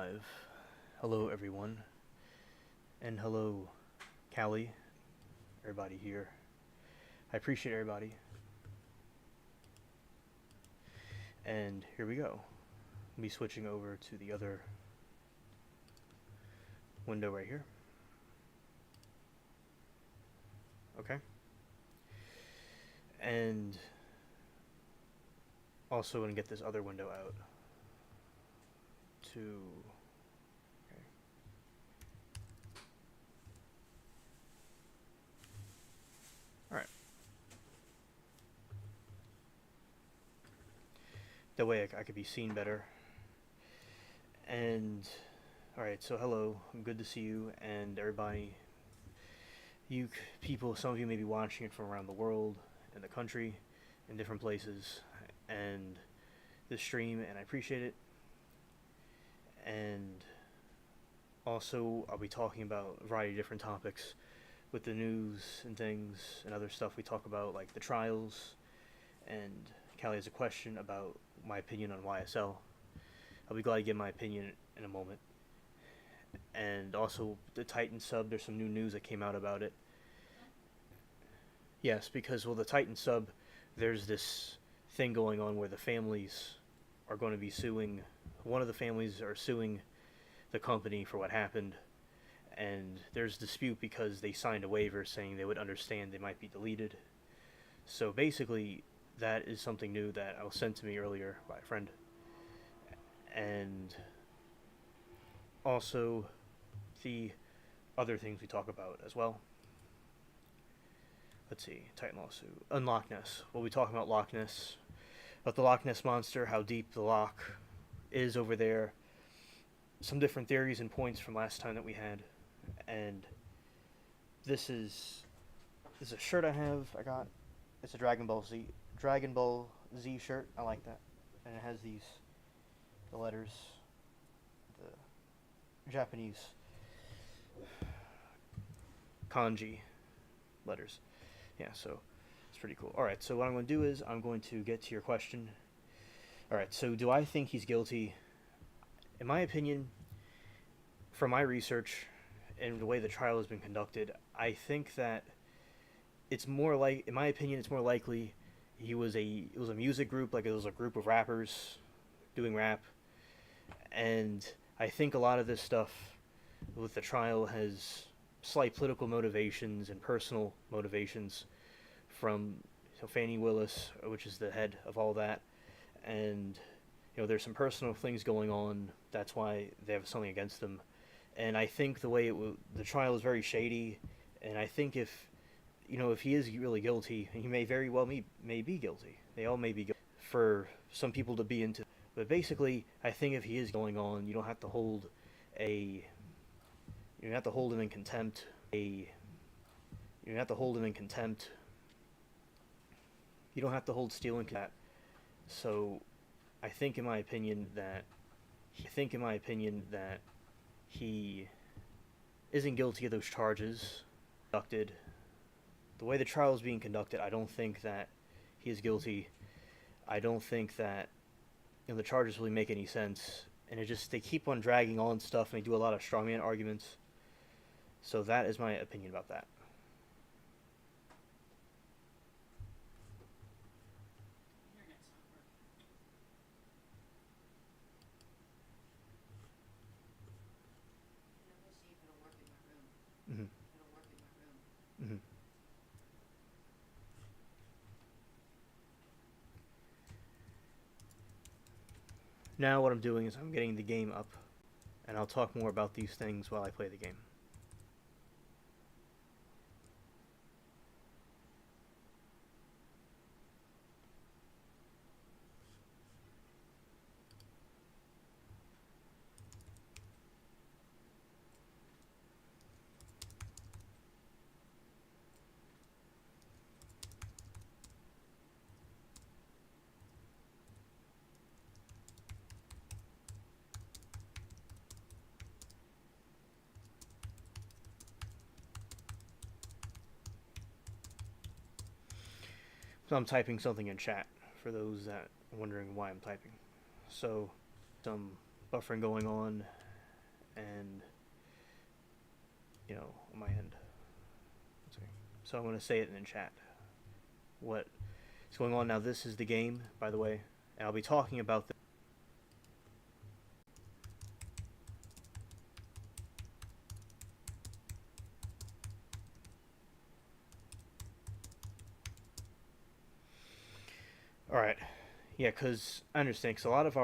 live. Hello, everyone. And hello, Callie, everybody here. I appreciate everybody. And here we go. I'll be switching over to the other window right here. Okay. And also going to get this other window out to... Okay. Alright. That way I could be seen better. And... Alright, so hello. Good to see you and everybody. You people, some of you may be watching it from around the world, in the country, in different places, and this stream, and I appreciate it. And also, I'll be talking about a variety of different topics with the news and things and other stuff we talk about, like the trials, and Callie has a question about my opinion on YSL. I'll be glad to give my opinion in a moment. And also, the Titan sub, there's some new news that came out about it. Yes, because, well, the Titan sub, there's this thing going on where the families are going to be suing. One of the families are suing the company for what happened, and there's dispute because they signed a waiver saying they would understand they might be deleted. So basically, that is something new that was sent to me earlier by a friend. And also the other things we talk about as well. Let's see, Titan lawsuit. And Loch Ness. We'll be talking about Loch Ness, about the Loch Ness monster, how deep the Loch is over there, some different theories and points from last time that we had. And this is a shirt I got. It's a Dragon Ball Z shirt. I like that. And it has the letters, the Japanese kanji letters. Yeah, so it's pretty cool. Alright, so what I'm going to do is I'm going to get to your question. Alright, so do I think he's guilty? In my opinion, from my research and the way the trial has been conducted, I think that it's more like, in my opinion, it's more likely it was a music group, like it was a group of rappers doing rap. And I think a lot of this stuff with the trial has slight political motivations and personal motivations from Fannie Willis, which is the head of all that, and there's some personal things going on. That's why they have something against them. And I think the way the trial is very shady, and I think if he is really guilty, he may very well may be guilty. They all may be guilty for some people to be into. But basically, I think if he is going on, you don't have to hold you have to hold him in contempt. You have to hold him in contempt. You don't have to hold Steele in contempt. So, I think in my opinion that he isn't guilty of those charges. Conducted the way the trial is being conducted, I don't think that he is guilty. I don't think that the charges really make any sense, and they keep on dragging on stuff, and they do a lot of strongman arguments. So that is my opinion about that. Mm-hmm. Mm-hmm. Now what I'm doing is I'm getting the game up, and I'll talk more about these things while I play the game. So I'm typing something in chat for those that are wondering why I'm typing. So some buffering going on, and on my end. So I'm going to say it in the chat. What is going on now? This is the game, by the way, and I'll be talking about this. All right, yeah, because I understand. Because a lot of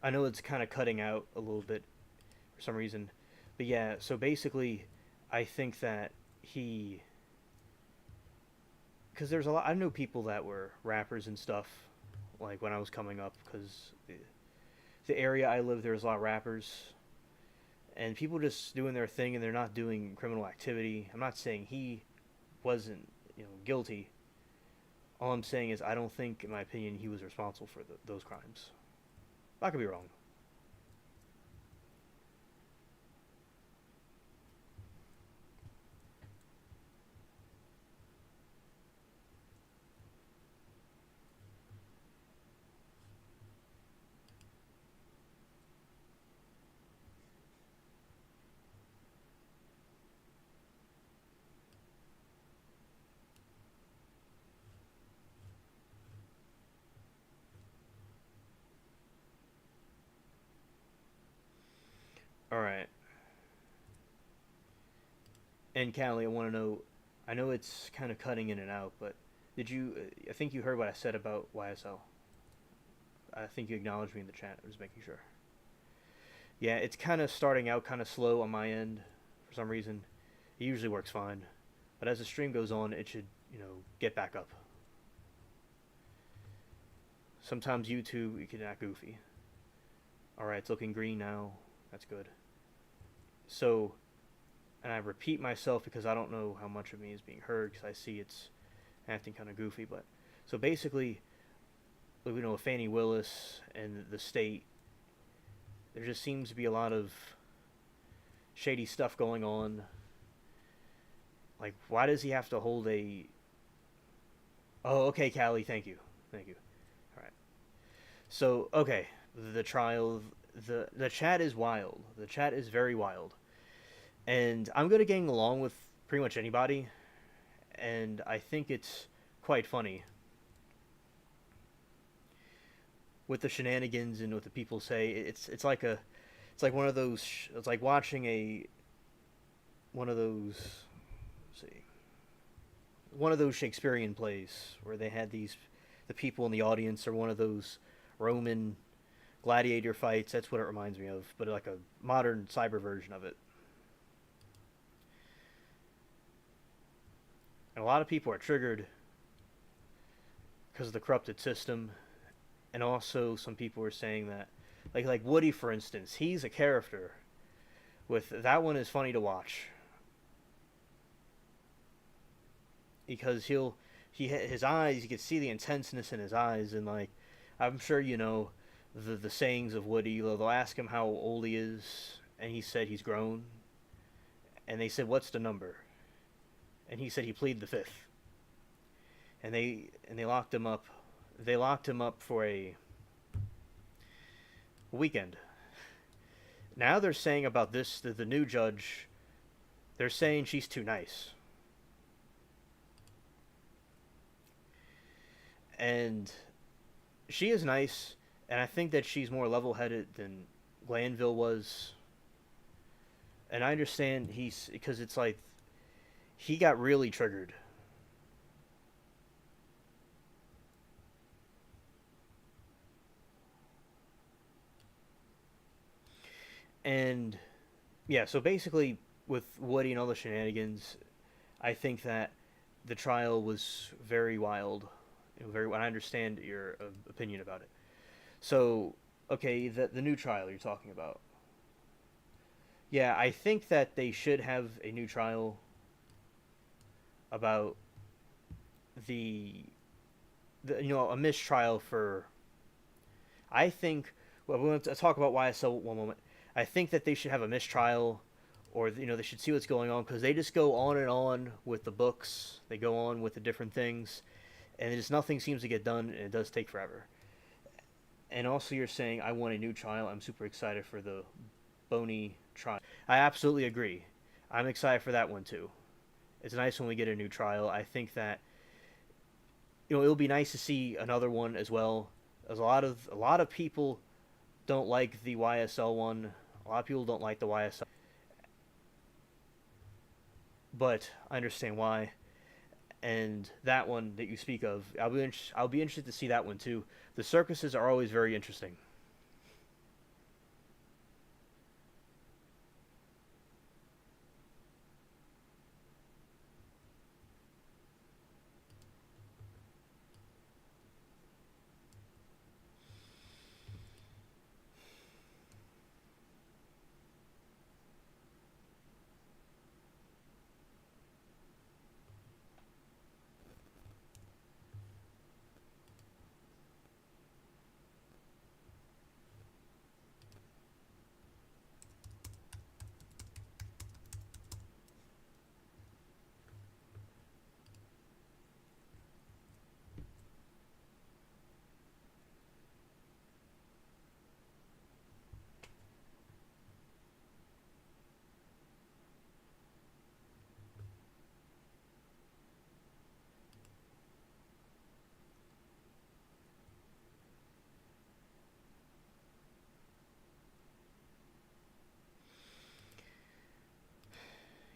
I know it's kind of cutting out a little bit for some reason, but yeah. So basically, I think that because there's a lot. I know people that were rappers and stuff, like when I was coming up, because the area I live, there's a lot of rappers, and people just doing their thing, and they're not doing criminal activity. I'm not saying he wasn't, guilty. All I'm saying is I don't think, in my opinion, he was responsible for those crimes. I could be wrong. All right. And Callie, I want to know. I know it's kind of cutting in and out, but did you? I think you heard what I said about YSL. I think you acknowledged me in the chat. I was making sure. Yeah, it's kind of starting out kind of slow on my end for some reason. It usually works fine, but as the stream goes on, it should get back up. Sometimes YouTube it can act goofy. All right, it's looking green now. That's good. So, and I repeat myself because I don't know how much of me is being heard because I see it's acting kind of goofy. But so basically, with Fannie Willis and the state, there just seems to be a lot of shady stuff going on. Like, why does he have to hold a? Oh, okay, Callie, thank you. All right. So, okay, the trial, the chat is wild. The chat is very wild, and I'm good at getting along with pretty much anybody, and I think it's quite funny with the shenanigans and what the people say. It's like one of those. It's like watching one of those. Let's see. One of those Shakespearean plays where they had the people in the audience, or one of those Roman gladiator fights. That's what it reminds me of, but like a modern cyber version of it. And a lot of people are triggered because of the corrupted system, and also some people are saying that, like Woody, for instance, he's a character. With that one is funny to watch because his eyes, you can see the intenseness in his eyes, and like I'm sure the sayings of Woody. They'll ask him how old he is, and he said he's grown, and they said what's the number, and he said he pleaded the fifth, and they locked him up. They locked him up for a weekend. Now they're saying about this, the new judge, they're saying she's too nice. And she is nice, and I think that she's more level-headed than Glanville was. And I understand because it's like he got really triggered. And yeah, so basically with Woody and all the shenanigans, I think that the trial was very wild. I understand your opinion about it. So, okay, the new trial you're talking about. Yeah, I think that they should have a new trial about a mistrial for. I think. Well, we want to talk about YSL one moment. I think that they should have a mistrial, or they should see what's going on, because they just go on and on with the books. They go on with the different things, and just nothing seems to get done, and it does take forever. And also, you're saying I want a new trial. I'm super excited for the bony trial. I absolutely agree. I'm excited for that one too. It's nice when we get a new trial. I think that it'll be nice to see another one as well. There's a lot of people don't like the YSL one. A lot of people don't like the YSL, but I understand why. And that one that you speak of, I'll be interested to see that one too. The circuses are always very interesting.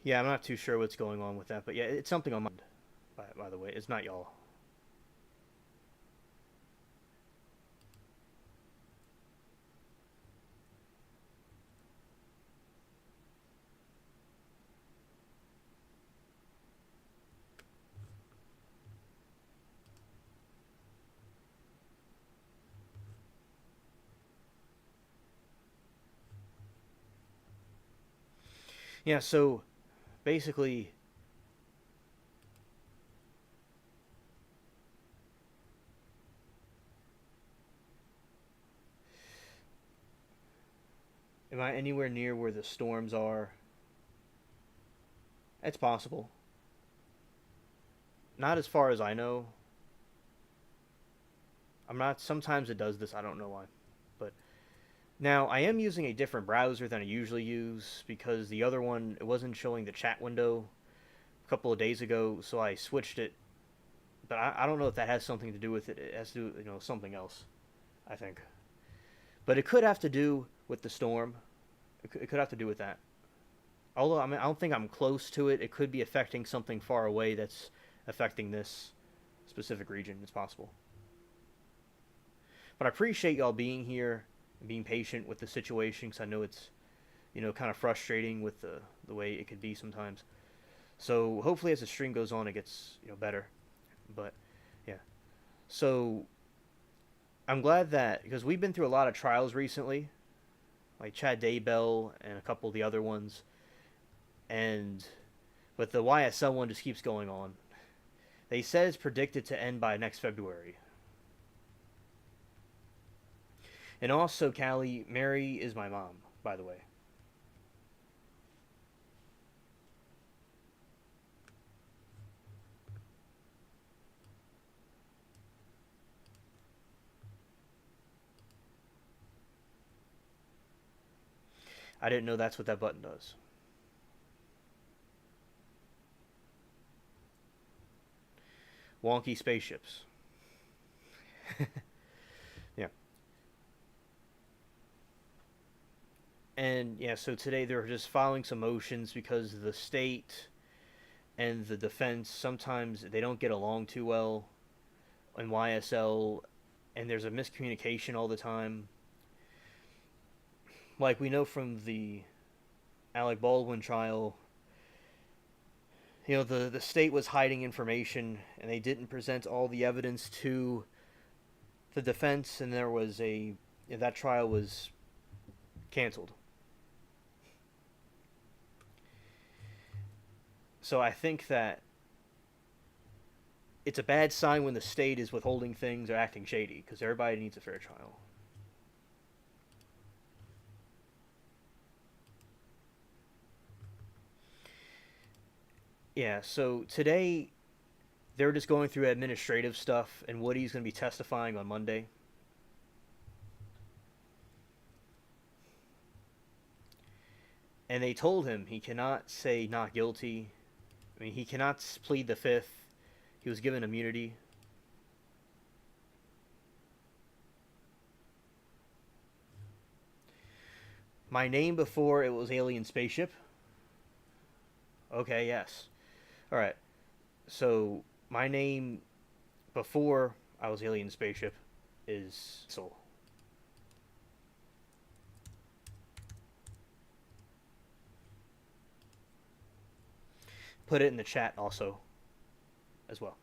Yeah, I'm not too sure what's going on with that, but yeah, it's something on my mind. By the way, it's not y'all. Yeah, so basically, am I anywhere near where the storms are? It's possible. Not as far as I know. I'm not. Sometimes it does this. I don't know why. But now I am using a different browser than I usually use because the other one it wasn't showing the chat window a couple of days ago, so I switched it. But I don't know if that has something to do with it. It has to do, something else. I think. But it could have to do with the storm. It could have to do with that. Although I don't think I'm close to it. It could be affecting something far away that's affecting this specific region. It's possible. But I appreciate y'all being here and being patient with the situation because I know it's kind of frustrating with the way it could be sometimes. So hopefully as the stream goes on, it gets better. But yeah, so I'm glad that because we've been through a lot of trials recently, like Chad Daybell and a couple of the other ones, and but the YSL one just keeps going on. They said it's predicted to end by next February. And also, Callie, Mary is my mom, by the way. I didn't know that's what that button does. Wonky spaceships. Yeah. And yeah, so today they're just filing some motions because the state and the defense sometimes they don't get along too well in YSL, and there's a miscommunication all the time. Like we know from the Alec Baldwin trial, the state was hiding information and they didn't present all the evidence to the defense, and there was that trial was canceled. So I think that it's a bad sign when the state is withholding things or acting shady because everybody needs a fair trial. Yeah, so today they're just going through administrative stuff, and Woody's going to be testifying on Monday. And they told him he cannot say not guilty. I mean, he cannot plead the fifth. He was given immunity. My name before it was Alien Spaceship. Okay, yes. All right. So my name before I was Alien Spaceship is Soul. Put it in the chat also, as well.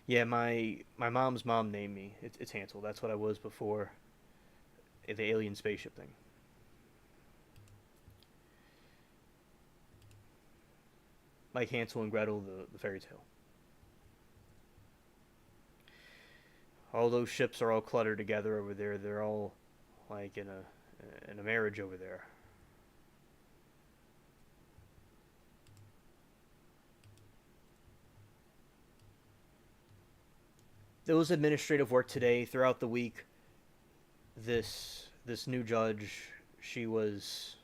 Yeah, my mom's mom named me. It's Hansel. That's what I was before the alien spaceship thing. Like Hansel and Gretel, the fairy tale. All those ships are all cluttered together over there. They're all like in a marriage over there. There was administrative work today throughout the week. This new judge, she was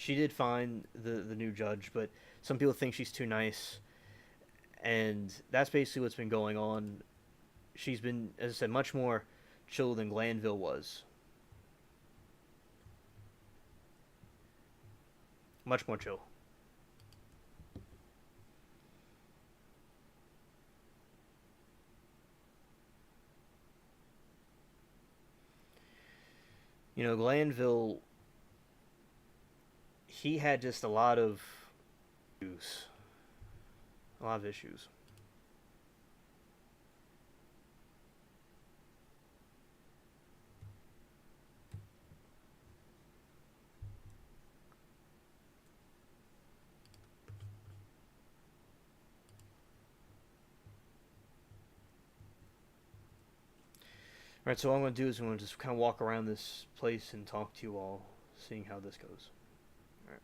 she did fine, the new judge, but some people think she's too nice, and that's basically what's been going on. She's been, as I said, much more chill than Glanville was. Much more chill. You know, Glanville, he had just a lot of issues. A lot of issues. Alright, so all I'm going to do is I'm going to just kind of walk around this place and talk to you all, seeing how this goes. Alright.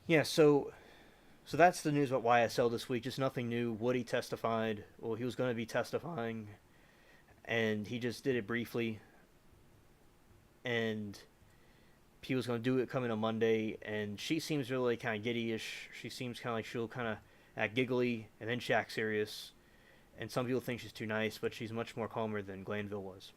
Yeah, so that's the news about YSL this week. Just nothing new. Woody testified. Well, he was going to be testifying, and he just did it briefly. And he was going to do it coming on Monday, and she seems really kind of giddy-ish. She seems kind of like she'll kind of act giggly, and then she acts serious. And some people think she's too nice, but she's much more calmer than Glanville was.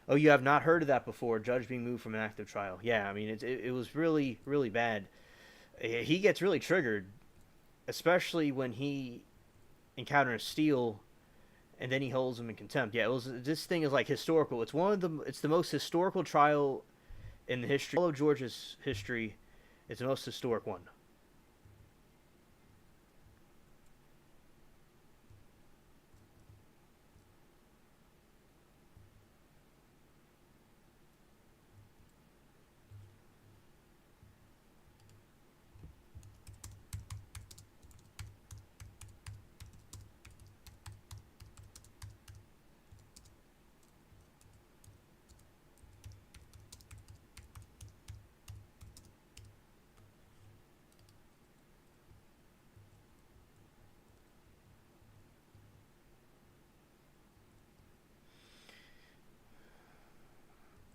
Oh, you have not heard of that before? Judge being moved from an active trial. Yeah, I mean, it was really, really bad. He gets really triggered, especially when he encounters Steele, and then he holds him in contempt. Yeah, it was. This thing is like historical. It's the most historical trial in the history. All of Georgia's history. It's the most historic one.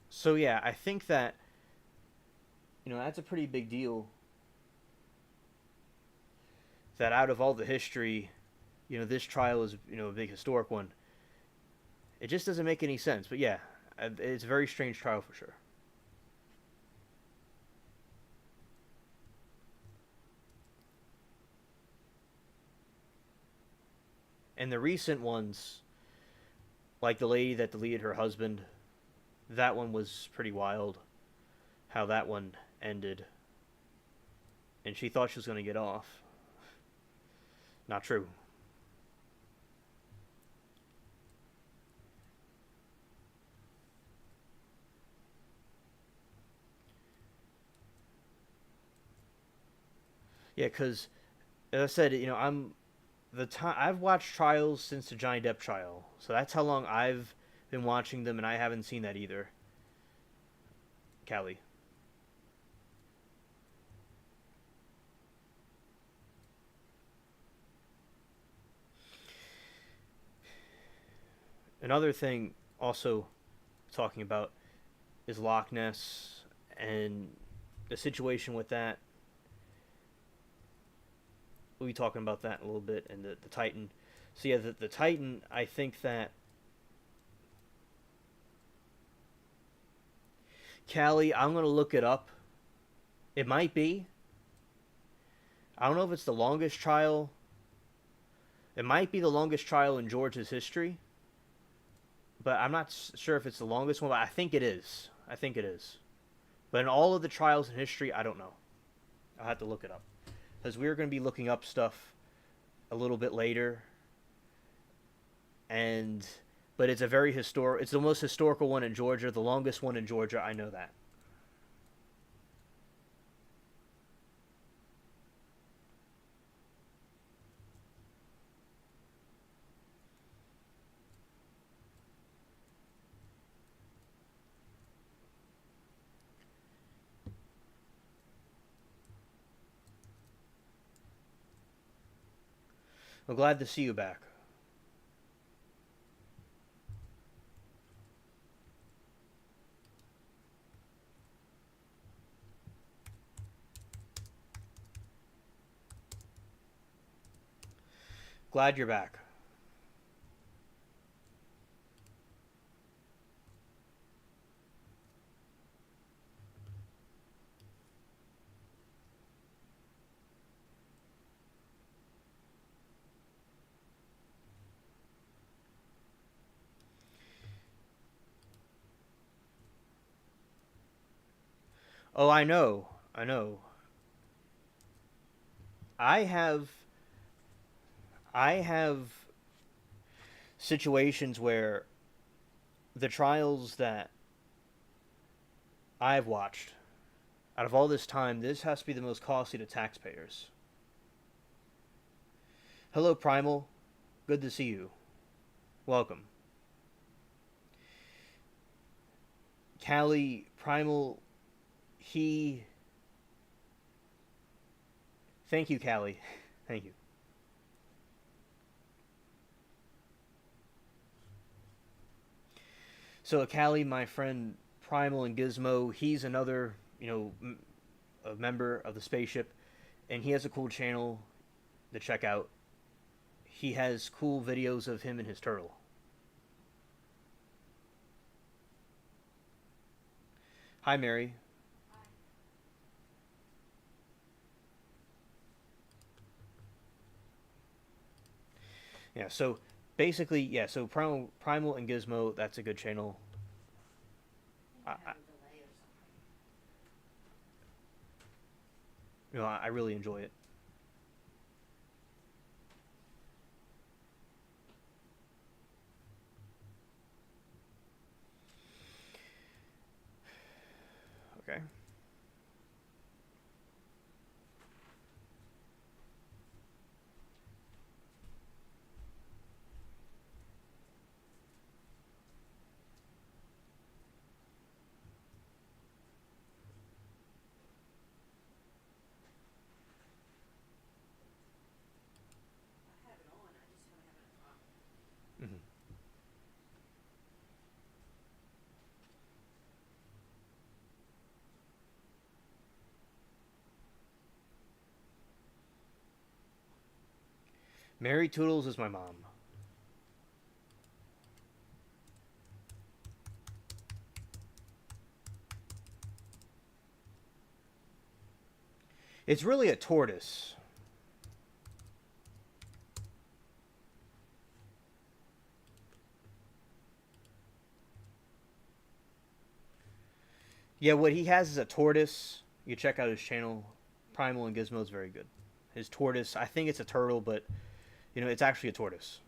So yeah, I think that that's a pretty big deal. That out of all the history, this trial is a big historic one. It just doesn't make any sense. But yeah, it's a very strange trial for sure. And the recent ones, like the lady that deleted her husband, that one was pretty wild. How that one ended. and she thought she was going to get off. Not true. Yeah, because as I said, I've watched trials since the Johnny Depp trial, so that's how long I've been watching them, and I haven't seen that either. Callie. Another thing, also talking about, is Loch Ness and the situation with that. We'll be talking about that in a little bit, and the Titan. So yeah, the Titan. I think that Callie. I'm gonna look it up. It might be. I don't know if it's the longest trial. It might be the longest trial in Georgia's history, but I'm not sure if it's the longest one. But I think it is. I think it is. But in all of the trials in history, I don't know. I'll have to look it up because we're going to be looking up stuff a little bit later, and but it's a very historic. It's the most historical one in Georgia, the longest one in Georgia. I know that. I'm glad to see you back. Glad you're back. Oh, I know. I know. I have I have situations where the trials that I've watched out of all this time, this has to be the most costly to taxpayers. Hello, Primal. Good to see you. Welcome. Callie, Primal, he. Thank you, Callie. Thank you. So, Callie, my friend Primal and Gizmo, he's another, a member of the spaceship, and he has a cool channel to check out. He has cool videos of him and his turtle. Hi, Mary. Yeah, so basically, yeah, so Primal and Gizmo, that's a good channel. I I really enjoy it. Okay. Mm-hmm. Mary Toodles is my mom. It's really a tortoise. Yeah, what he has is a tortoise. You check out his channel, Primal and Gizmo is very good. His tortoise, I think it's a turtle, but it's actually a tortoise.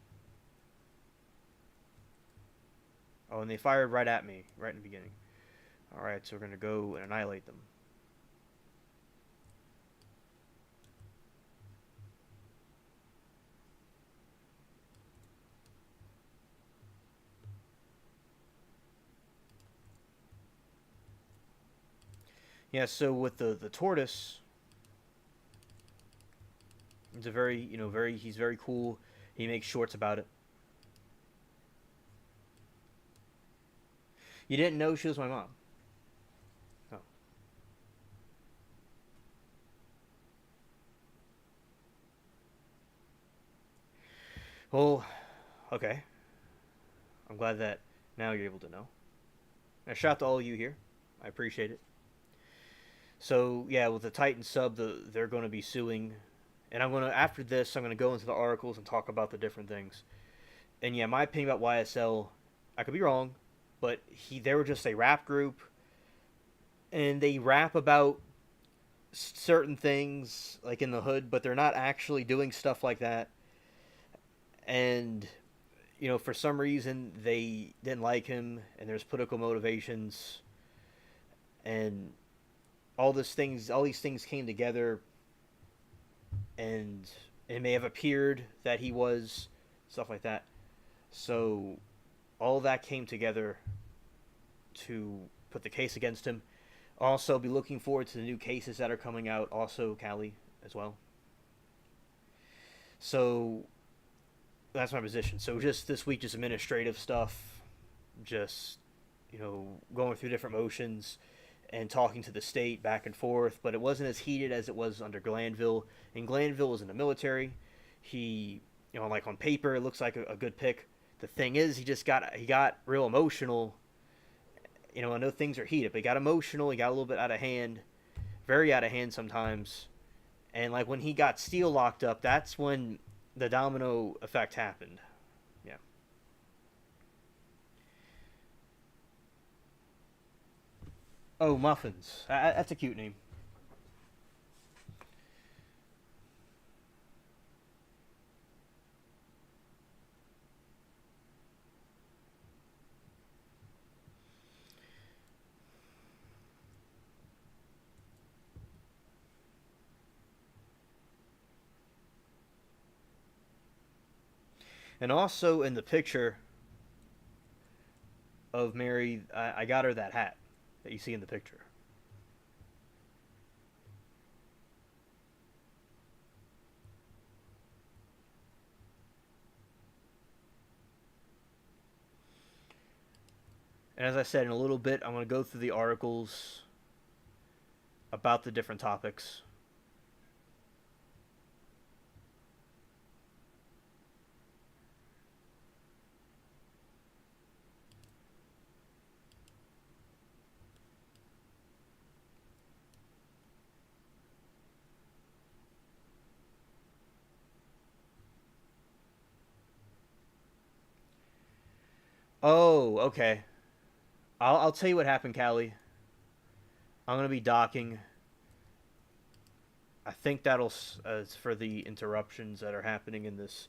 Oh, and they fired right at me, right in the beginning. All right, so we're gonna go and annihilate them. Yeah, so with the tortoise, it's a very he's very cool. He makes shorts about it. You didn't know she was my mom. Oh. Well, okay. I'm glad that now you're able to know. A shout out to all of you here. I appreciate it. So yeah, with the Titan sub, they're going to be suing, and after this I'm gonna go into the articles and talk about the different things. And yeah, my opinion about YSL, I could be wrong, but they were just a rap group, and they rap about certain things like in the hood, but they're not actually doing stuff like that. And for some reason they didn't like him, and there's political motivations, and all these things came together, and it may have appeared that he was stuff like that. So all that came together to put the case against him. Also, be looking forward to the new cases that are coming out. Also, Cali as well. So that's my position. So just this week, just administrative stuff, just going through different motions and talking to the state back and forth. But it wasn't as heated as it was under Glanville. And Glanville was in the military. He, like on paper, it looks like a good pick. The thing is, he got real emotional. I know things are heated, but he got emotional. He got a little bit out of hand, very out of hand sometimes. And like when he got Steel locked up, that's when the domino effect happened. Yeah. Oh, Muffins. That's a cute name. And also in the picture of Mary, I got her that hat that you see in the picture. And as I said, in a little bit, I'm going to go through the articles about the different topics. Oh, okay. I'll tell you what happened, Callie. I'm going to be docking. I think that'll for the interruptions that are happening in this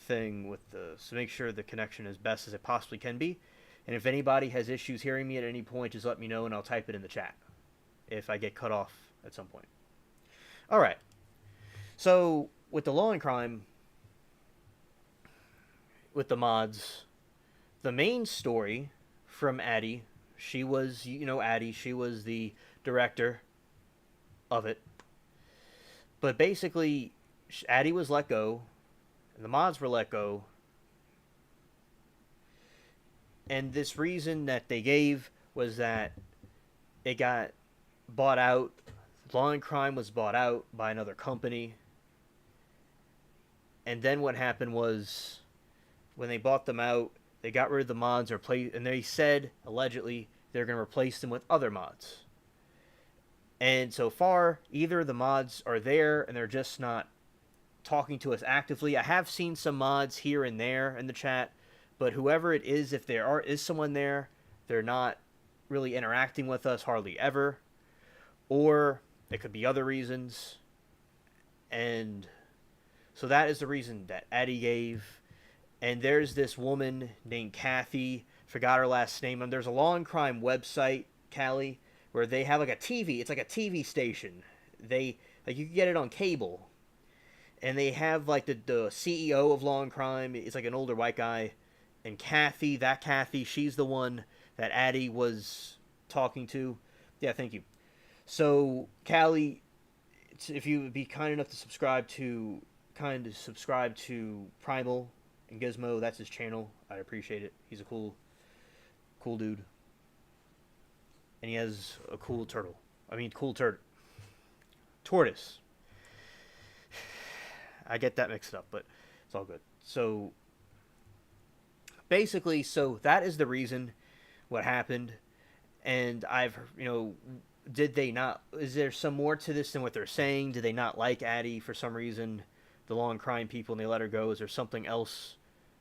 thing with so make sure the connection is best as it possibly can be. And if anybody has issues hearing me at any point, just let me know and I'll type it in the chat if I get cut off at some point. All right. So with the Law and Crime, with the mods, the main story from Addie, she was, Addie, she was the director of it. But basically, Addie was let go, and the mods were let go. And this reason that they gave was that it got bought out. Law and Crime was bought out by another company. And then what happened was, when they bought them out, they got rid of the mods, and they said, allegedly, they're going to replace them with other mods. And so far, either the mods are there and they're just not talking to us actively. I have seen some mods here and there in the chat, but whoever it is, if there is someone there, they're not really interacting with us hardly ever. Or It could be other reasons. And so that is the reason that Addie gave. And there's this woman named Kathy. Forgot her last name. And there's a law and crime website, Callie, where they have like a TV. It's like a TV station. They like you can get it on cable. And they have like the CEO of Law and Crime. It's like an older white guy. And Kathy, she's the one that Addie was talking to. Yeah, thank you. So, Callie, if you would be kind enough to subscribe to Primal and Gizmo, that's his channel. I appreciate it. He's a cool dude, and he has a cool turtle. Tortoise. I get that mixed up, but it's all good. So basically, that is the reason what happened, and did they not? Is there some more to this than what they're saying? Did they not like Addie for some reason? The Law and Crime people, and they let her go. Is there something else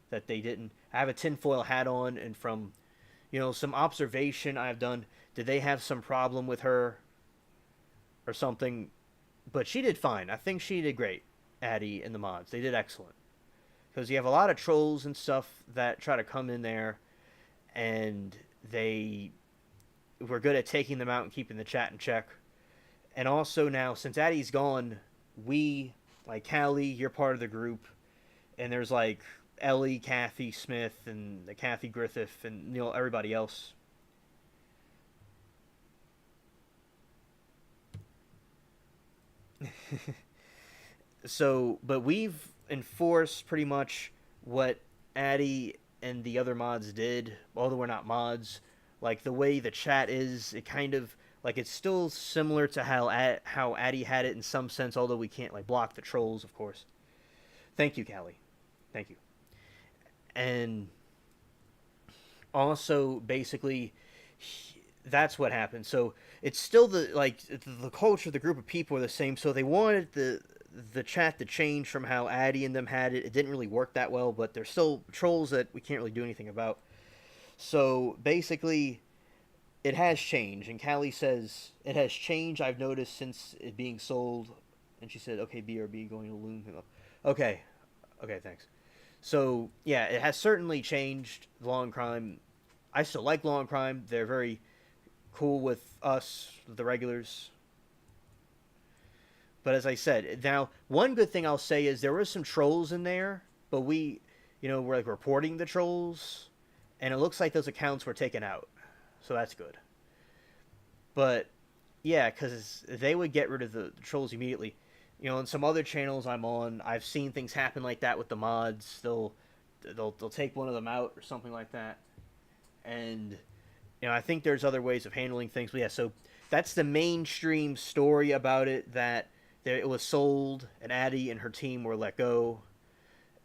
that they didn't? I have a tinfoil hat on, and from some observation I've done, did they have some problem with her or something? But she did fine. I think she did great. Addie and the mods, they did excellent, because you have a lot of trolls and stuff that try to come in there, and they were good at taking them out and keeping the chat in check. And also now, since Addie's gone, we, like Callie, you're part of the group, and there's like Ellie, Kathy Smith, and the Kathy Griffith, and everybody else. So, but we've enforced pretty much what Addie and the other mods did, although we're not mods. Like, the way the chat is, it kind of, like, it's still similar to how Addie had it in some sense, although we can't, like, block the trolls, of course. Thank you, Callie. Thank you. And also, basically, that's what happened. So, it's still the culture, the group of people are the same, so they wanted the chat to change from how Addie and them had it. It didn't really work that well, but there's still trolls that we can't really do anything about. So basically, it has changed, and Callie says it has changed. I've noticed since it being sold, and she said, "Okay, BRB going to loom him up." Okay, thanks. So yeah, it has certainly changed. Law and Crime, I still like Law and Crime. They're very cool with us, the regulars. But as I said, now, one good thing I'll say is there were some trolls in there, but we're like reporting the trolls, and it looks like those accounts were taken out. So that's good. But, yeah, because they would get rid of the trolls immediately. On some other channels I'm on, I've seen things happen like that with the mods. They'll take one of them out or something like that. And, I think there's other ways of handling things. But, yeah, so that's the mainstream story about it, that it was sold, and Addie and her team were let go.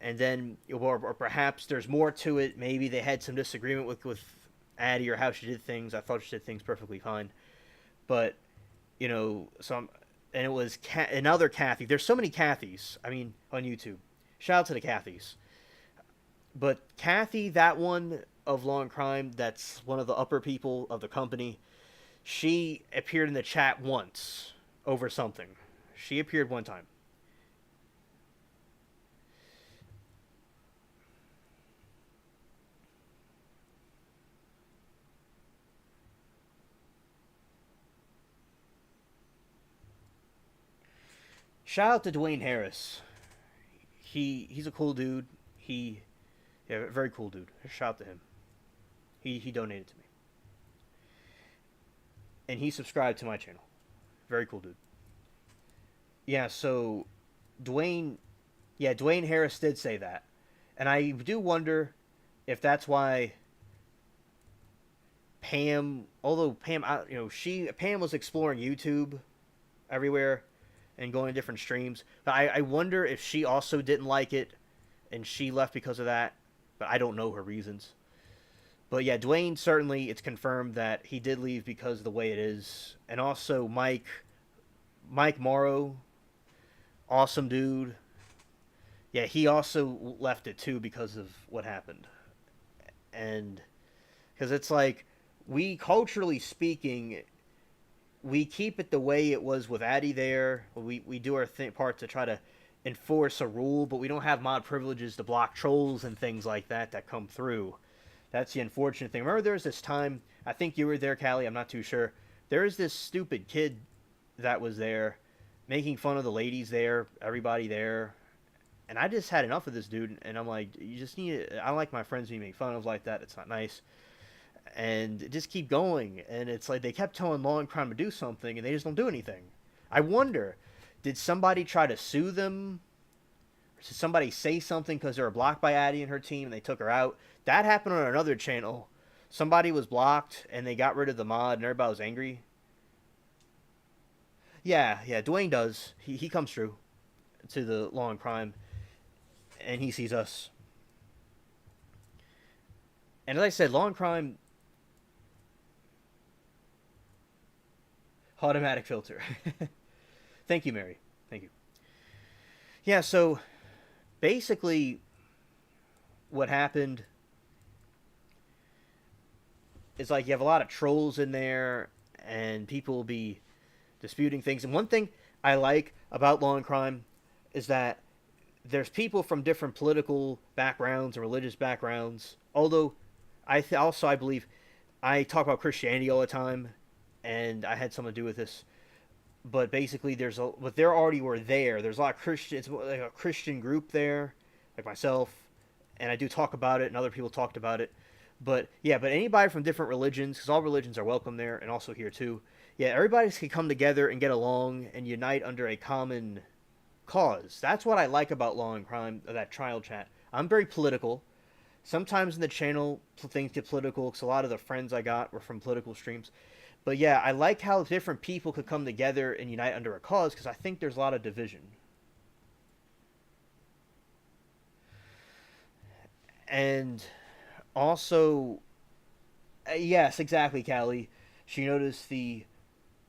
And then, or perhaps there's more to it. Maybe they had some disagreement with Addie or how she did things. I thought she did things perfectly fine. But, and it was another Kathy. There's so many Kathys, on YouTube. Shout out to the Kathys. But Kathy, that one of Law and Crime, that's one of the upper people of the company, she appeared in the chat once over something. She appeared one time. Shout out to Dwayne Harris. He's a cool dude. Very cool dude. Shout out to him. He donated to me. And he subscribed to my channel. Very cool dude. Yeah, so Dwayne Harris did say that. And I do wonder if that's why Pam, although Pam, Pam was exploring YouTube everywhere and going to different streams. But I wonder if she also didn't like it and she left because of that. But I don't know her reasons. But yeah, Dwayne, certainly it's confirmed that he did leave because of the way it is. And also Mike Morrow, awesome dude. Yeah, he also left it too because of what happened. And because it's like, we, culturally speaking, we keep it the way it was with Addy there. We do our part to try to enforce a rule, but we don't have mod privileges to block trolls and things like that come through. That's the unfortunate thing. Remember, there was this time, I think you were there, Callie, I'm not too sure. There was this stupid kid that was there making fun of the ladies there, everybody there. And I just had enough of this dude, and I'm like, you just need to, I don't like my friends being made fun of like that. It's not nice. And just keep going. And it's like they kept telling Law and Crime to do something, and they just don't do anything. I wonder, did somebody try to sue them? Or did somebody say something because they were blocked by Addie and her team, and they took her out? That happened on another channel. Somebody was blocked, and they got rid of the mod, and everybody was angry. Yeah, Dwayne does. He comes through to the Law and Crime, and he sees us. And as I said, Law and Crime... Automatic filter. Thank you, Mary. Thank you. Yeah, so basically what happened is like you have a lot of trolls in there and people will be disputing things. And one thing I like about Law and Crime is that there's people from different political backgrounds and religious backgrounds. Although I believe I talk about Christianity all the time, and I had something to do with this. But basically, but there already were there. There's a lot of Christians, like a Christian group there, like myself, and I do talk about it, and other people talked about it. But yeah, but anybody from different religions, because all religions are welcome there, and also here too. Yeah, everybody can come together and get along and unite under a common cause. That's what I like about Law and Crime, that trial chat. I'm very political. Sometimes in the channel, things get political, because a lot of the friends I got were from political streams. But yeah, I like how different people could come together and unite under a cause, because I think there's a lot of division. And also, yes, exactly, Callie. She noticed the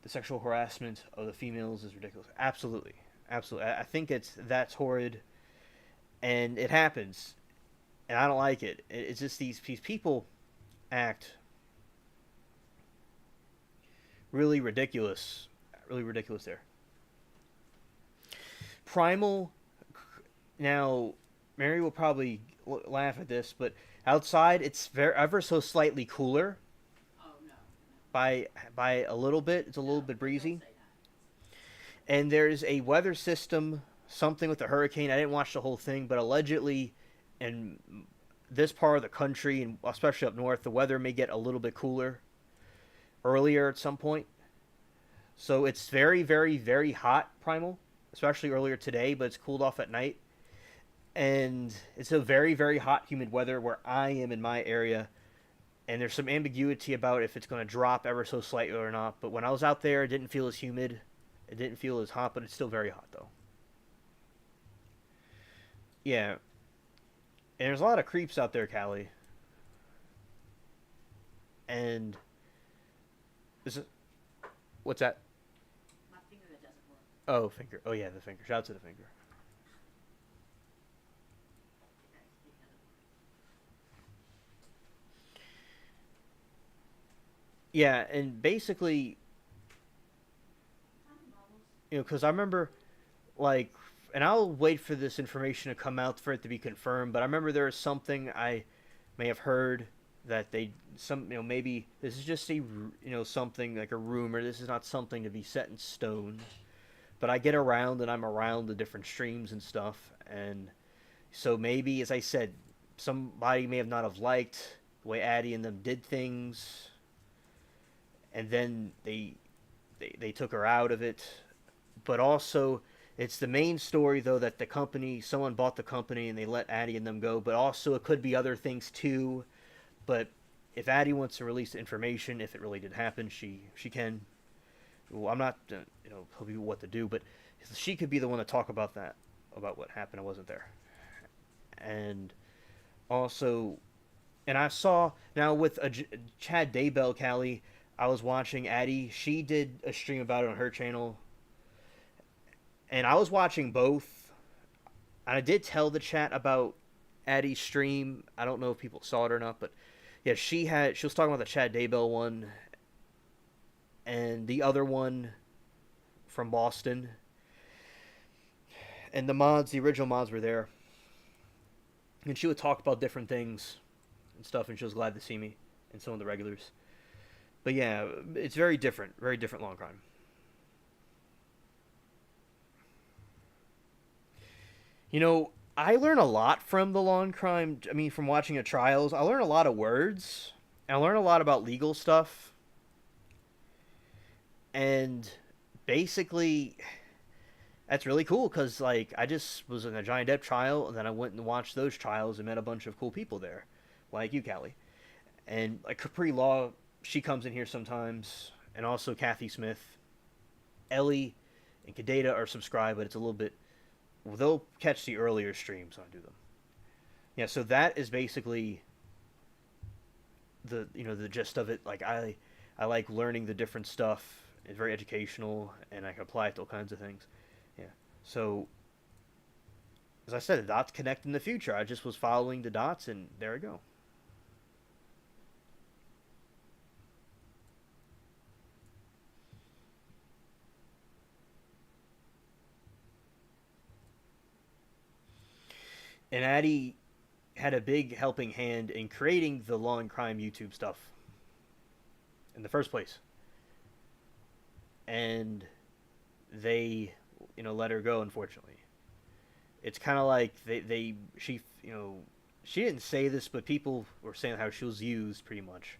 sexual harassment of the females is ridiculous. Absolutely. Absolutely. I think that's horrid, and it happens, and I don't like it. It's just these people act really ridiculous there. Primal, now, Mary will probably laugh at this, but outside it's ever so slightly cooler. Oh, no. By a little bit. It's a little bit breezy. And there's a weather system, something with a hurricane. I didn't watch the whole thing, but allegedly in this part of the country, and especially up north, the weather may get a little bit cooler earlier at some point. So it's very, very, very hot, Primal, especially earlier today, but it's cooled off at night. And it's a very, very hot, humid weather where I am in my area. And there's some ambiguity about if it's going to drop ever so slightly or not. But when I was out there, it didn't feel as humid. It didn't feel as hot, but it's still very hot, though. Yeah. And there's a lot of creeps out there, Callie. And... What's that? My finger that doesn't work. Oh, finger. Oh, yeah, the finger. Shout out to the finger. Yeah, and basically, because I remember, like, and I'll wait for this information to come out for it to be confirmed, but I remember there was something I may have heard that maybe this is just something like a rumor. This is not something to be set in stone. But I get around and I'm around the different streams and stuff, and so maybe, as I said, somebody may have not have liked the way Addie and them did things, and then they took her out of it. But also, it's the main story, though, that someone bought the company and they let Addie and them go. But also, it could be other things too. But if Addie wants to release the information, if it really did happen, she can. Well, I'm not, tell people what to do, but she could be the one to talk about that, about what happened. I wasn't there. And also, and I saw, now with Chad Daybell, Callie, I was watching Addie. She did a stream about it on her channel. And I was watching both. And I did tell the chat about Addie's stream. I don't know if people saw it or not, but yeah, she was talking about the Chad Daybell one. and the other one from Boston. And the mods, the original mods were there. And she would talk about different things and stuff, and she was glad to see me and some of the regulars. But yeah, it's very different long crime. You know, I learn a lot from the long crime. I mean, from watching the trials, I learn a lot of words. I learn a lot about legal stuff. And basically, that's really cool because, like, I just was in a Johnny Depp trial, and then I went and watched those trials and met a bunch of cool people there, like you, Callie. And, like, Capri Law, she comes in here sometimes, and also Kathy Smith. Ellie and Kadata are subscribed, but it's a little bit. Well, they'll catch the earlier streams when I do them. Yeah, so that is basically the gist of it. Like I like learning the different stuff. It's very educational, and I can apply it to all kinds of things. Yeah. So as I said, the dots connect in the future. I just was following the dots, and there we go. And Addie had a big helping hand in creating the law and crime YouTube stuff in the first place. And they, let her go, unfortunately. It's kind of like she didn't say this, but people were saying how she was used pretty much.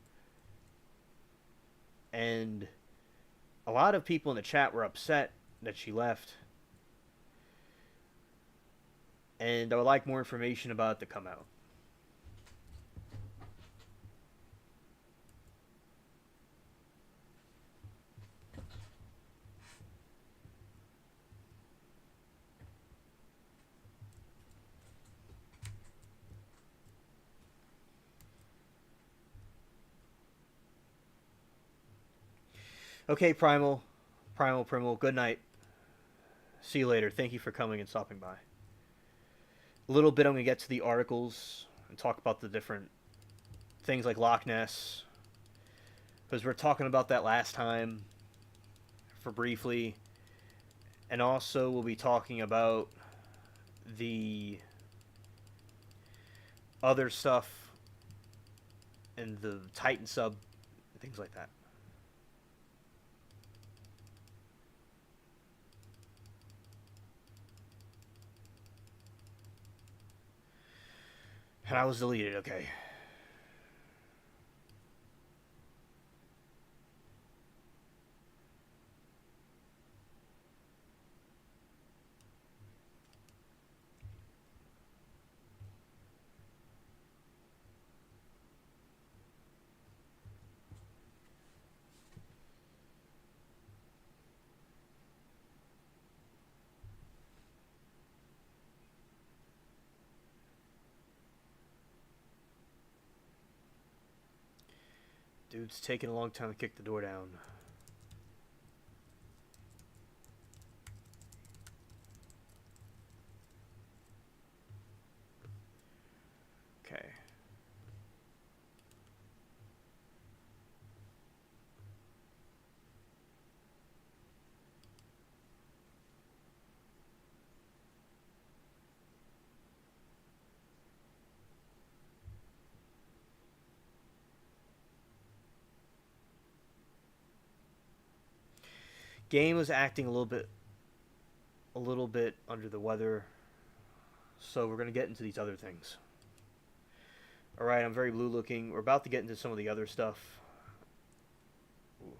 And a lot of people in the chat were upset that she left. And I would like more information about it to come out. Okay, Primal, good night. See you later. Thank you for coming and stopping by. A little bit, I'm going to get to the articles and talk about the different things like Loch Ness, because we're talking about that last time for briefly. And also, we'll be talking about the other stuff and the Titan sub, things like that. And I was deleted, okay. Dude's taking a long time to kick the door down. Okay. Game was acting a little bit under the weather, so we're gonna get into these other things. All right, I'm very blue looking. We're about to get into some of the other stuff. Ooh.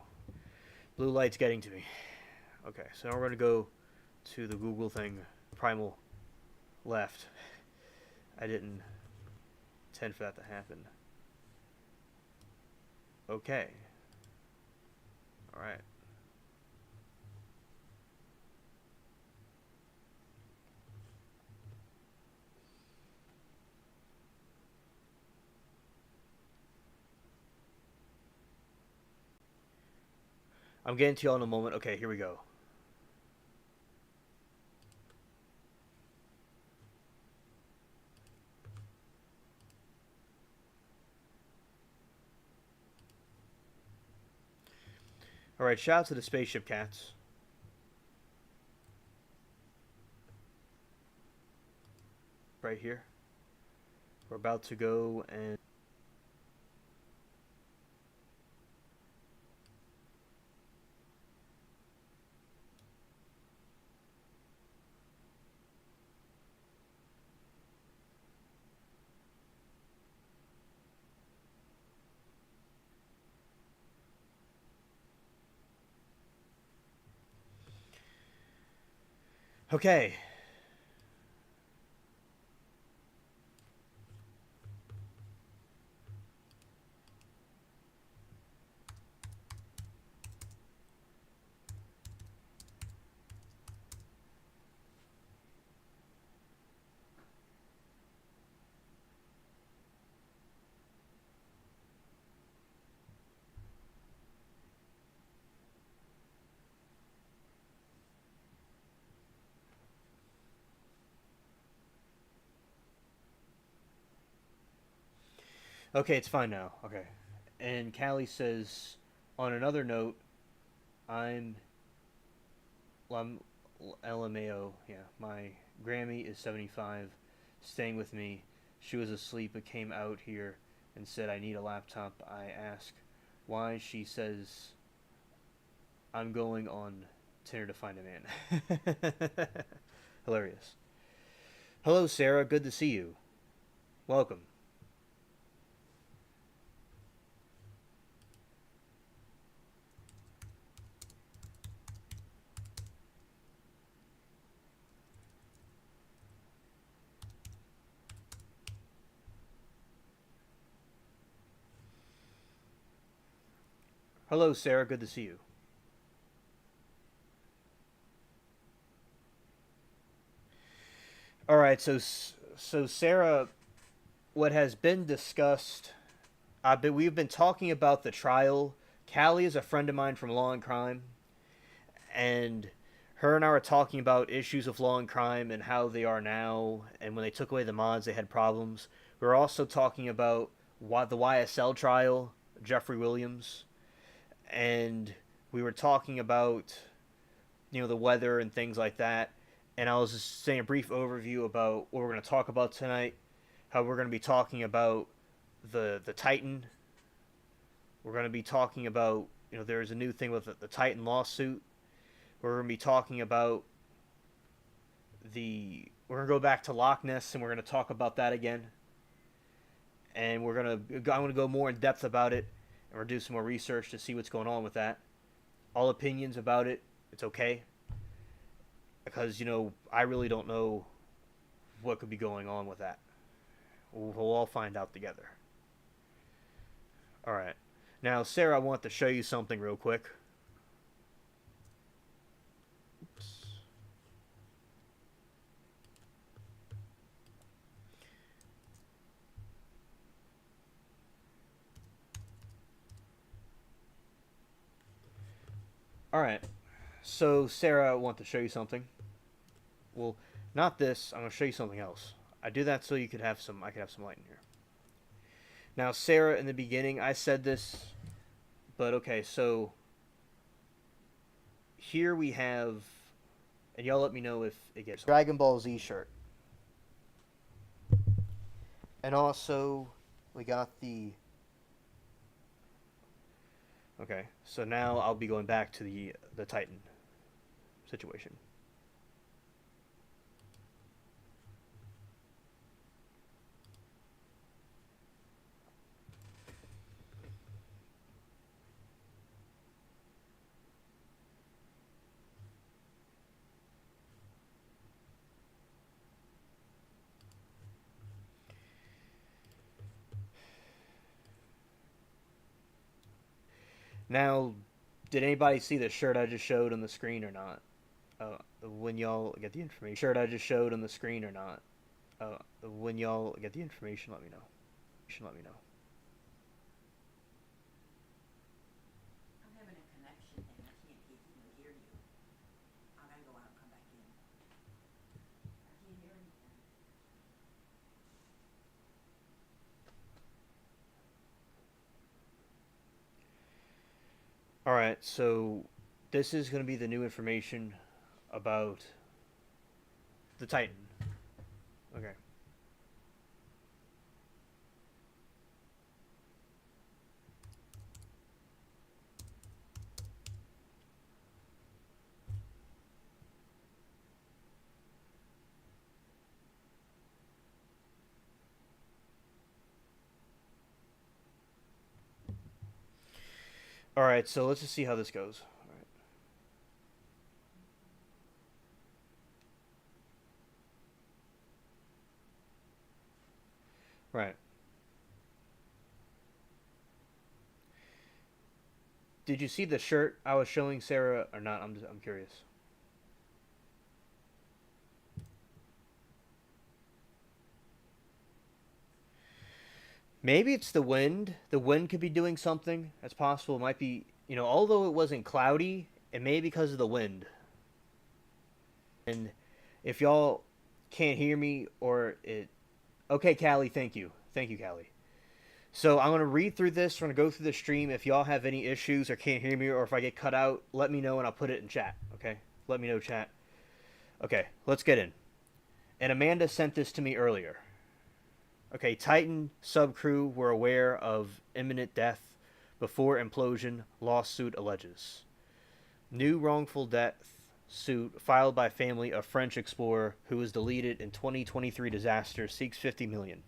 Blue light's getting to me. Okay, so now we're gonna go to the Google thing. Primal left. I didn't intend for that to happen. Okay. All right. I'm getting to y'all in a moment. Okay, here we go. All right, shout out to the spaceship cats. Right here. We're about to go and... Okay. Okay, it's fine now. Okay. And Callie says, on another note, I'm LMAO. Yeah, my Grammy is 75, staying with me. She was asleep but came out here and said I need a laptop. I ask why. She says I'm going on Tinder to find a man. Hilarious. Hello, Sarah. Good to see you. Welcome. Hello, Sarah. Good to see you. All right, so Sarah, what has been discussed, we've been talking about the trial. Callie is a friend of mine from Law and Crime, and her and I were talking about issues of Law and Crime and how they are now, and when they took away the mods, they had problems. We were also talking about the YSL trial, Jeffrey Williams, and we were talking about the weather and things like that. And I was just saying a brief overview about what we're going to talk about tonight. How we're going to be talking about the Titan. We're going to be talking about there's a new thing with the Titan lawsuit. We're going to be talking about we're going to go back to Loch Ness and we're going to talk about that again. And I'm going to go more in depth about it and we're do some more research to see what's going on with that. All opinions about it, it's okay. Because, I really don't know what could be going on with that. We'll all find out together. Alright. Now, Sarah, I want to show you something real quick. Oops. Alright. So, Sarah, I want to show you something. Well, not this. I'm going to show you something else. I do that so I could have some light in here. Now, Sarah, in the beginning, I said this, but okay, so here we have, and y'all let me know if it gets Dragon Ball Z shirt. And also, we got the... Okay, so now I'll be going back to the Titan situation. Now, did anybody see the shirt I just showed on the screen or not? When y'all get the information. Shirt I just showed on the screen or not? When y'all get the information, let me know. Let me know. I'm having a connection and I can't even hear you. I'm gonna go out and come back in. I can't hear anything. All right, so this is going to be the new information about the Titan. Okay. All right, so let's just see how this goes. All right. Right. Did you see the shirt I was showing Sarah or not? I'm curious. Maybe it's the wind. The wind could be doing something. That's possible. It might be, although it wasn't cloudy, it may be because of the wind. And if y'all can't hear me or it. Okay, Callie, thank you. Thank you, Callie. So I'm going to read through this. We're going to go through the stream. If y'all have any issues or can't hear me or if I get cut out, let me know and I'll put it in chat. Okay? Let me know, chat. Okay, let's get in. And Amanda sent this to me earlier. Okay, Titan subcrew were aware of imminent death before implosion, lawsuit alleges. New wrongful death suit filed by family of French explorer who was deleted in 2023 disaster seeks 50 million.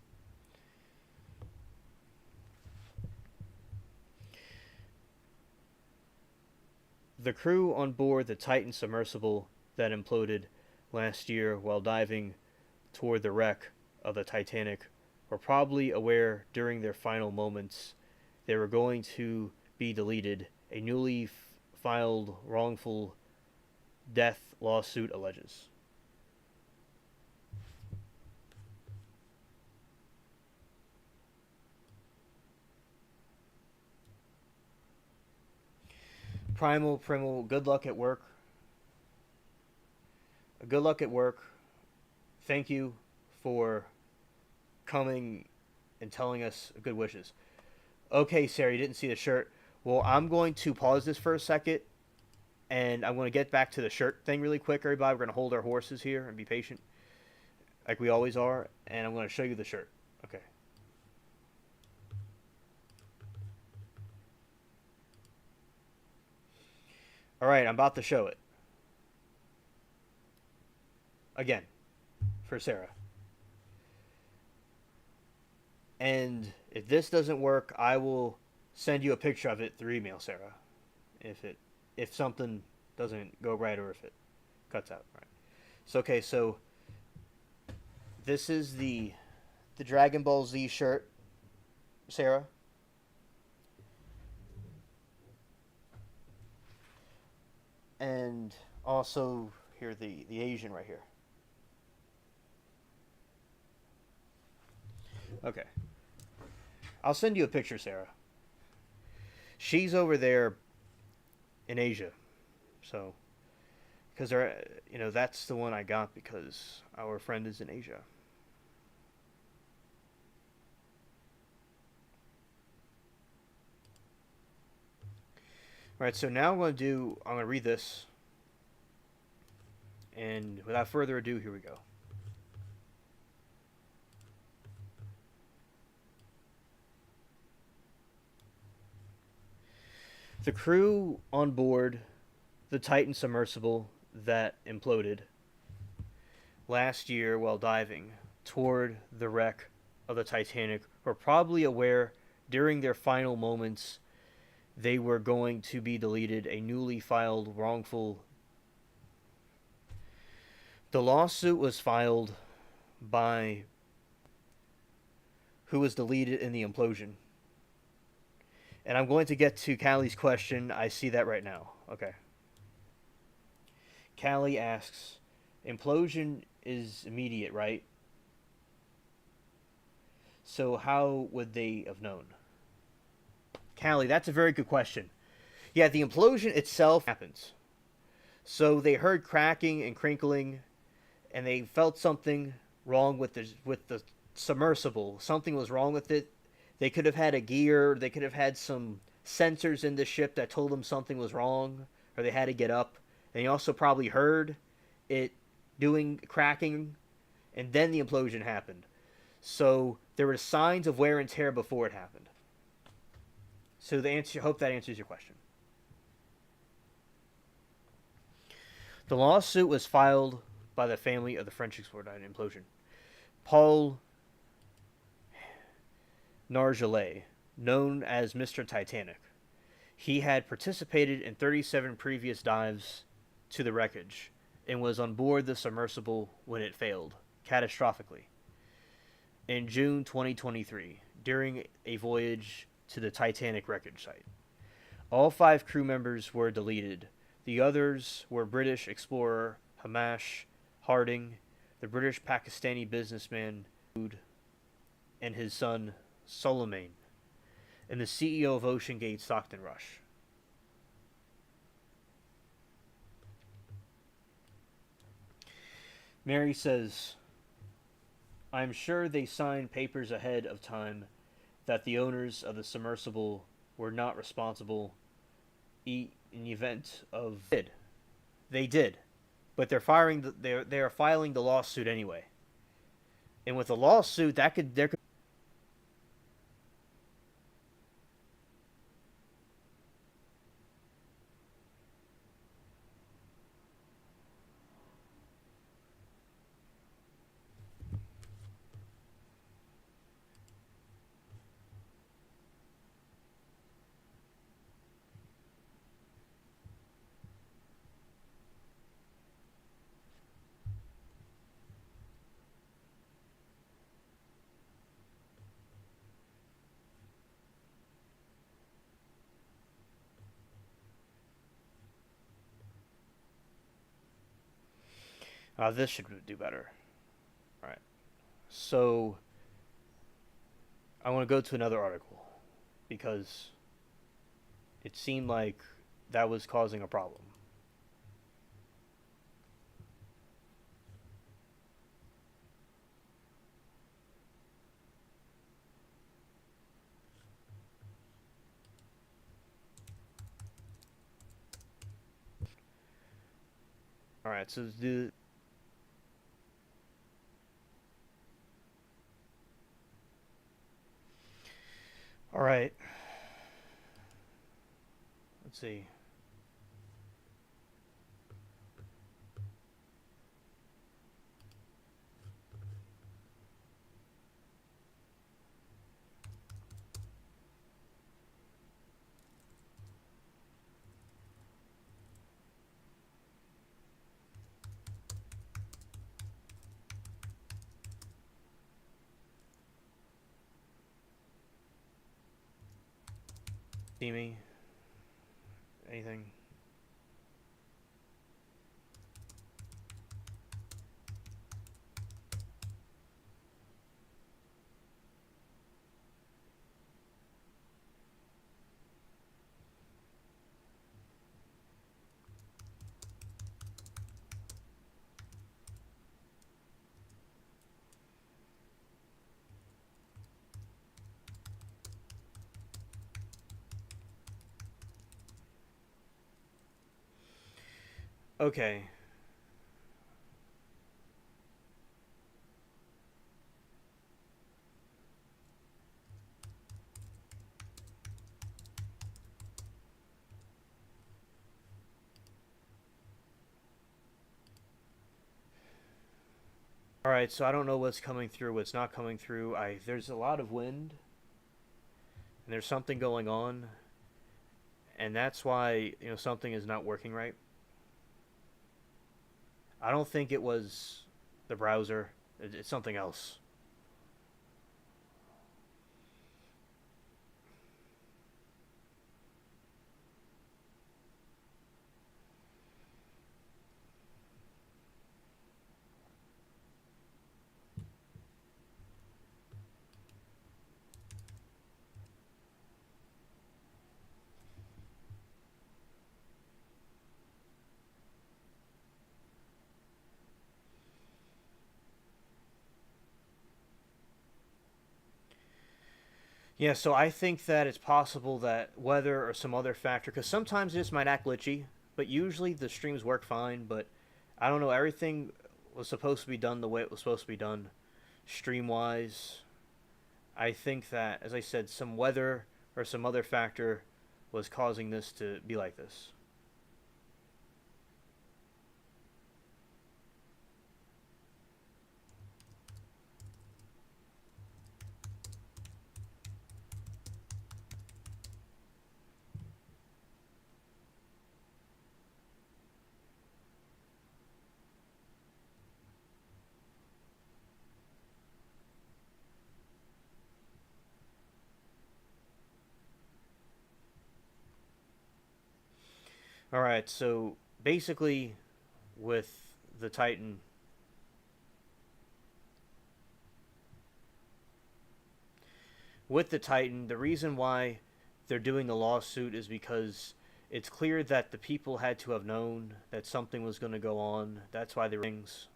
The crew on board the Titan submersible that imploded last year while diving toward the wreck of the Titanic were probably aware during their final moments they were going to be deleted, a newly filed wrongful death lawsuit alleges. Primal, good luck at work. Good luck at work. Thank you for coming and telling us good wishes. Okay, Sarah, you didn't see the shirt. Well, I'm going to pause this for a second, and I'm going to get back to the shirt thing really quick, everybody. We're going to hold our horses here and be patient, like we always are, and I'm going to show you the shirt. Okay. All right, I'm about to show it. Again, for Sarah. And if this doesn't work, I will send you a picture of it through email, Sarah. If something doesn't go right or if it cuts out, right? So okay, so this is the Dragon Ball Z shirt, Sarah. And also here the Asian right here. Okay. I'll send you a picture, Sarah. She's over there in Asia. So because that's the one I got because our friend is in Asia. All right, so now I'm going to read this. And without further ado, here we go. The crew on board the Titan submersible that imploded last year while diving toward the wreck of the Titanic were probably aware during their final moments they were going to be deleted, a newly filed wrongful. The lawsuit was filed by who was deleted in the implosion. And I'm going to get to Callie's question. I see that right now. Okay. Callie asks, implosion is immediate, right? So how would they have known? Callie, that's a very good question. Yeah, the implosion itself happens. So they heard cracking and crinkling, and they felt something wrong with the submersible. Something was wrong with it. They could have had a gear. They could have had some sensors in the ship that told them something was wrong or they had to get up. And he also probably heard it doing cracking, and then the implosion happened. So there were signs of wear and tear before it happened. So the answer, hope that answers your question. The lawsuit was filed by the family of the French explorer died in implosion. Paul Nargeolet, known as Mr. Titanic. He had participated in 37 previous dives to the wreckage and was on board the submersible when it failed, catastrophically. In June 2023, during a voyage to the Titanic wreckage site. All 5 crew members were deleted. The others were British explorer Hamish Harding, the British Pakistani businessman and his son Suleiman, and the CEO of OceanGate Stockton Rush. Mary says, I'm sure they signed papers ahead of time that the owners of the submersible were not responsible in the event of did. They did, but they are filing the lawsuit anyway. And with a lawsuit, there could. This should do better. All right. So I want to go to another article because it seemed like that was causing a problem. All right. So the all right. Let's see. See me? Anything? Okay. All right, so I don't know what's coming through, what's not coming through. There's a lot of wind, and there's something going on, and that's why something is not working right. I don't think it was the browser. It's something else. Yeah, so I think that it's possible that weather or some other factor, because sometimes it just might act glitchy, but usually the streams work fine. But I don't know, everything was supposed to be done the way it was supposed to be done, stream wise. I think that, as I said, some weather or some other factor was causing this to be like this. All right, so basically, with the Titan, the reason why they're doing the lawsuit is because it's clear that the people had to have known that something was going to go on. That's why they rings.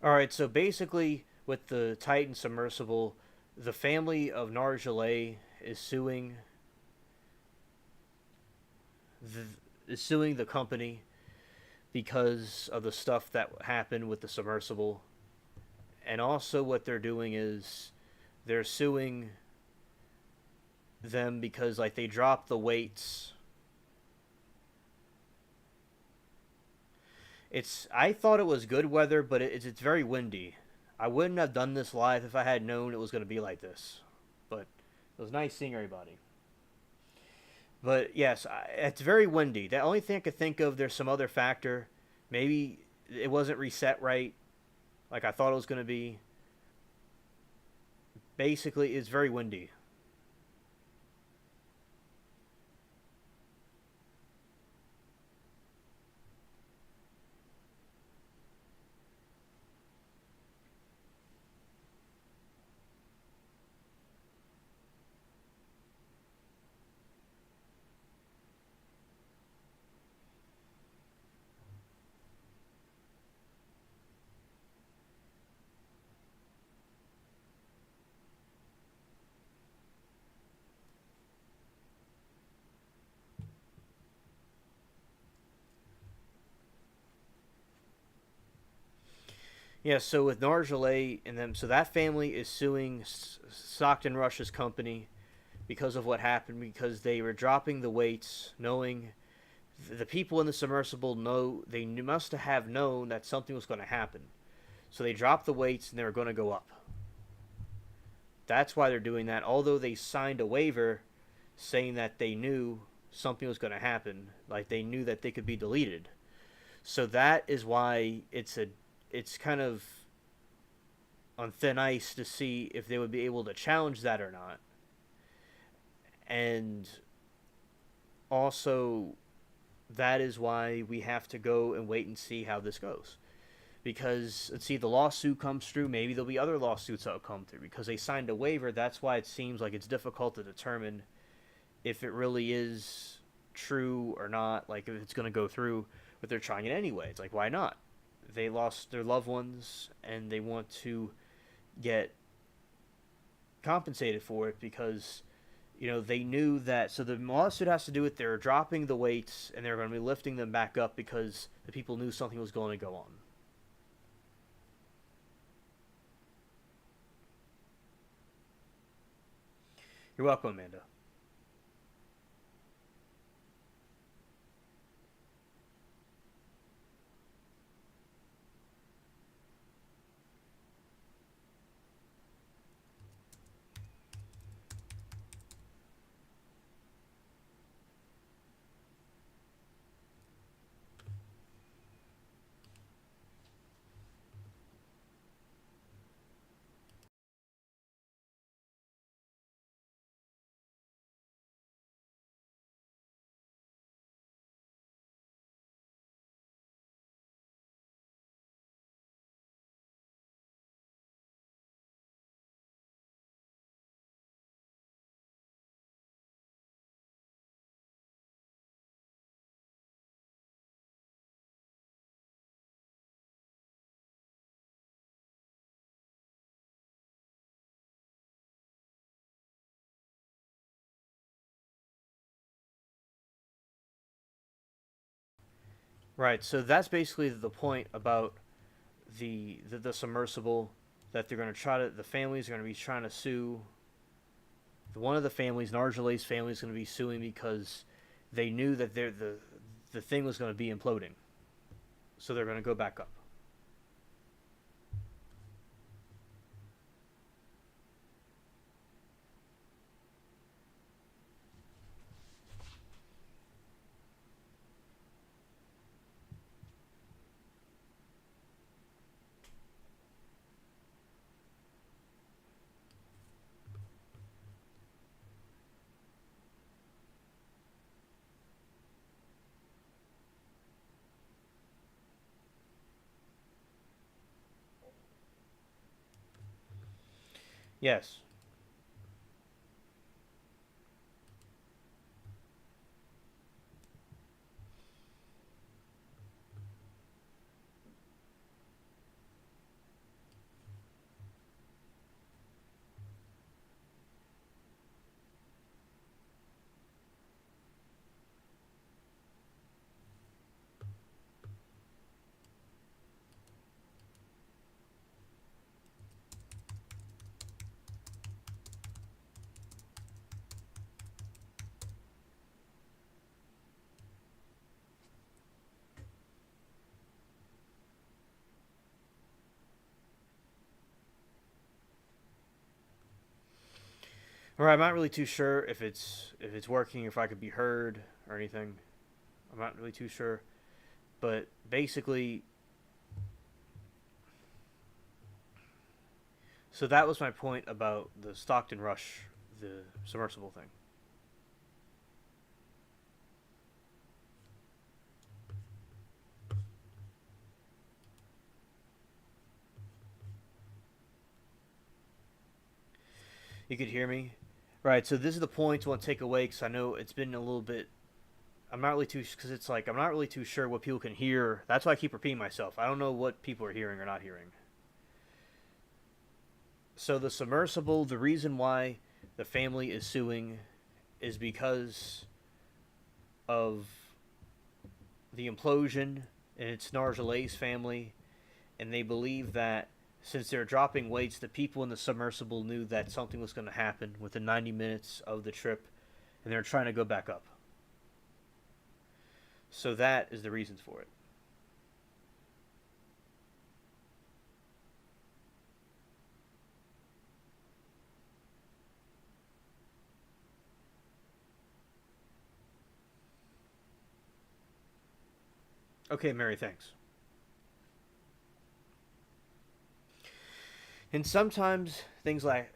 All right, so basically, with the Titan submersible, the family of Nargile is suing the the company because of the stuff that happened with the submersible, and also what they're doing is they're suing them because like they dropped the weights. It's I thought it was good weather, but it's very windy. I wouldn't have done this live if I had known it was going to be like this, but it was nice seeing everybody. But yes, it's very windy. The only thing I could think of, there's some other factor. Maybe it wasn't reset right, like I thought it was going to be. Basically, it's very windy. Yeah, so with Nargile and them, so that family is suing Stockton Rush's company because of what happened, because they were dropping the weights, knowing the people in the submersible know they must have known that something was going to happen. So they dropped the weights and they were going to go up. That's why they're doing that. Although they signed a waiver saying that they knew something was going to happen, like they knew that they could be deleted. So that is why it's kind of on thin ice to see if they would be able to challenge that or not. And also, that is why we have to go and wait and see how this goes. Because, let's see, the lawsuit comes through, maybe there'll be other lawsuits that will come through. Because they signed a waiver, that's why it seems like it's difficult to determine if it really is true or not, like if it's going to go through, but they're trying it anyway. It's like, why not? They lost their loved ones and they want to get compensated for it because they knew that. So the lawsuit has to do with they're dropping the weights and they're going to be lifting them back up because the people knew something was going to go on. You're welcome, Amanda. Right. So that's basically the point about the submersible, that they're going to try to, the families are going to be trying to sue. One of the families, Narjale's family, is going to be suing because they knew that the thing was going to be imploding, so they're going to go back up. Yes. All right. I'm not really too sure if it's working, if I could be heard or anything. I'm not really too sure, but basically, so that was my point about the Stockton Rush, the submersible thing. You could hear me, right? So this is the point I want to take away because I know it's been a little bit. I'm not really too, because it's like I'm not really too sure what people can hear. That's why I keep repeating myself. I don't know what people are hearing or not hearing. So the submersible, the reason why the family is suing is because of the implosion, and it's Narjale's family, and they believe that since they're dropping weights, the people in the submersible knew that something was going to happen within 90 minutes of the trip, and they're trying to go back up. So that is the reasons for it. Okay, Mary, thanks. And sometimes things like,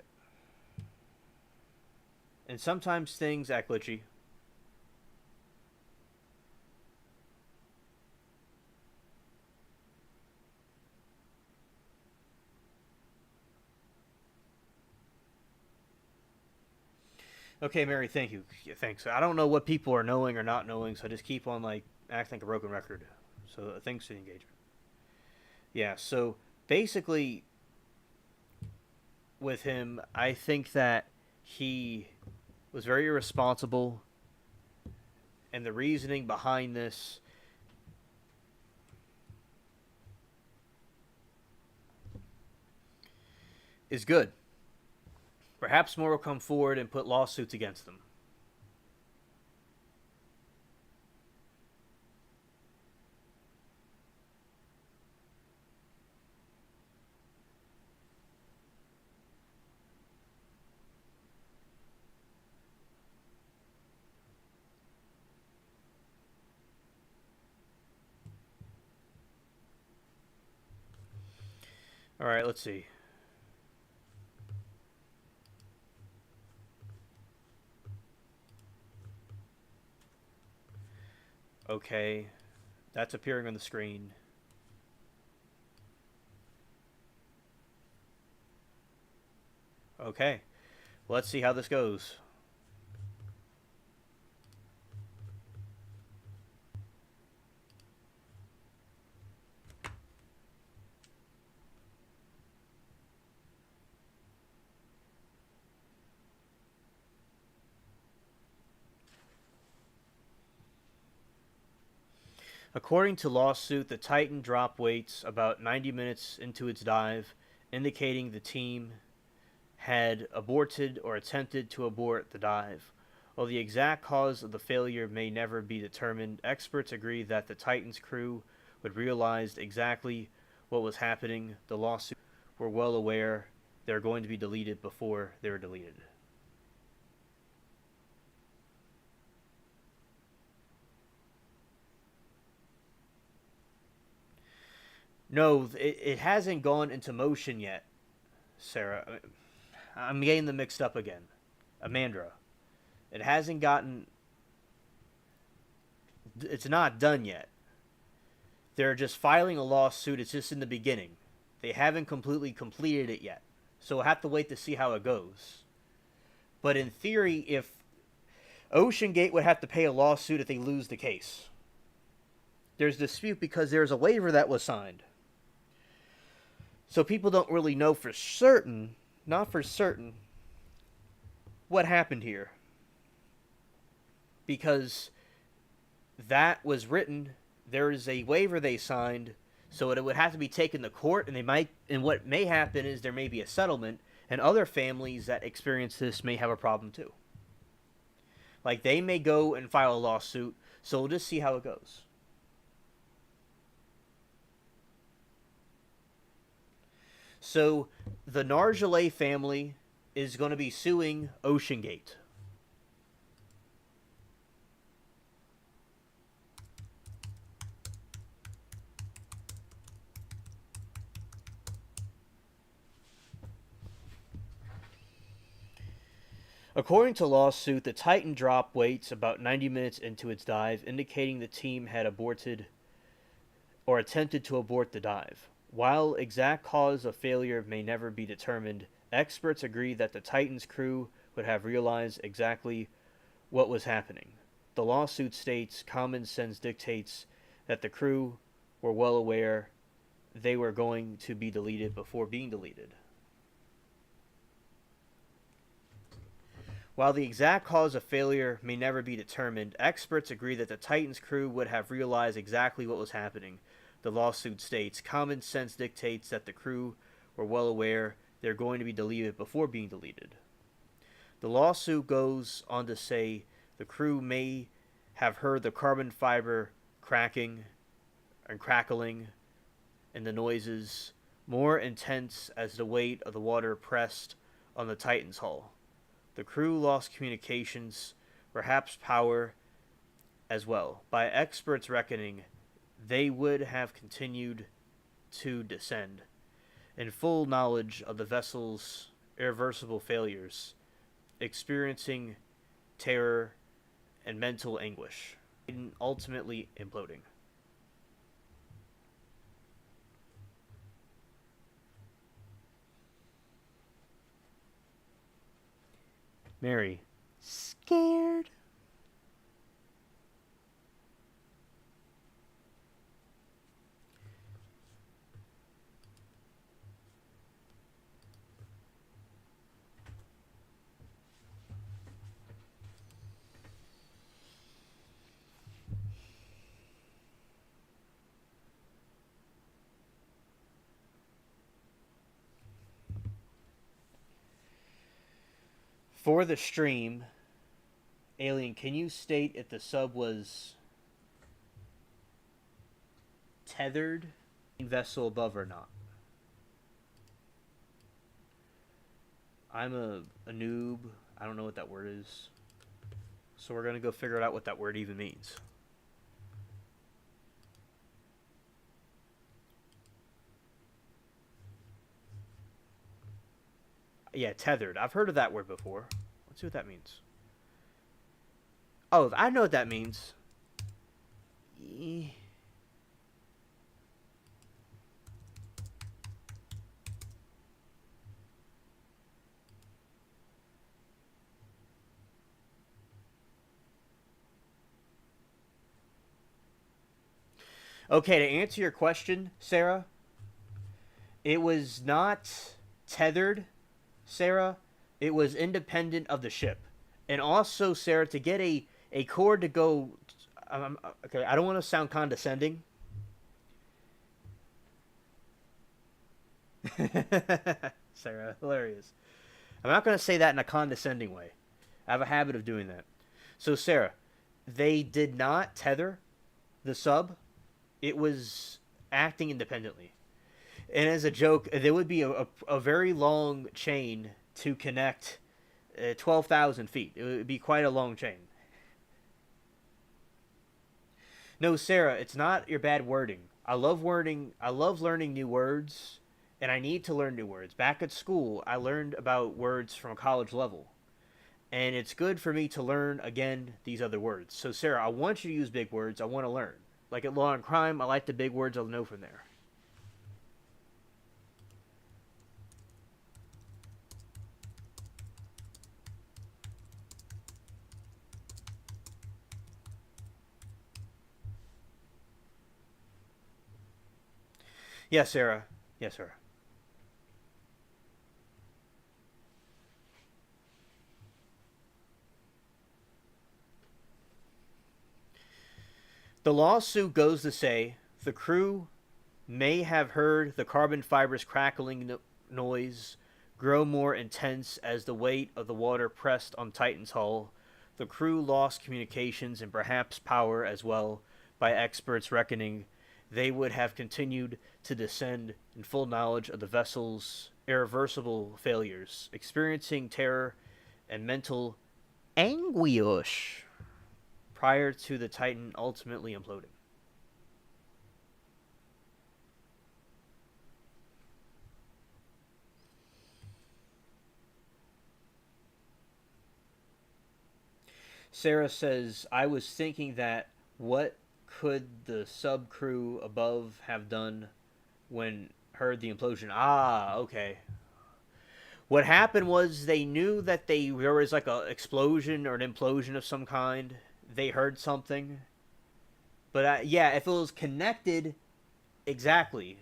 and sometimes things act glitchy. Okay, Mary, thank you. Yeah, thanks. I don't know what people are knowing or not knowing, so I just keep on like acting like a broken record. So thanks for the engagement. Yeah. So basically, with him, I think that he was very irresponsible, and the reasoning behind this is good. Perhaps more will come forward and put lawsuits against them. All right, let's see. Okay, that's appearing on the screen. Okay, let's see how this goes. According to lawsuit, the Titan dropped weights about 90 minutes into its dive, indicating the team had aborted or attempted to abort the dive. While the exact cause of the failure may never be determined, experts agree that the Titan's crew would realize exactly what was happening. The lawsuit were well aware they were going to be deleted before they were deleted. No, it hasn't gone into motion yet, Sarah. I'm getting them mixed up again. Amandra. It hasn't gotten... It's not done yet. They're just filing a lawsuit. It's just in the beginning. They haven't completely completed it yet. So we'll have to wait to see how it goes. But in theory, if Ocean Gate would have to pay a lawsuit if they lose the case. There's dispute because there's a waiver that was signed. So people don't really know for certain, not for certain, what happened here. Because that was written, there is a waiver they signed, so it would have to be taken to court, and what may happen is there may be a settlement, and other families that experience this may have a problem too. Like, they may go and file a lawsuit, so we'll just see how it goes. So, the Nargeolet family is going to be suing Ocean Gate. According to lawsuit, the Titan dropped weights about 90 minutes into its dive, indicating the team had aborted or attempted to abort the dive. While exact cause of failure may never be determined, experts agree that the Titan's crew would have realized exactly what was happening. The lawsuit states common sense dictates that the crew were well aware they were going to be deleted before being deleted. While the exact cause of failure may never be determined, experts agree that the Titan's crew would have realized exactly what was happening. The lawsuit states, common sense dictates that the crew were well aware they're going to be deleted before being deleted. The lawsuit goes on to say the crew may have heard the carbon fiber cracking and crackling and the noises more intense as the weight of the water pressed on the Titan's hull. The crew lost communications, perhaps power as well. By experts' reckoning, they would have continued to descend, in full knowledge of the vessel's irreversible failures, experiencing terror and mental anguish, and ultimately imploding. Mary, scared? For the stream, Alien, can you state if the sub was tethered vessel above or not? I'm a noob. I don't know what that word is. So we're going to go figure out what that word even means. Yeah, tethered. I've heard of that word before. Let's see what that means. Oh, I know what that means. Okay, to answer your question, Sarah, it was not tethered, Sarah. It was independent of the ship. And also, Sarah, to get a cord to go okay. I don't want to sound condescending. Sarah, hilarious. I'm not going to say that in a condescending way. I have a habit of doing that. So, Sarah, they did not tether the sub. It was acting independently. And as a joke, there would be a very long chain to connect 12,000 feet. It would be quite a long chain. No, Sarah, it's not your bad wording. I love wording. I love learning new words, and I need to learn new words. Back at school, I learned about words from a college level, and it's good for me to learn again these other words. So, Sarah, I want you to use big words. I want to learn. Like at Law and Crime, I like the big words. I'll know from there. Yes, Sarah. Yes, Sarah. The lawsuit goes to say the crew may have heard the carbon fibers crackling noise grow more intense as the weight of the water pressed on Titan's hull. The crew lost communications and perhaps power as well, by experts reckoning they would have continued to descend in full knowledge of the vessel's irreversible failures, experiencing terror and mental anguish prior to the Titan ultimately imploding. Sarah says, I was thinking that what could the sub crew above have done when heard the implosion? Ah, okay. What happened was they knew that there was like a explosion or an implosion of some kind. They heard something, but yeah, if it was connected, exactly.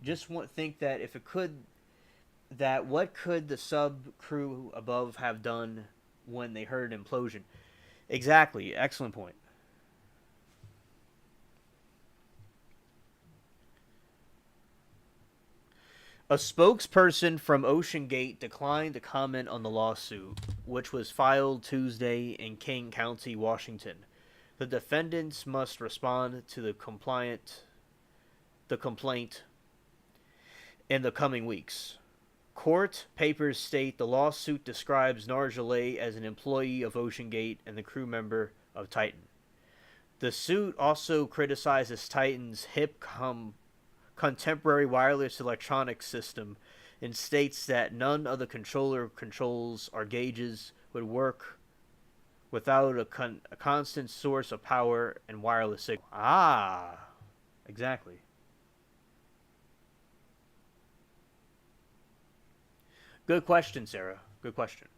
Just want think that if it could, that what could the sub crew above have done when they heard an implosion? Exactly. Excellent point. A spokesperson from Ocean Gate declined to comment on the lawsuit, which was filed Tuesday in King County, Washington. The defendants must respond to the complaint in the coming weeks. Court papers state the lawsuit describes Nargile as an employee of Ocean Gate and the crew member of Titan. The suit also criticizes Titan's contemporary wireless electronics system and states that none of the controller controls or gauges would work without a constant source of power and wireless signal. Ah, exactly. Good question, Sarah. Good question.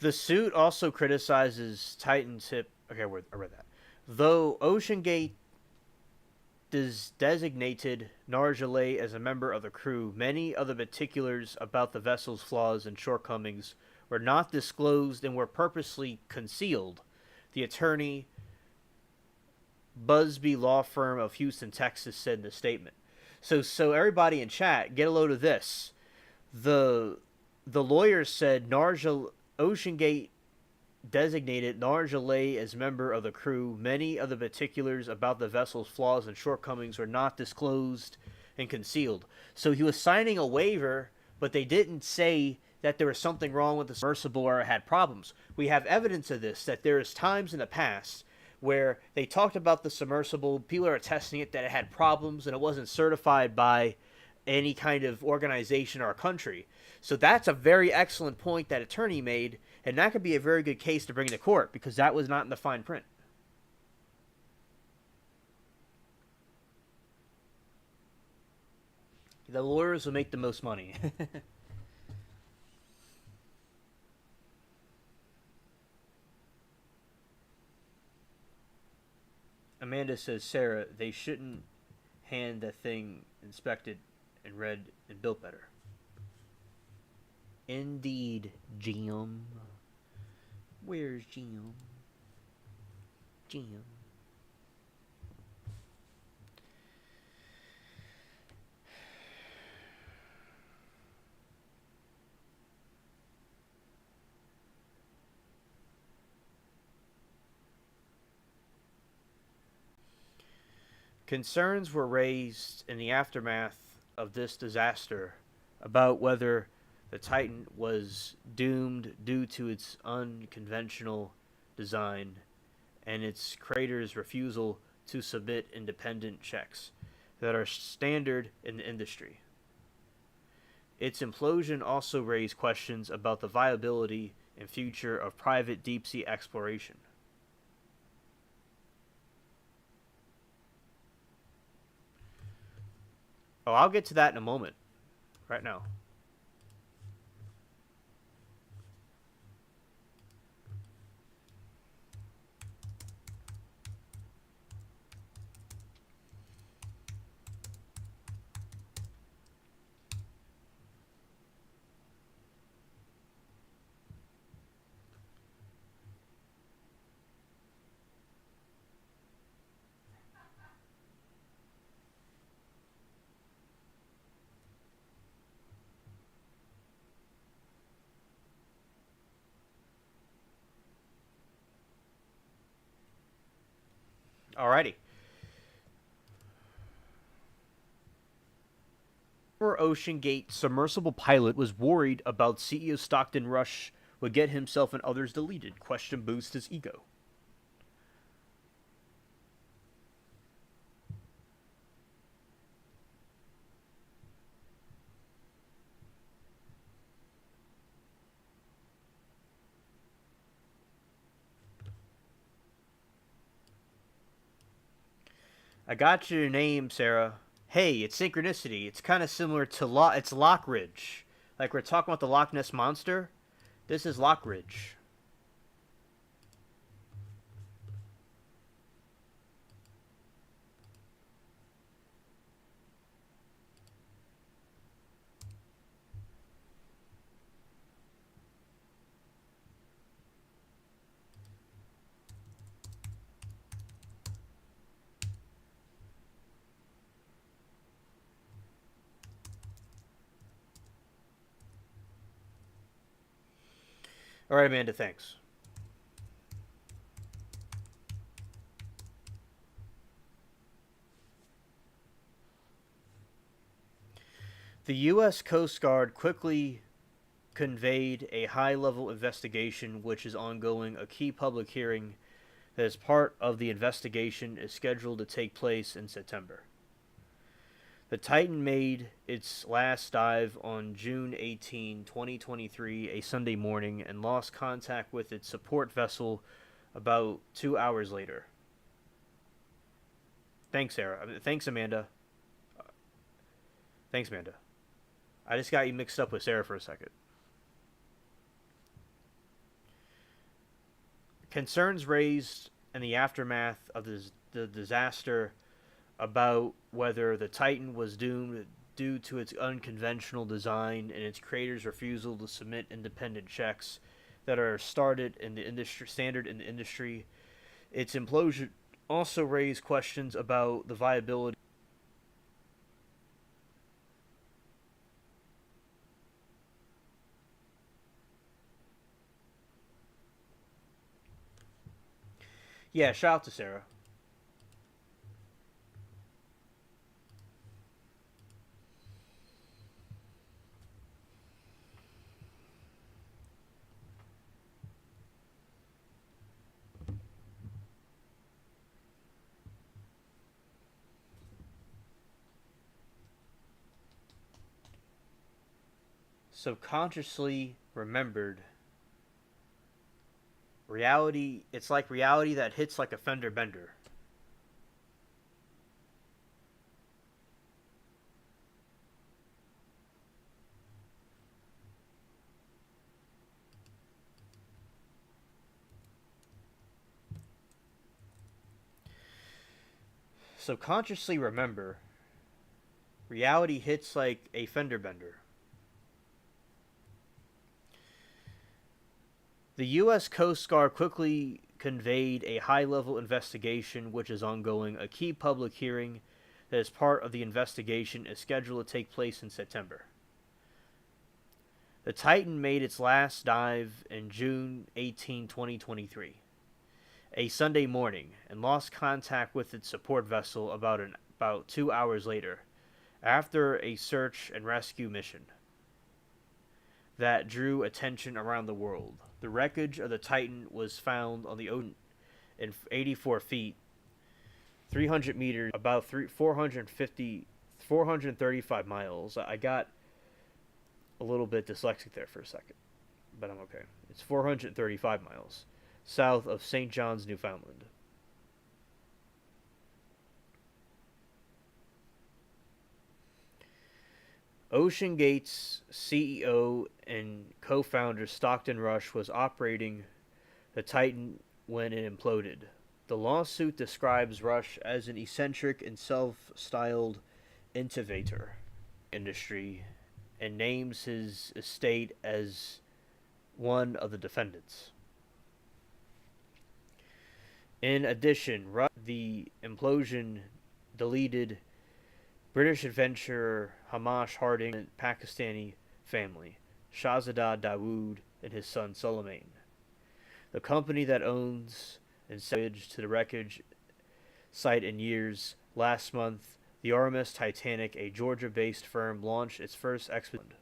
The suit also criticizes Titan's hip. Okay, I read that. Though Ocean Gate designated Nargile as a member of the crew, many of the particulars about the vessel's flaws and shortcomings were not disclosed and were purposely concealed. The attorney Busby Law Firm of Houston, Texas, said in a statement. So everybody in chat, get a load of this. The the lawyer said Nargile Ocean Gate designated Nargile as member of the crew. Many of the particulars about the vessel's flaws and shortcomings were not disclosed and concealed. So he was signing a waiver, but they didn't say that there was something wrong with the submersible or it had problems. We have evidence of this, that there's times in the past where they talked about the submersible, people are testing it, that it had problems and it wasn't certified by any kind of organization or country. So that's a very excellent point that attorney made, and that could be a very good case to bring to court because that was not in the fine print. The lawyers will make the most money. Amanda says, Sarah, they shouldn't hand that thing inspected and read and built better. Indeed, Jim. Where's Jim? Jim. Concerns were raised in the aftermath of this disaster about whether the Titan was doomed due to its unconventional design and its creator's refusal to submit independent checks that are standard in the industry. Its implosion also raised questions about the viability and future of private deep sea exploration. Oh, I'll get to that in a moment. Right now. Alrighty. Ocean Gate submersible pilot was worried about CEO Stockton Rush would get himself and others deleted. Question boosts his ego. I got your name, Sarah. Hey, it's synchronicity. It's kind of similar to it's Lockridge. Like we're talking about the Loch Ness monster. This is Lockridge. All right, Amanda, thanks. The U.S. Coast Guard quickly conveyed a high-level investigation which is ongoing. A key public hearing that is part of the investigation is scheduled to take place in September. The Titan made its last dive on June 18, 2023, a Sunday morning, and lost contact with its support vessel about 2 hours later. Thanks, Sarah. Thanks, Amanda. Thanks, Amanda. I just got you mixed up with Sarah for a second. Concerns raised in the aftermath of the disaster about whether the Titan was doomed due to its unconventional design and its creator's refusal to submit independent checks that are standard in the industry. Its implosion also raised questions about the viability. Yeah, shout out to Sarah. Subconsciously remembered reality. It's like reality that hits like a fender bender. consciously remember, reality hits like a fender bender. The U.S. Coast Guard quickly conveyed a high-level investigation which is ongoing. A key public hearing that is part of the investigation is scheduled to take place in September. The Titan made its last dive in June 18, 2023, a Sunday morning, and lost contact with its support vessel about 2 hours later, after a search and rescue mission that drew attention around the world. The wreckage of the Titan was found on the ocean in 84 feet, 300 meters, about 435 miles. I got a little bit dyslexic there for a second, but I'm okay. It's 435 miles south of St. John's, Newfoundland. OceanGate's CEO and co-founder Stockton Rush was operating the Titan when it imploded. The lawsuit describes Rush as an eccentric and self-styled innovator industry and names his estate as one of the defendants. In addition, the implosion deleted British adventurer Hamish Harding and Pakistani family, Shahzada Dawood and his son Suleiman. The company that owns and salvaged to the wreckage site in years. Last month, the RMS Titanic, a Georgia-based firm, launched its first expedition.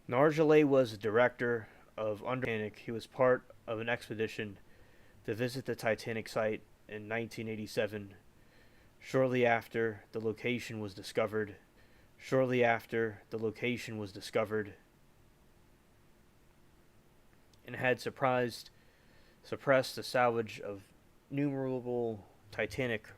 Nargile was the director of Titanic. He was part of an expedition to visit the Titanic site in 1987. Shortly after the location was discovered, and had suppressed the salvage of innumerable Titanic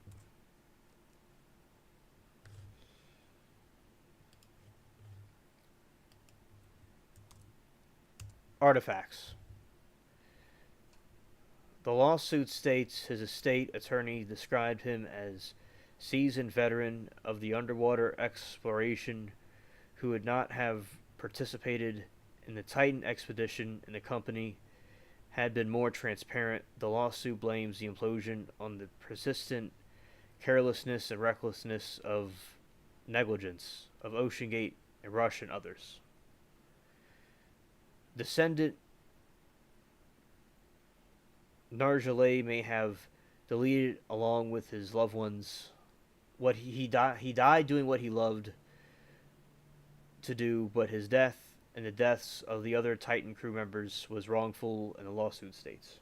artifacts. The lawsuit states his estate attorney described him as seasoned veteran of the underwater exploration who would not have participated in the Titan expedition, and the company had been more transparent. The lawsuit blames the implosion on the persistent carelessness and recklessness of negligence of OceanGate and Rush and others. Descendant Nargile may have deleted, along with his loved ones, what he died doing what he loved to do, but his death and the deaths of the other Titan crew members was wrongful, and the lawsuit states.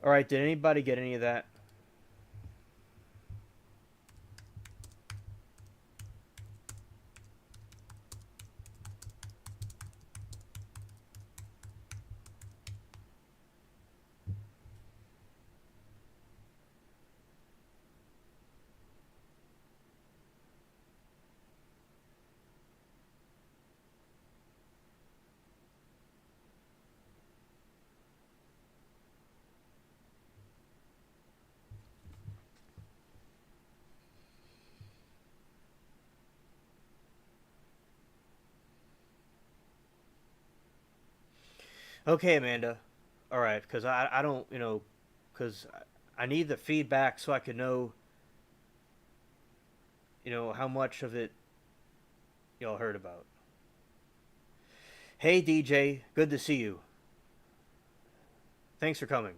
All right, did anybody get any of that? Okay, Amanda. All right, because I don't, because I need the feedback so I can know, how much of it y'all heard about. Hey, DJ. Good to see you. Thanks for coming.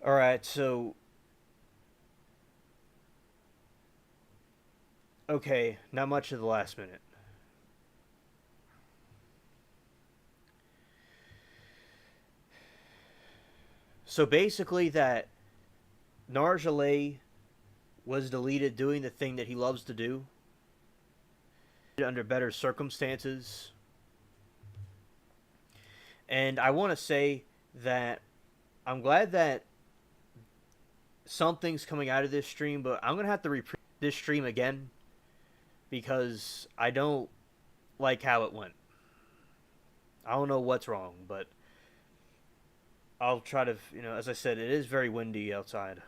All right, so okay, not much of the last minute. So basically, that Narjalay was deleted doing the thing that he loves to do under better circumstances. And I want to say that I'm glad that something's coming out of this stream, but I'm going to have to repeat this stream again because I don't like how it went. I don't know what's wrong, but I'll try to, as I said, it is very windy outside.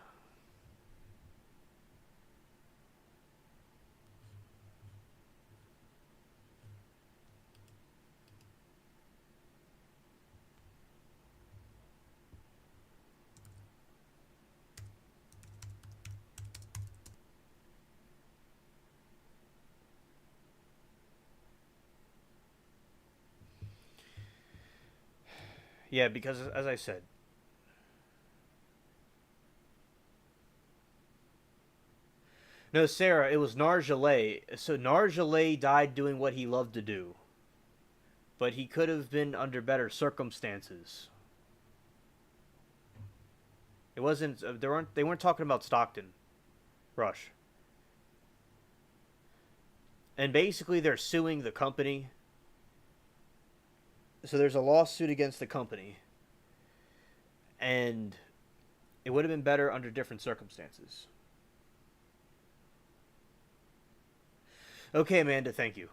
Yeah, because as I said, no, Sarah, it was Narjalay. So Narjalay died doing what he loved to do, but he could have been under better circumstances. It wasn't. They weren't talking about Stockton, Rush, and basically they're suing the company. So there's a lawsuit against the company, and it would have been better under different circumstances. Okay, Amanda, thank you.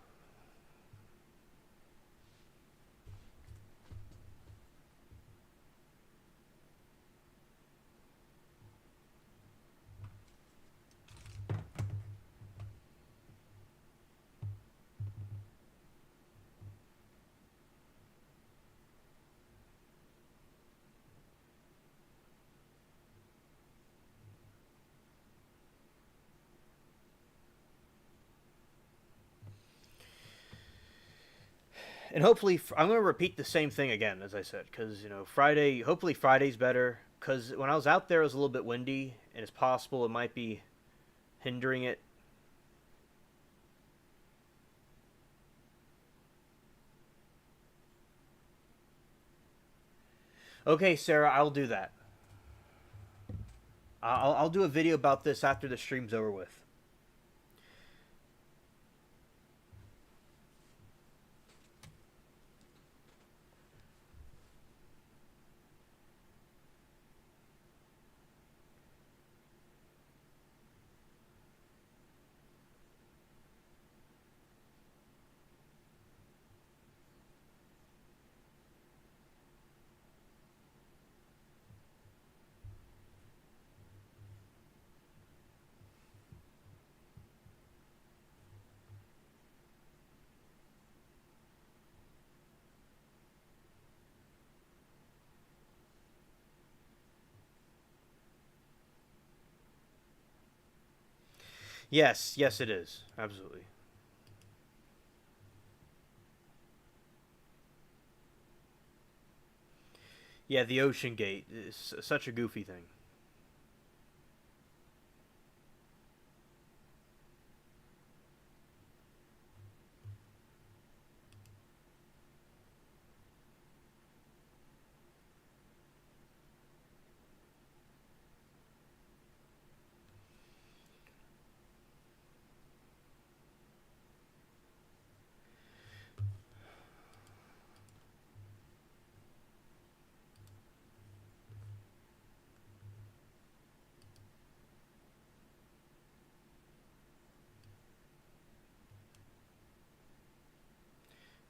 And hopefully, I'm going to repeat the same thing again, as I said, because Friday. Hopefully, Friday's better. Because when I was out there, it was a little bit windy, and it's possible it might be hindering it. Okay, Sarah, I'll do that. I'll do a video about this after the stream's over with. Yes, yes, it is. Absolutely. Yeah, the Ocean Gate is such a goofy thing.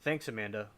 Thanks, Amanda.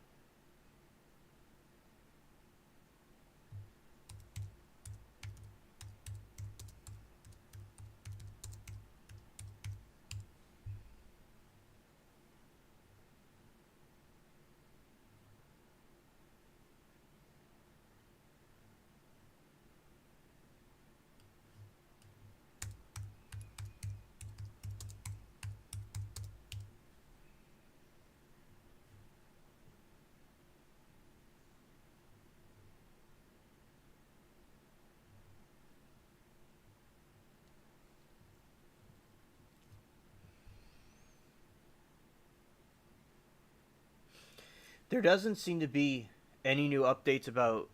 There doesn't seem to be any new updates about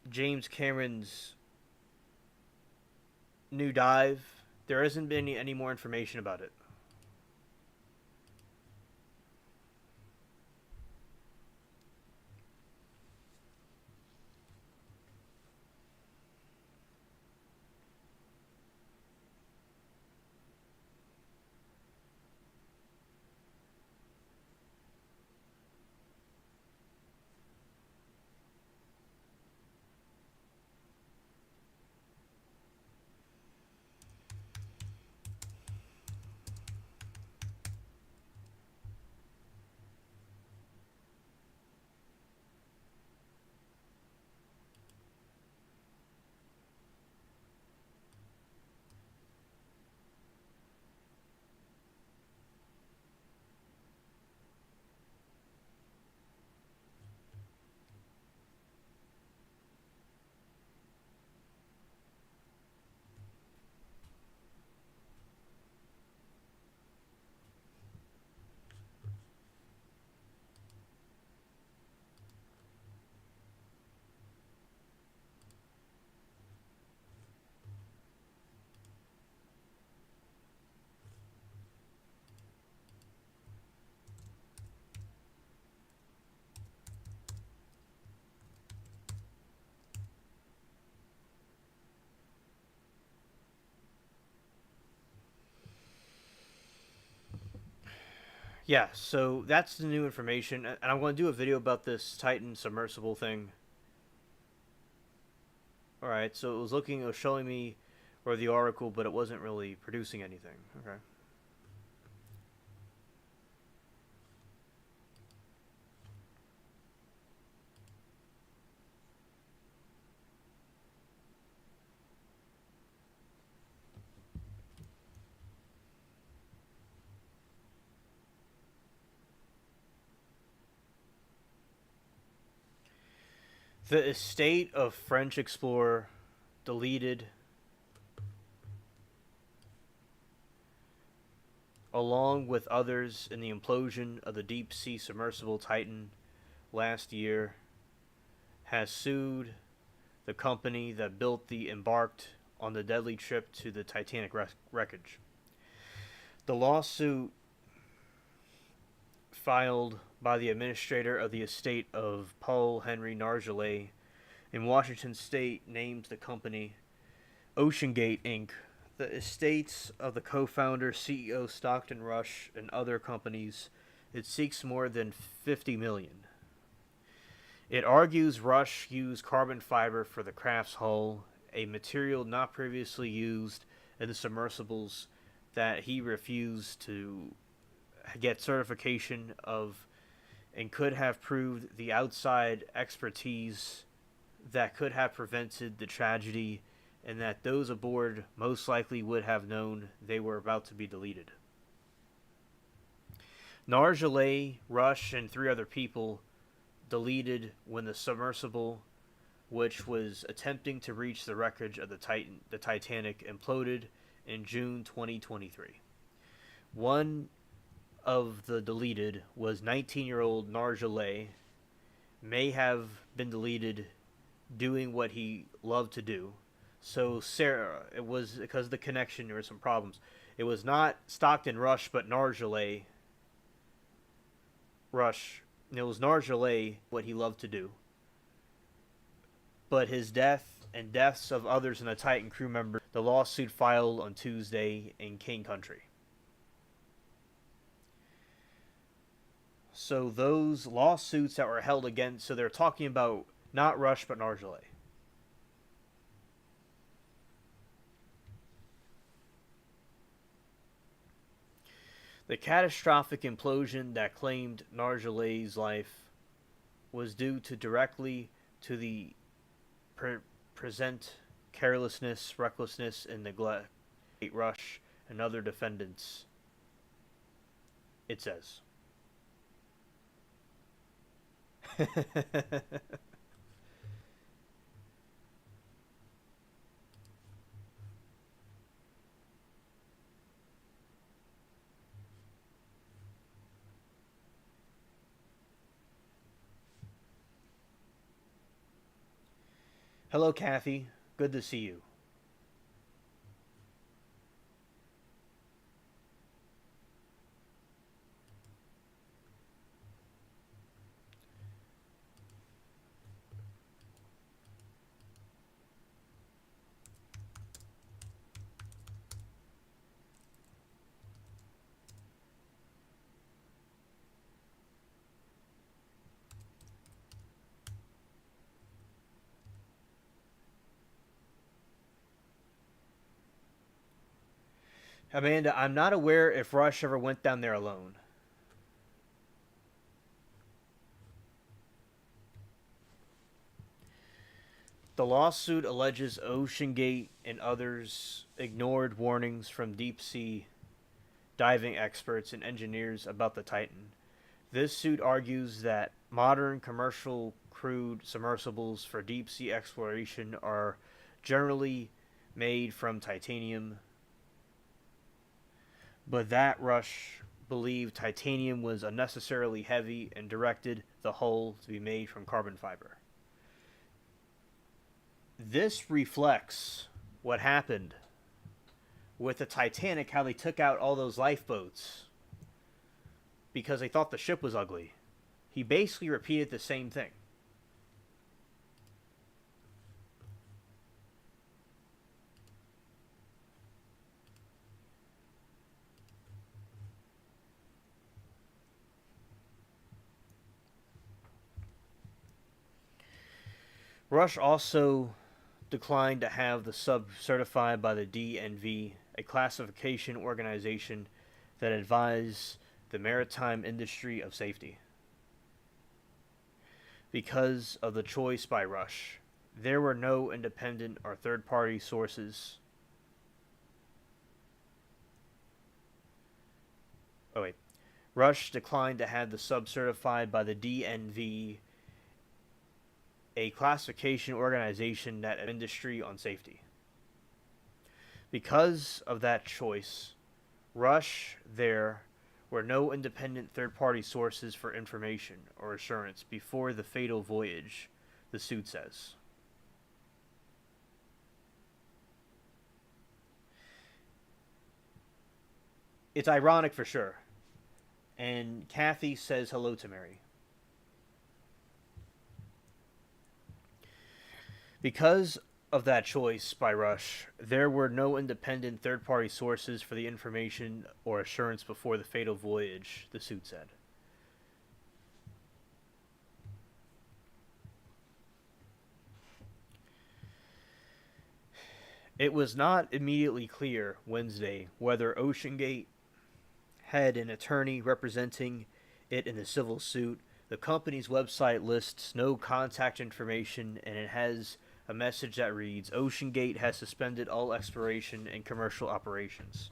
James Cameron's new dive. There hasn't been any more information about it. Yeah, so that's the new information, and I'm going to do a video about this Titan submersible thing. All right, so it was showing me or the article, but it wasn't really producing anything. Okay. The estate of French explorer deleted along with others in the implosion of the deep sea submersible Titan last year has sued the company that built the embarked on the deadly trip to the Titanic wreckage. The lawsuit filed by the administrator of the estate of Paul Henry Nargeolet in Washington State named the company OceanGate Inc. The estates of the co-founder, CEO Stockton Rush, and other companies. It seeks more than $50 million. It argues Rush used carbon fiber for the craft's hull, a material not previously used in the submersibles that he refused to get certification of, and could have proved the outside expertise that could have prevented the tragedy, and that those aboard most likely would have known they were about to be deleted. Nargeolet, Rush, and 3 other people deleted when the submersible, which was attempting to reach the wreckage of the Titanic, imploded in June 2023. One of the deleted was 19-year-old Nargeolet, may have been deleted doing what he loved to do. So Sarah, it was because of the connection, there were some problems. It was not Stockton Rush, but Nargeolet Rush. It was Nargeolet, what he loved to do. But his death and deaths of others in the Titan crew members, the lawsuit filed on Tuesday in King Country. So those lawsuits that were held against, so they're talking about not Rush but Nargile. The catastrophic implosion that claimed Nargile's life was due to directly to the present carelessness, recklessness, and neglect Rush and other defendants. It says. Hello, Kathy. Good to see you. Amanda, I'm not aware if Rush ever went down there alone. The lawsuit alleges OceanGate and others ignored warnings from deep sea diving experts and engineers about the Titan. This suit argues that modern commercial crewed submersibles for deep sea exploration are generally made from titanium, but that Rush believed titanium was unnecessarily heavy and directed the hull to be made from carbon fiber. This reflects what happened with the Titanic, how they took out all those lifeboats because they thought the ship was ugly. He basically repeated the same thing. Rush also declined to have the sub certified by the DNV, a classification organization that advises the maritime industry of safety. Because of the choice by Rush, there were no independent or third-party sources. Oh wait. Rush declined to have the sub certified by the DNV, a classification organization that industry on safety. Because of that choice, Rush, there were no independent third-party sources for information or assurance before the fatal voyage, the suit says. It's ironic for sure. And Kathy says hello to Mary. Because of that choice by Rush, there were no independent third-party sources for the information or assurance before the fatal voyage, the suit said. It was not immediately clear Wednesday whether OceanGate had an attorney representing it in the civil suit. The company's website lists no contact information, and it has a message that reads, OceanGate has suspended all exploration and commercial operations.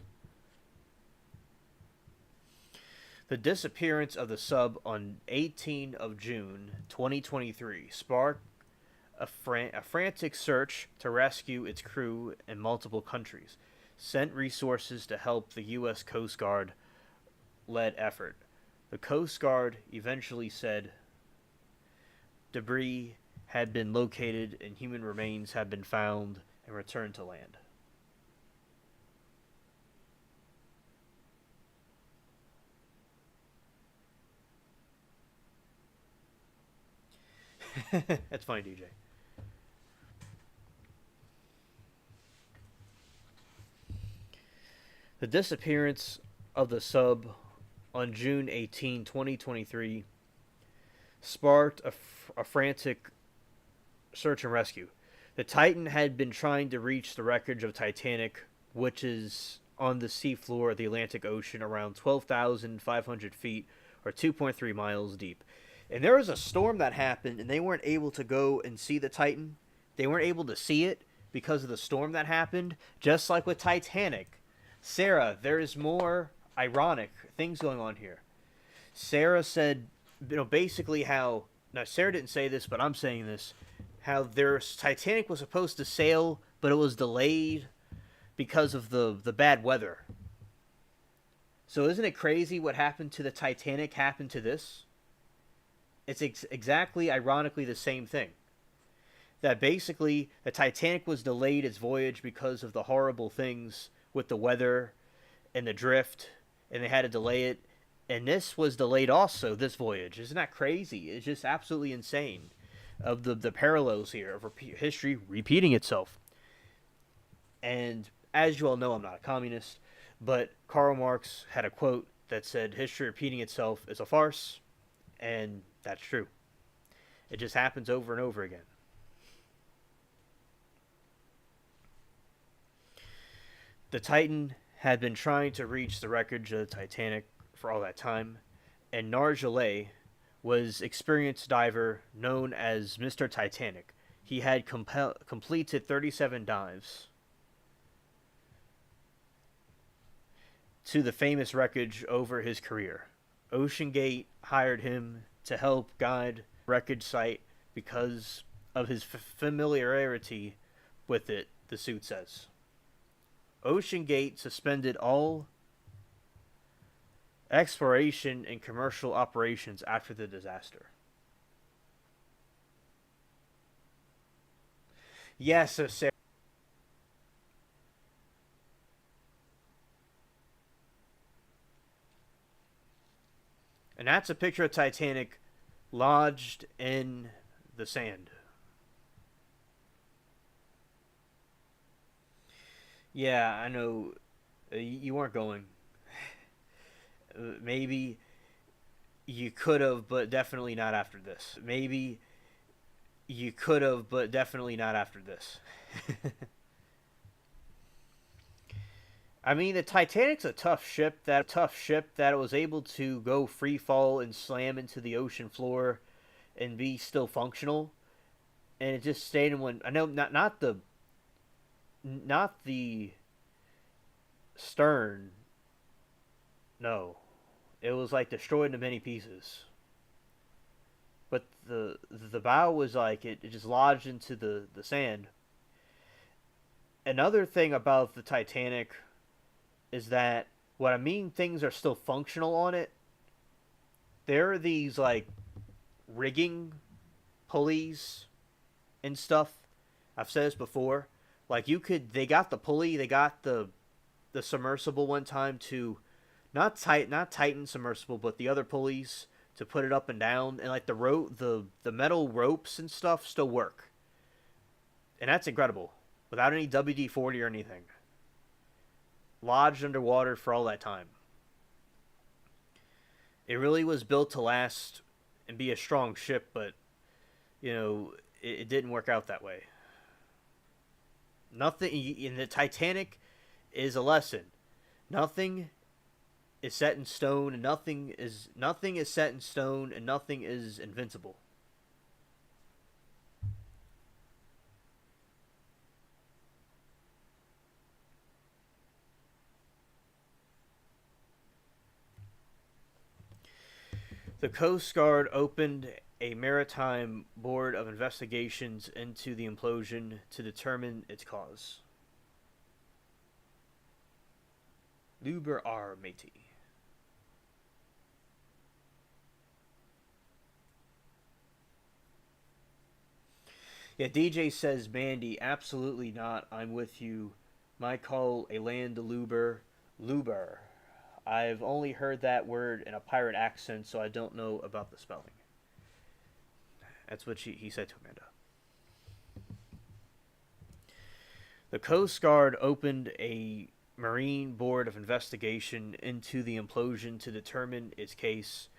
The disappearance of the sub on 18 of June 2023 sparked a frantic search to rescue its crew in multiple countries, sent resources to help the U.S. Coast Guard led effort. The Coast Guard eventually said debris had been located and human remains had been found and returned to land. That's funny, DJ. The disappearance of the sub on June 18, 2023, sparked a frantic search and rescue. The Titan had been trying to reach the wreckage of Titanic, which is on the seafloor of the Atlantic Ocean around 12,500 feet or 2.3 miles deep. And there was a storm that happened, and they weren't able to go and see the Titan. They weren't able to see it because of the storm that happened, just like with Titanic. Sarah, there is more ironic things going on here. Sarah said, basically how, now Sarah didn't say this, but I'm saying this, how their Titanic was supposed to sail, but it was delayed because of the bad weather. So isn't it crazy what happened to the Titanic happened to this? It's exactly, ironically, the same thing. That basically the Titanic was delayed its voyage because of the horrible things with the weather and the drift, and they had to delay it. And this was delayed also, this voyage. Isn't that crazy? It's just absolutely insane of the parallels here of history repeating itself. And as you all know, I'm not a communist, but Karl Marx had a quote that said, history repeating itself is a farce, and that's true. It just happens over and over again. The Titan had been trying to reach the wreckage of the Titanic for all that time, and Nargeolet was experienced diver known as Mr. Titanic. He had completed 37 dives to the famous wreckage over his career. OceanGate hired him to help guide wreckage site because of his familiarity with it, the suit says. OceanGate suspended all exploration and commercial operations after the disaster. Yes, so Sarah. And that's a picture of Titanic lodged in the sand. Yeah, I know. You weren't going. Maybe you could have, but definitely not after this. Maybe you could have, but definitely not after this. I mean, the Titanic's a tough ship. That it was able to go free fall and slam into the ocean floor and be still functional. And it just stayed in one. I know not the stern. No, it was like destroyed into many pieces. But the bow was like it just lodged into the sand. Another thing about the Titanic is that what I mean things are still functional on it. There are these like rigging pulleys and stuff. I've said this before. Like they got the pulley, they got the submersible one time to not Titan submersible, but the other pulleys to put it up and down, and like the metal ropes and stuff still work, and that's incredible without any WD-40 or anything. Lodged underwater for all that time. It really was built to last and be a strong ship, but it didn't work out that way. Nothing in the Titanic is a lesson. Nothing is set in stone, and nothing is set in stone, and nothing is invincible. The Coast Guard opened a maritime board of investigations into the implosion to determine its cause. Luber R. Matey. Yeah, DJ says, Mandy, absolutely not. I'm with you. My call a land luber. Luber. I've only heard that word in a pirate accent, so I don't know about the spelling. That's what he said to Amanda. The Coast Guard opened a Marine Board of Investigation into the implosion to determine its case.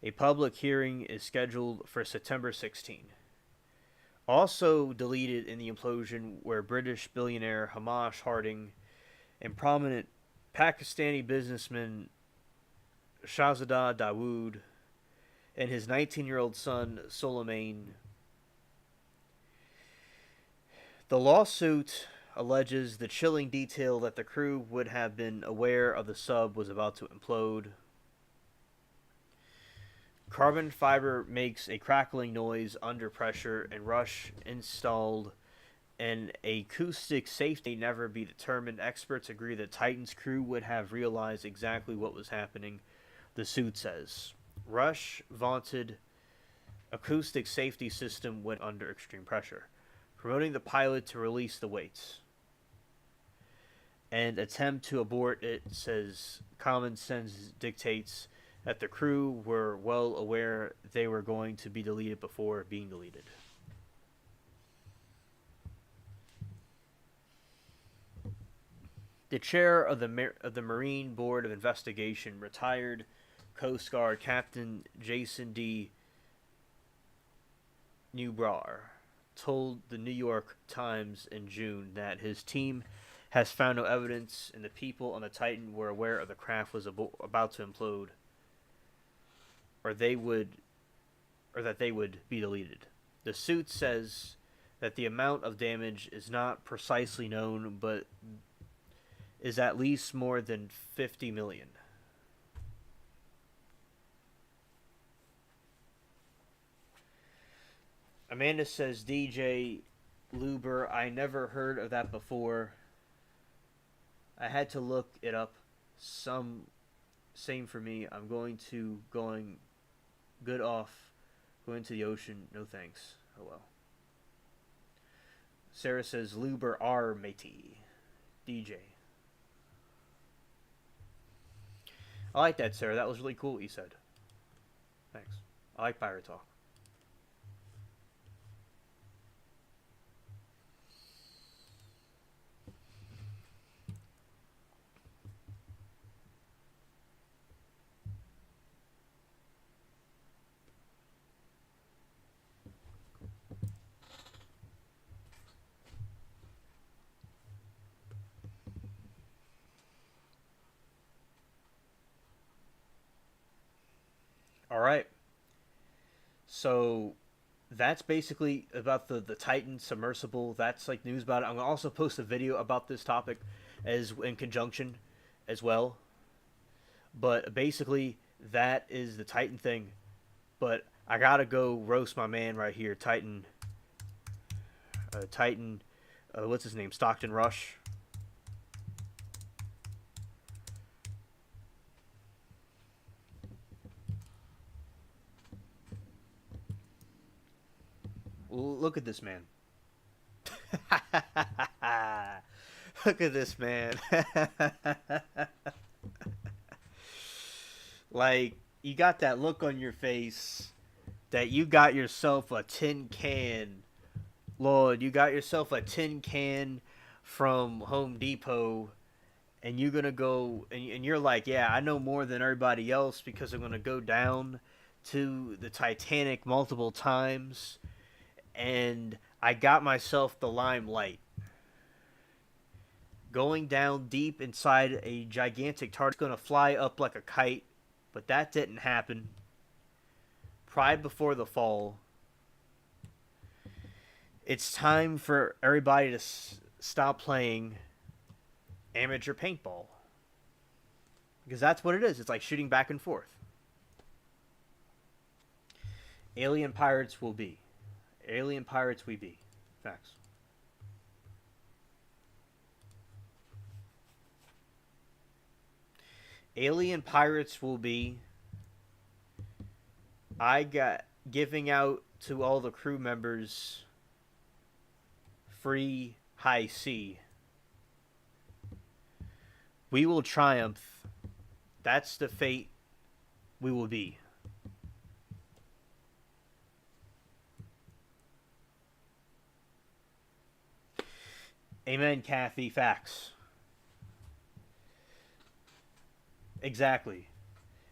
A public hearing is scheduled for September 16. Also deleted in the implosion were British billionaire Hamish Harding and prominent Pakistani businessman Shahzada Dawood and his 19-year-old son Soleimani. The lawsuit alleges the chilling detail that the crew would have been aware of the sub was about to implode. Carbon fiber makes a crackling noise under pressure, and Rush installed an acoustic safety never be determined. Experts agree that Titan's crew would have realized exactly what was happening, the suit says. Rush vaunted acoustic safety system went under extreme pressure, promoting the pilot to release the weights. And attempt to abort it, says common sense dictates that the crew were well aware they were going to be deleted before being deleted. The chair of the Marine Board of Investigation, retired Coast Guard Captain Jason D. Newbar, told the New York Times in June that his team has found no evidence and the people on the Titan were aware of the craft was about to implode, or that they would be deleted. The suit says that the amount of damage is not precisely known, but is at least more than 50 million. Amanda says, DJ Luber, I never heard of that before. I had to look it up. Same for me. I'm going good off. Going to the ocean. No thanks. Oh well. Sarah says, Luber R matey. DJ. I like that, Sarah. That was really cool what you said. Thanks. I like pirate talk. All right. So that's basically about the Titan submersible. That's like news about it. I'm gonna also post a video about this topic as in conjunction as well. But basically that is the Titan thing. But I gotta go roast my man right here, Titan. What's his name? Stockton Rush. Look at this man. Look at this man. Like, you got that look on your face that you got yourself a tin can. Lord, you got yourself a tin can from Home Depot, and you're going to go, and you're like, yeah, I know more than everybody else because I'm going to go down to the Titanic multiple times, and I got myself the limelight. Going down deep inside a gigantic target, going to fly up like a kite, but that didn't happen. Pride before the fall. It's time for everybody to stop playing amateur paintball. Because that's what it is. It's like shooting back and forth. Alien pirates will be. Alien pirates we be. Facts. Alien pirates will be. I got giving out to all the crew members free high C. We will triumph. That's the fate we will be. Amen, Kathy. Facts. Exactly.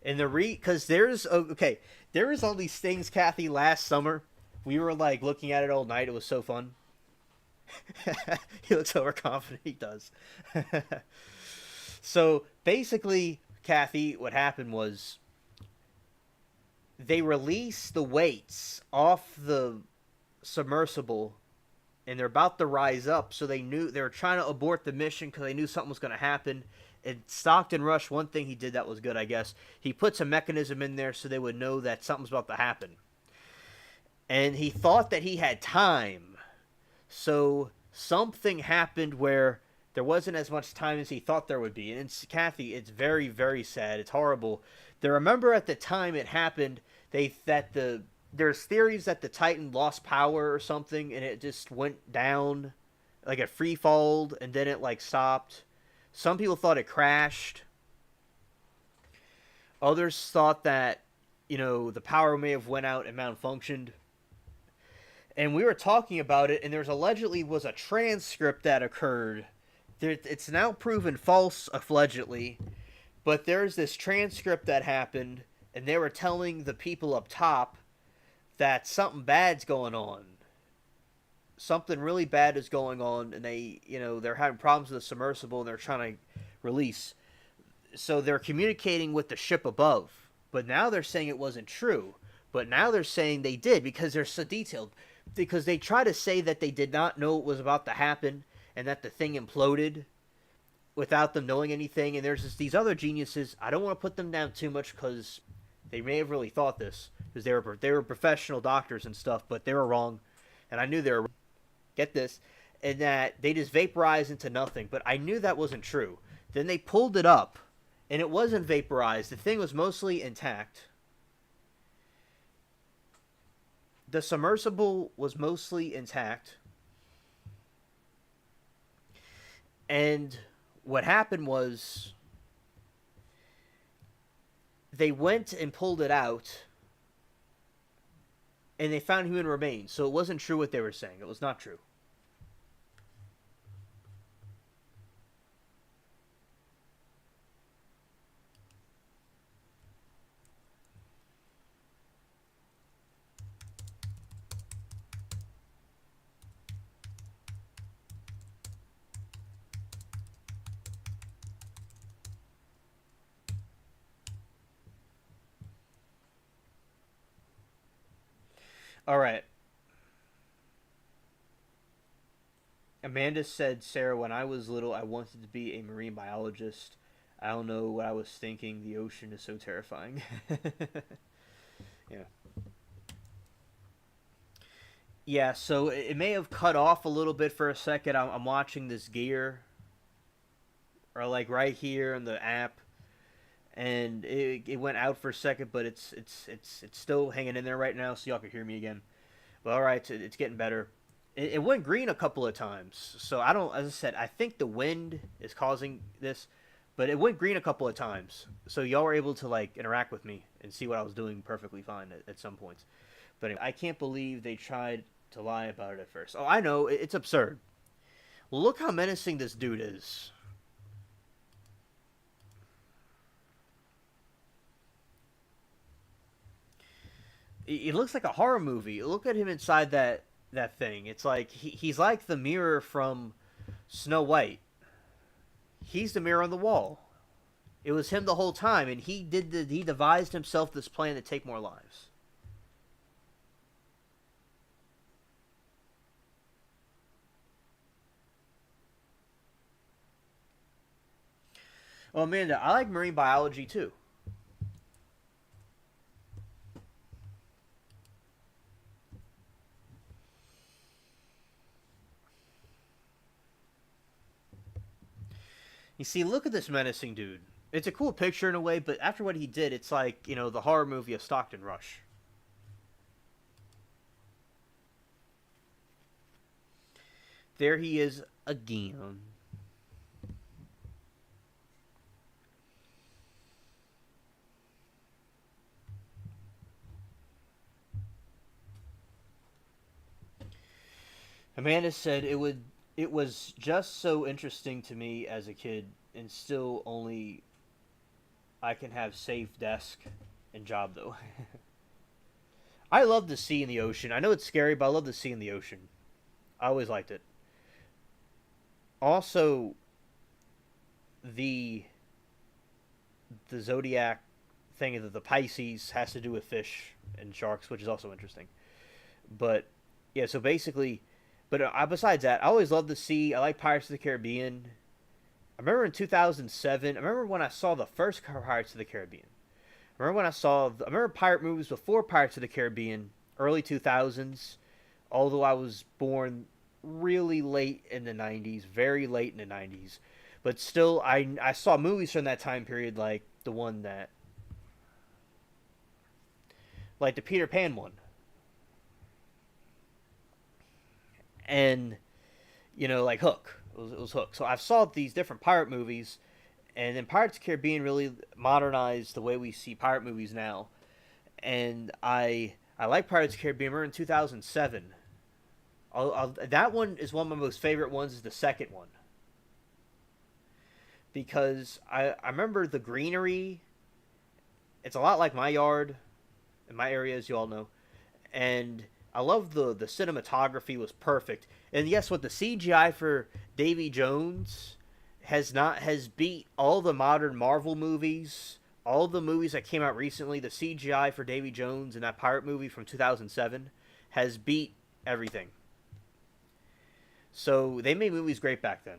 And because okay, there was all these things, Kathy. Last summer, we were like looking at it all night. It was so fun. He looks overconfident. He does. So basically, Kathy, what happened was they released the weights off the submersible, and they're about to rise up. So they were trying to abort the mission because they knew something was going to happen. And Stockton Rush, one thing he did that was good, I guess. He puts a mechanism in there so they would know that something's about to happen. And he thought that he had time. So something happened where there wasn't as much time as he thought there would be. And it's, Kathy, it's very, very sad. It's horrible. They remember at the time it happened, there's theories that the Titan lost power or something, and it just went down like a free fall, and then it like stopped. Some people thought it crashed. Others thought that, the power may have went out and malfunctioned. And we were talking about it, and there's allegedly was a transcript that occurred. It's now proven false, allegedly, but there's this transcript that happened, and they were telling the people up top that something bad's going on. Something really bad is going on, and they're having problems with the submersible, and they're trying to release. So they're communicating with the ship above, but now they're saying it wasn't true. But now they're saying they did because they're so detailed. Because they try to say that they did not know what was about to happen and that the thing imploded without them knowing anything. And there's these other geniuses. I don't want to put them down too much because they may have really thought this because they were professional doctors and stuff, but they were wrong, and I knew they were. Get this, and that they just vaporized into nothing. But I knew that wasn't true. Then they pulled it up, and it wasn't vaporized. The thing was mostly intact. The submersible was mostly intact. And what happened was they went and pulled it out, and they found human remains. So it wasn't true what they were saying. It was not true. All right. Amanda said, Sarah, when I was little, I wanted to be a marine biologist. I don't know what I was thinking. The ocean is so terrifying. Yeah. Yeah, so it may have cut off a little bit for a second. I'm watching this gear, or like right here in the app, and it went out for a second, but it's still hanging in there right now, so y'all can hear me again. But all right, it's getting better. It went green a couple of times, so I don't. As I said, I think the wind is causing this, but it went green a couple of times, so y'all were able to like interact with me and see what I was doing perfectly fine at some points. But anyway, I can't believe they tried to lie about it at first. Oh, I know, it's absurd. Look how menacing this dude is. It looks like a horror movie. Look at him inside that thing. It's like he's like the mirror from Snow White. He's the mirror on the wall. It was him the whole time, and he devised himself this plan to take more lives. Oh, Amanda, I like marine biology too. You see, look at this menacing dude. It's a cool picture in a way, but after what he did, it's like, the horror movie of Stockton Rush. There he is again. Amanda said it was just so interesting to me as a kid, and still only I can have safe desk and job though. I love the sea and the ocean. I know it's scary, but I love the sea and the ocean. I always liked it. Also, the the zodiac thing of the Pisces has to do with fish and sharks, which is also interesting. But yeah, so basically, but besides that, I always loved the sea. I like Pirates of the Caribbean. I remember in 2007. I remember when I saw the first Pirates of the Caribbean. I remember pirate movies before Pirates of the Caribbean, early 2000s. Although I was born really late in the 90s, very late in the 90s. But still, I saw movies from that time period, like the one that, like the Peter Pan one, and like Hook. It was Hook. So I've saw these different pirate movies, and then Pirates of the Caribbean really modernized the way we see pirate movies now. And I like Pirates of the Caribbean. Remember in 2007. That one is one of my most favorite ones. Is the second one because I remember the greenery. It's a lot like my yard, in my area, as you all know, and I love the cinematography was perfect. And yes, what the CGI for Davy Jones has beat all the modern Marvel movies, all the movies that came out recently. The CGI for Davy Jones and that pirate movie from 2007 has beat everything. So they made movies great back then.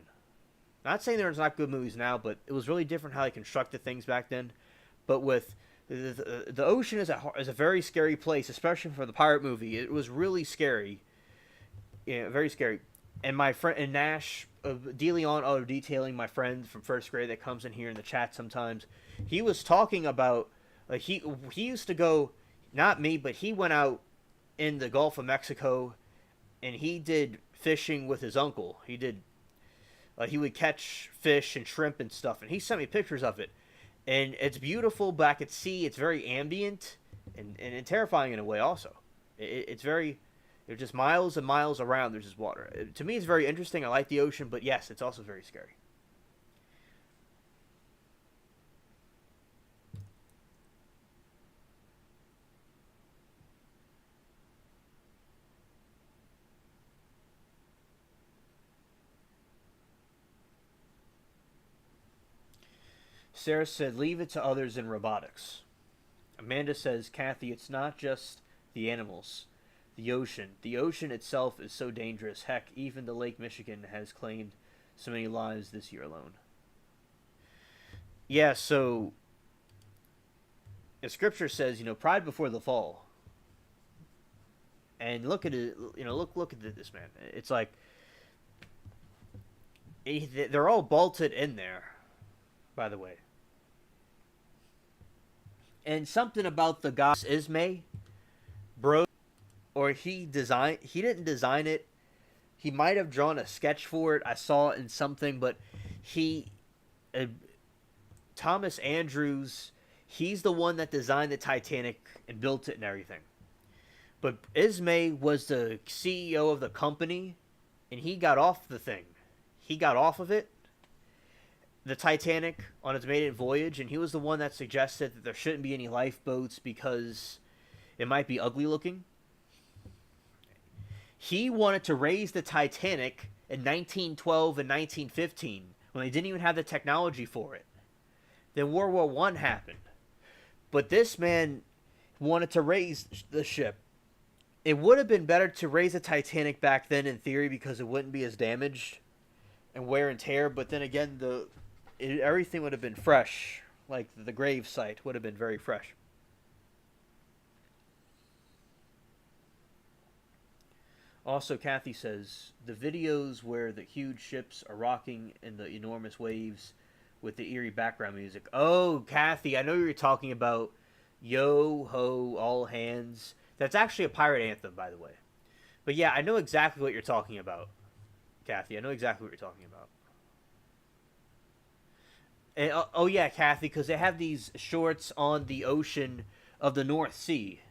Not saying there's not good movies now, but it was really different how they constructed things back then. But with the ocean is a very scary place, especially for the pirate movie. It was really scary, yeah, very scary. And my friend and Nash, detailing my friend from first grade that comes in here in the chat sometimes. He was talking about he used to go, not me, but he went out in the Gulf of Mexico, and he did fishing with his uncle. He would catch fish and shrimp and stuff, and he sent me pictures of it. And it's beautiful back at sea. It's very ambient and terrifying in a way also. It's very, there's just miles and miles around there's just water. To me, it's very interesting. I like the ocean, but yes, it's also very scary. Sarah said, leave it to others in robotics. Amanda says, Kathy, it's not just the animals. The ocean. The ocean itself is so dangerous. Heck, even the Lake Michigan has claimed so many lives this year alone. Yeah, so the scripture says, pride before the fall. And look at it, look at this, man. It's like they're all bolted in there, by the way. And something about the guy Ismay, bro, or he didn't design it. He might have drawn a sketch for it. I saw it in something, but Thomas Andrews, he's the one that designed the Titanic and built it and everything. But Ismay was the CEO of the company, and he got off the thing. He got off of it, the Titanic, on its maiden voyage, and he was the one that suggested that there shouldn't be any lifeboats because it might be ugly looking. He wanted to raise the Titanic in 1912 and 1915 when they didn't even have the technology for it. Then World War I happened. But this man wanted to raise the ship. It would have been better to raise the Titanic back then in theory because it wouldn't be as damaged and wear and tear. But then again, everything would have been fresh. Like the grave site would have been very fresh. Also, Kathy says, the videos where the huge ships are rocking in the enormous waves with the eerie background music. Oh, Kathy, I know you're talking about Yo Ho All Hands. That's actually a pirate anthem, by the way. But yeah, I know exactly what you're talking about, Kathy. I know exactly what you're talking about. And, oh yeah, Kathy, because they have these shorts on the ocean of the North Sea.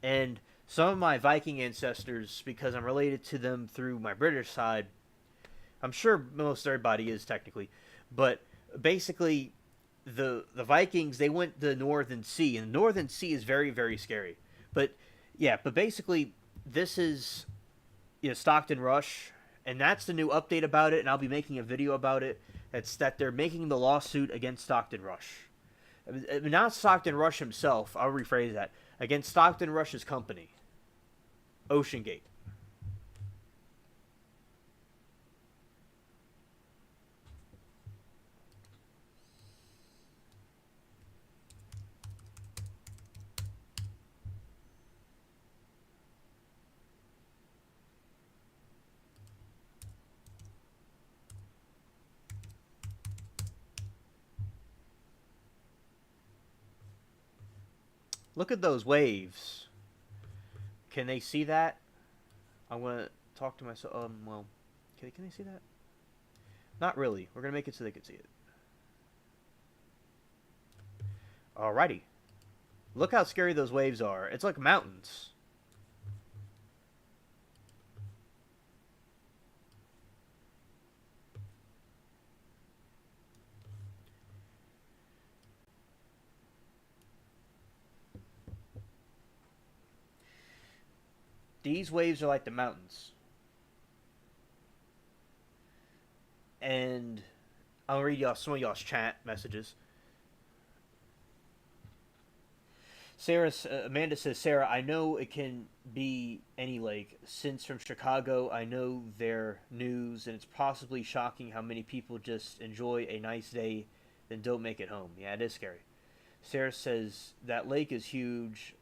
And some of my Viking ancestors, because I'm related to them through my British side, I'm sure most everybody is technically, but basically the Vikings, they went the Northern Sea, and the Northern Sea is very, very scary. But yeah, but basically this is, Stockton Rush, and that's the new update about it, and I'll be making a video about it. It's that they're making the lawsuit against Stockton Rush. I mean, not Stockton Rush himself, I'll rephrase that. Against Stockton Rush's company, Ocean Gate. Look at those waves. Can they see that? I want to talk to myself. Well, can they see that? Not really. We're gonna make it so they can see it. Alrighty. Look how scary those waves are. It's like mountains. These waves are like the mountains. And I'll read y'all some of y'all's chat messages. Amanda says, Sarah, I know it can be any lake. Since from Chicago, I know their news, and it's possibly shocking how many people just enjoy a nice day, then don't make it home. Yeah, it is scary. Sarah says, that lake is huge,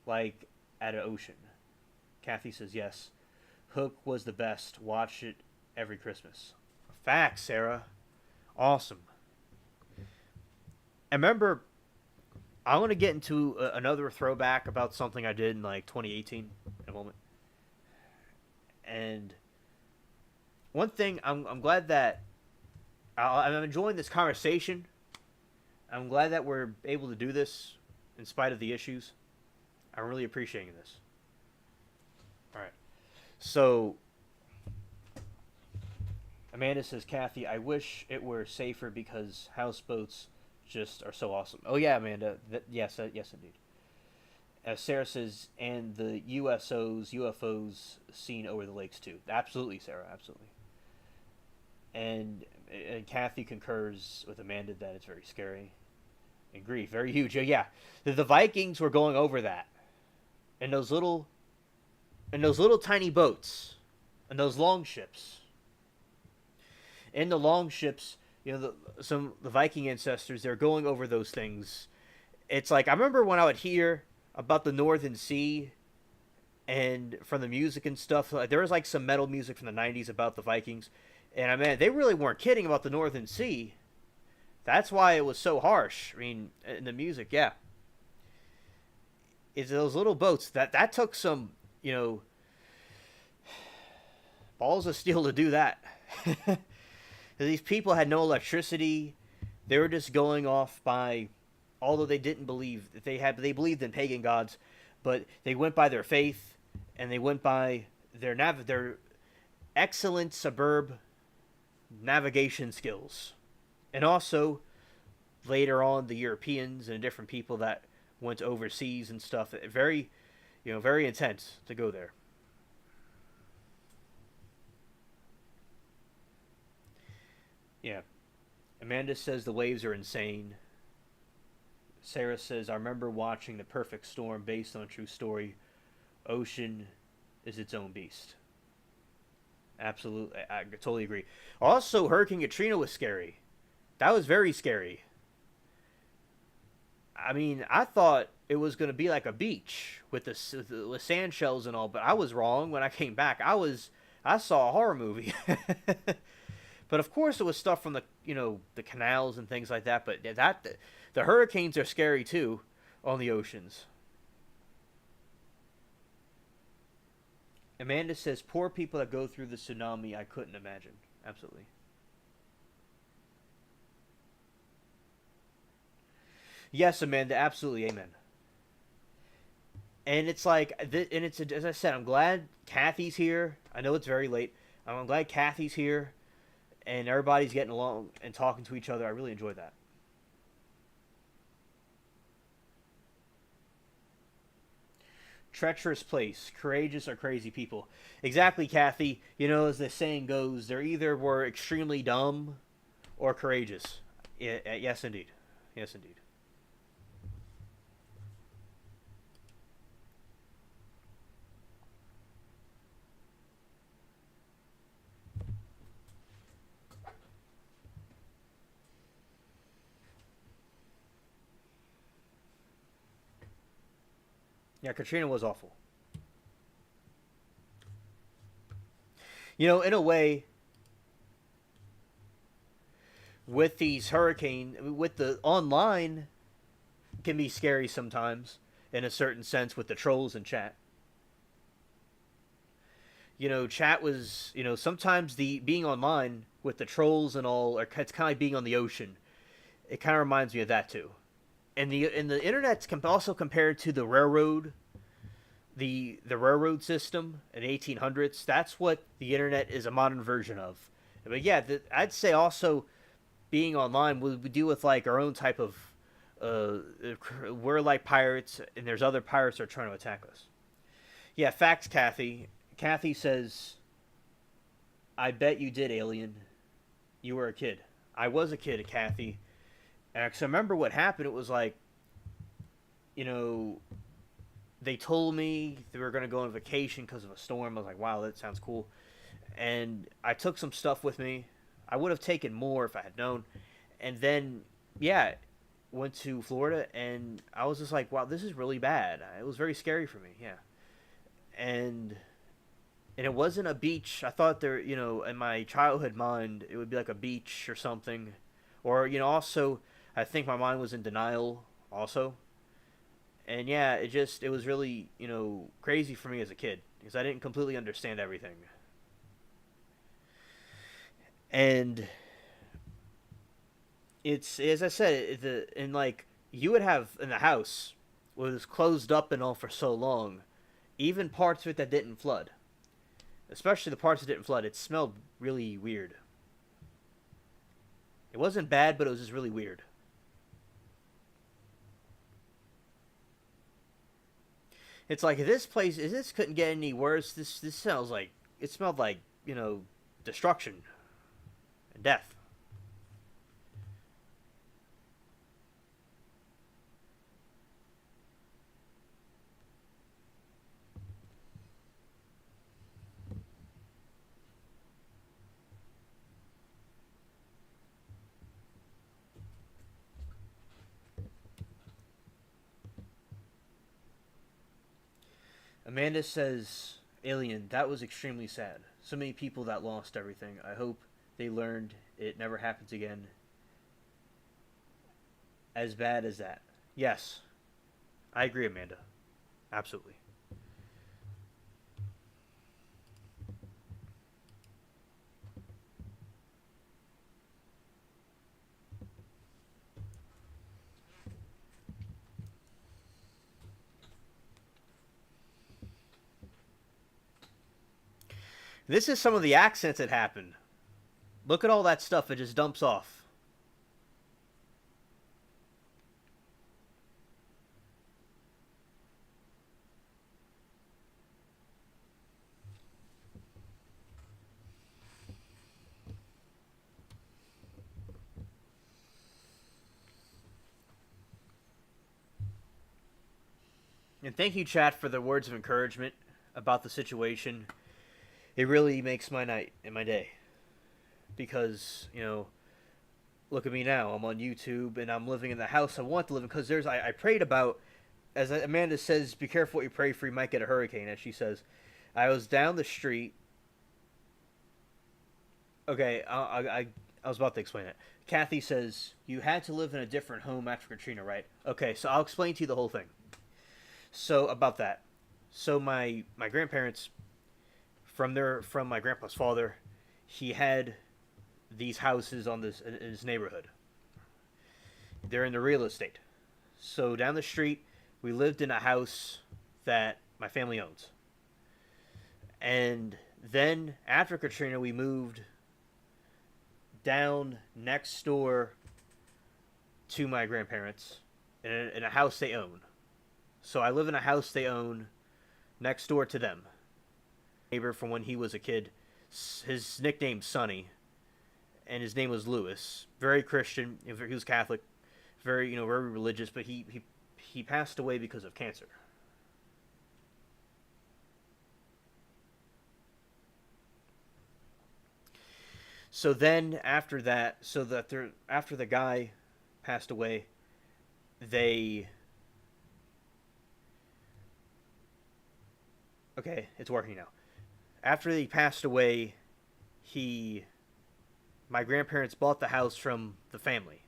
like at an ocean. Kathy says, yes. Hook was the best. Watch it every Christmas. Facts, Sarah. Awesome. I remember, I want to get into another throwback about something I did in like 2018 in a moment. And one thing, I'm glad that I'm enjoying this conversation. I'm glad that we're able to do this in spite of the issues. I'm really appreciating this. All right. So, Amanda says, Kathy, I wish it were safer because houseboats just are so awesome. Oh, yeah, Amanda. Yes, indeed. Sarah says, and the UFOs seen over the lakes, too. Absolutely, Sarah, absolutely. And Kathy concurs with Amanda that it's very scary. Agree, very huge. Yeah, the Vikings were going over that. And those little tiny boats, and those long ships. In the long ships, the Viking ancestors, they're going over those things. It's like, I remember when I would hear about the Northern Sea, and from the music and stuff, like, there was like some metal music from the 90s about the Vikings, and they really weren't kidding about the Northern Sea. That's why it was so harsh. I mean, in the music, yeah. It's those little boats that took some, balls of steel to do that. These people had no electricity. They were just going off by, although they didn't believe that they believed in pagan gods, but they went by their faith, and they went by their excellent suburb navigation skills, and also later on the Europeans and different people that went overseas and stuff. Very, very intense to go there. Yeah. Amanda says the waves are insane. Sarah says, I remember watching The Perfect Storm based on a true story. Ocean is its own beast. Absolutely. I totally agree. Also, Hurricane Katrina was scary. That was very scary. I mean, I thought it was going to be like a beach with the sand shells and all, but I was wrong. When I came back, I saw a horror movie. But of course, it was stuff from the canals and things like that. But the hurricanes are scary too on the oceans. Amanda says, poor people that go through the tsunami, I couldn't imagine. Absolutely. Yes, Amanda, absolutely, amen. And it's like, as I said, I'm glad Kathy's here. I know it's very late. I'm glad Kathy's here, and everybody's getting along and talking to each other. I really enjoy that. treacherous place. Courageous or crazy people. Exactly, Kathy. You know, as the saying goes, they either were extremely dumb or courageous. Yes, indeed. Yes, indeed. Yeah, Katrina was awful. You know, in a way, with these hurricane, with the online, can be scary sometimes, in a certain sense, with the trolls in chat. You know, chat was, you know, sometimes the being online with the trolls and all, or it's kind of like being on the ocean. It kind of reminds me of that too. And the internet's also compared to the railroad, the railroad system in the 1800s. That's what the internet is a modern version of. But yeah, I'd say also being online, we deal with like our own type of. Uh, we're like pirates, and there's other pirates that are trying to attack us. Yeah, facts, Kathy. Kathy says, "I bet you did, alien. You were a kid. I was a kid, Kathy. And 'cause I remember what happened. It was like, you know, they told me they were going to go on vacation because of a storm. I was like, wow, that sounds cool. And I took some stuff with me. I would have taken more if I had known. And then, yeah, went to Florida, and I was just like, wow, this is really bad. It was very scary for me, yeah. And and it wasn't a beach. I thought there, you know, in my childhood mind, it would be like a beach or something, or you know, also, I think my mind was in denial, also. And yeah, it was really, you know, crazy for me as a kid because I didn't completely understand everything. And it's, as I said, and like you would have in the house was closed up and all for so long, even parts of it that didn't flood, especially the parts that didn't flood, it smelled really weird. It wasn't bad, but it was just really weird. It's like this place is this couldn't get any worse. This smells like it smelled like, you know, destruction and death. Amanda says, "Alien, that was extremely sad. So many people that lost everything. I hope they learned it never happens again. As bad as that." Yes, I agree, Amanda. Absolutely. This is some of the accents that happen. Look at all that stuff it just dumps off. And thank you, chat, for the words of encouragement about the situation. It really makes my night and my day because, you know, look at me now. I'm on YouTube and I'm living in the house I want to live in because I prayed about, as Amanda says, be careful what you pray for, you might get a hurricane, as she says. I was down the street. Okay, I was about to explain it. Kathy says, you had to live in a different home after Katrina, right? Okay, so I'll explain to you the whole thing. So, about that. So, my grandparents, from my grandpa's father, he had these houses on this in his neighborhood. They're in the real estate. So down the street, we lived in a house that my family owns. And then after Katrina, we moved down next door to my grandparents in a house they own. So I live in a house they own next door to them. Neighbor from when he was a kid. His nickname's Sonny, and his name was Lewis. Very Christian. He was Catholic, very very religious. But he passed away because of cancer. So then after that, after the guy passed away, they okay, it's working now. After he passed away, my grandparents bought the house from the family.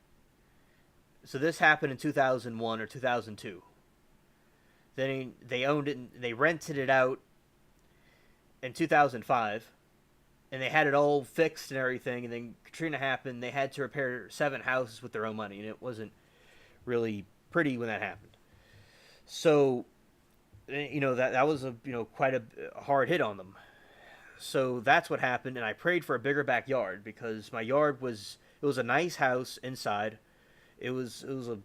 So this happened in 2001 or 2002. Then they owned it and they rented it out in 2005, and they had it all fixed and everything, and then Katrina happened. They had to repair 7 houses with their own money, and it wasn't really pretty when that happened. So that was quite a hard hit on them. So that's what happened, and I prayed for a bigger backyard because my yard was a nice house inside. It was a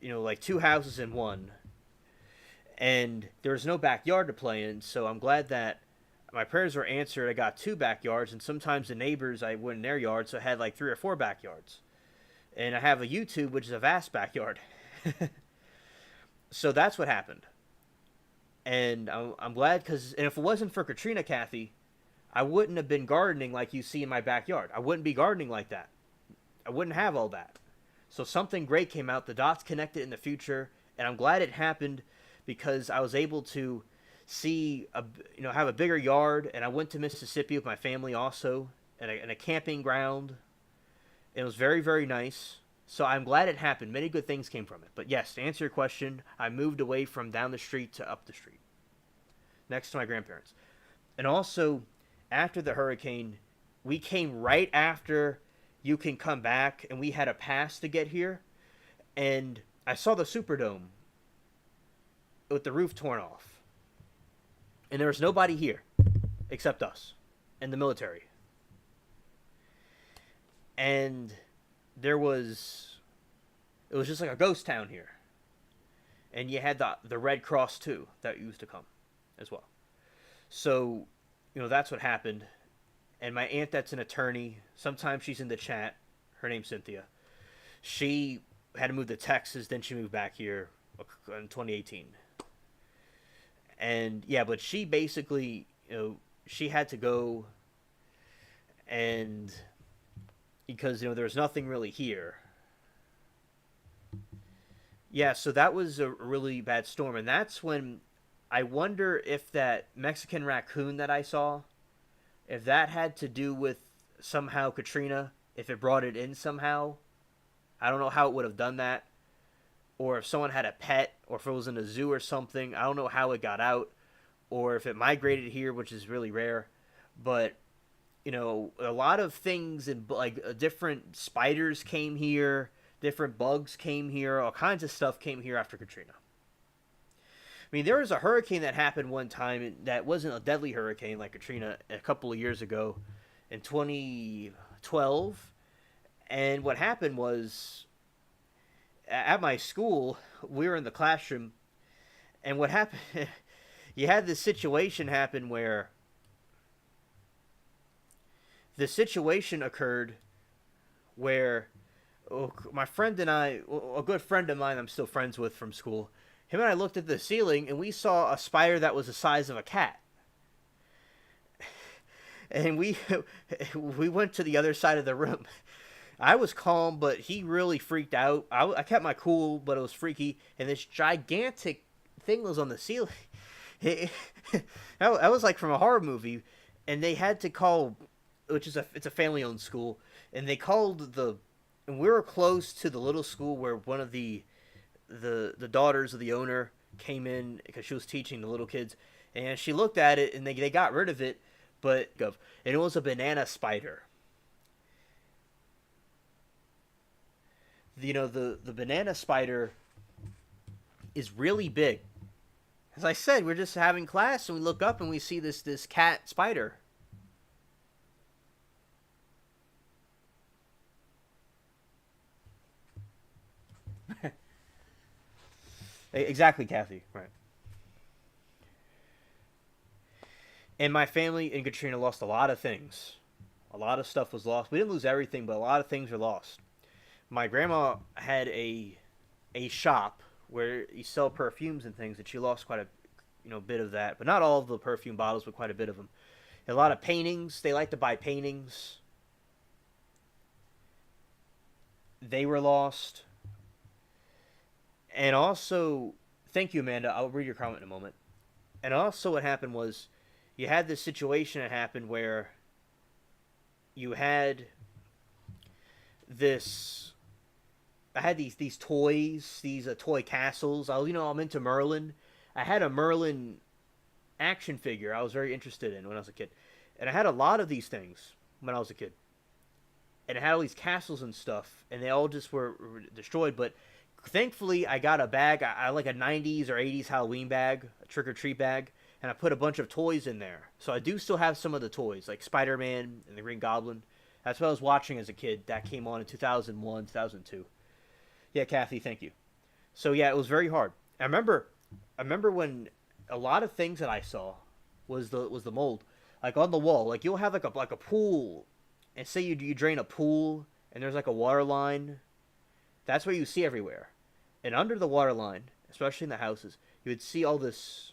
like 2 houses in one, and there was no backyard to play in. So I'm glad that my prayers were answered. I got 2 backyards, and sometimes the neighbors, I went in their yard, so I had like 3 or 4 backyards. And I have a YouTube, which is a vast backyard. So that's what happened. And I'm glad, because if it wasn't for Katrina, Kathy, I wouldn't have been gardening like you see in my backyard. I wouldn't be gardening like that. I wouldn't have all that. So something great came out. The dots connected in the future, and I'm glad it happened because I was able to have a bigger yard, and I went to Mississippi with my family also, and a camping ground. It was very, very nice. So I'm glad it happened. Many good things came from it. But yes, to answer your question, I moved away from down the street to up the street, next to my grandparents. And also, after the hurricane, we came right after You Can Come Back, and we had a pass to get here. And I saw the Superdome with the roof torn off. And there was nobody here except us and the military. And it was just like a ghost town here. And you had the Red Cross too that used to come as well. So, that's what happened. And my aunt that's an attorney, sometimes she's in the chat. Her name's Cynthia. She had to move to Texas, then she moved back here in 2018. And yeah, but she basically, she had to go, and because there was nothing really here. Yeah, so that was a really bad storm, and that's when I wonder if that Mexican raccoon that I saw, if that had to do with somehow Katrina, if it brought it in somehow. I don't know how it would have done that, or if someone had a pet, or if it was in a zoo or something. I don't know how it got out, or if it migrated here, which is really rare. But a lot of things, and like different spiders came here, different bugs came here, all kinds of stuff came here after Katrina. I mean, there was a hurricane that happened one time that wasn't a deadly hurricane like Katrina a couple of years ago in 2012. And what happened was, at my school, we were in the classroom, and what happened, you had this situation happen where the situation occurred where my friend and I, a good friend of mine I'm still friends with from school, him and I looked at the ceiling, and we saw a spider that was the size of a cat. And we went to the other side of the room. I was calm, but he really freaked out. I kept my cool, but it was freaky. And this gigantic thing was on the ceiling. That was like from a horror movie. And they had to call, it's a family-owned school. And they called and we were close to the little school where one of the daughters of the owner came in because she was teaching the little kids. And she looked at it, and they got rid of it. And it was a banana spider. The banana spider is really big. As I said, we're just having class, and we look up and we see this cat spider. Exactly, Kathy. Right. And my family in Katrina lost a lot of things. A lot of stuff was lost. We didn't lose everything, but a lot of things were lost. My grandma had a shop where you sell perfumes and things, and she lost quite a bit of that, but not all of the perfume bottles, but quite a bit of them. A lot of paintings. They like to buy paintings. They were lost. And also, thank you, Amanda. I'll read your comment in a moment. And also, what happened was you had this situation that happened where you had this. I had these toys, these toy castles. I'm into Merlin. I had a Merlin action figure I was very interested in when I was a kid. And I had a lot of these things when I was a kid. And it had all these castles and stuff, and they all just were destroyed. But thankfully, I got a bag. I like a 90s or 80s Halloween bag, a trick-or-treat bag, and I put a bunch of toys in there. So I do still have some of the toys, like Spider-Man and the Green Goblin. That's what I was watching as a kid. That came on in 2001, 2002. Yeah, Kathy, thank you. So yeah, it was very hard. I remember when a lot of things that I saw was the mold, like on the wall. Like you'll have like a pool, and say you drain a pool, and there's like a water line. That's what you see everywhere, and under the water line, especially in the houses, you would see all this.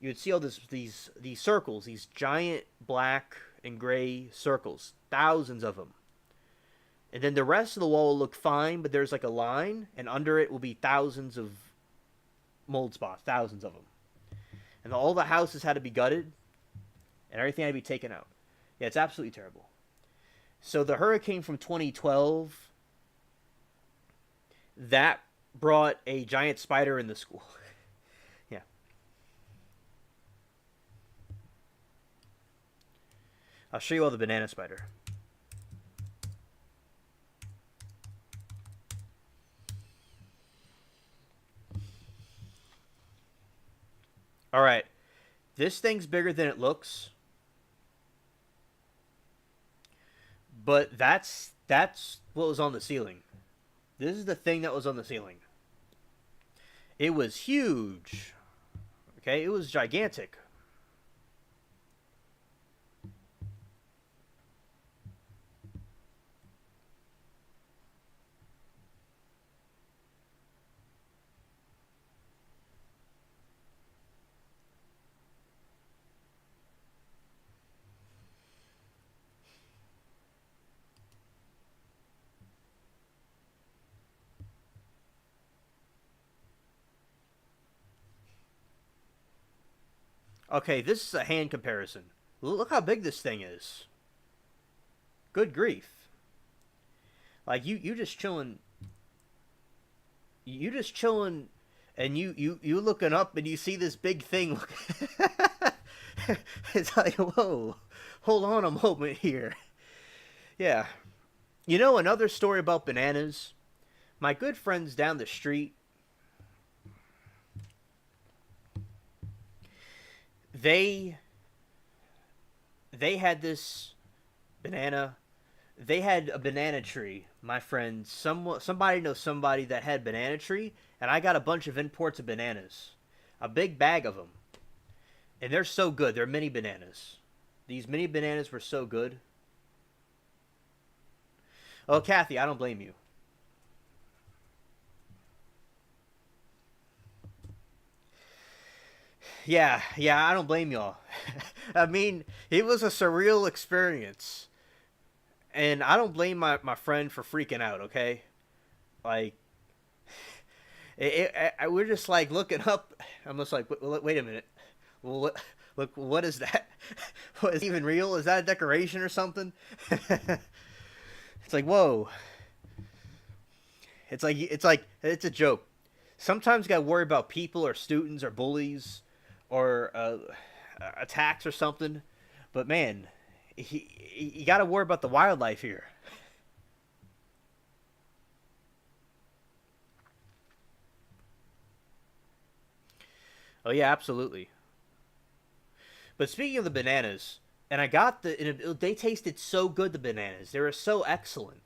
You would see all these circles, these giant black and gray circles, thousands of them. And then the rest of the wall will look fine, but there's like a line, and under it will be thousands of mold spots, thousands of them. And all the houses had to be gutted, and everything had to be taken out. Yeah, it's absolutely terrible. So the hurricane from 2012, that brought a giant spider in the school. Yeah. I'll show you all the banana spider. All right, this thing's bigger than it looks, but that's what was on the ceiling. This is the thing that was on the ceiling. It was huge. Okay, it was gigantic. Okay, this is a hand comparison. Look how big this thing is. Good grief. Like you just chilling. You just chilling, and you looking up and you see this big thing. It's like, whoa, hold on a moment here. Yeah. Another story about bananas. My good friends down the street, they had this banana. They had a banana tree. My friend, somebody knows somebody that had banana tree, and I got a bunch of imports of bananas, a big bag of them, and they're so good. They're mini bananas. These mini bananas were so good. Oh, Kathy, I don't blame you. Yeah, I don't blame y'all. I mean, it was a surreal experience. And I don't blame my friend for freaking out, okay? Like, we're just like looking up. I'm just like, wait a minute. Well, what is that? What is it even real? Is that a decoration or something? It's like, whoa. It's a joke. Sometimes you gotta worry about people or students or bullies or attacks or something. But man, you gotta worry about the wildlife here. Oh yeah, absolutely. But speaking of the bananas, and I got they tasted so good. The bananas, they were so excellent.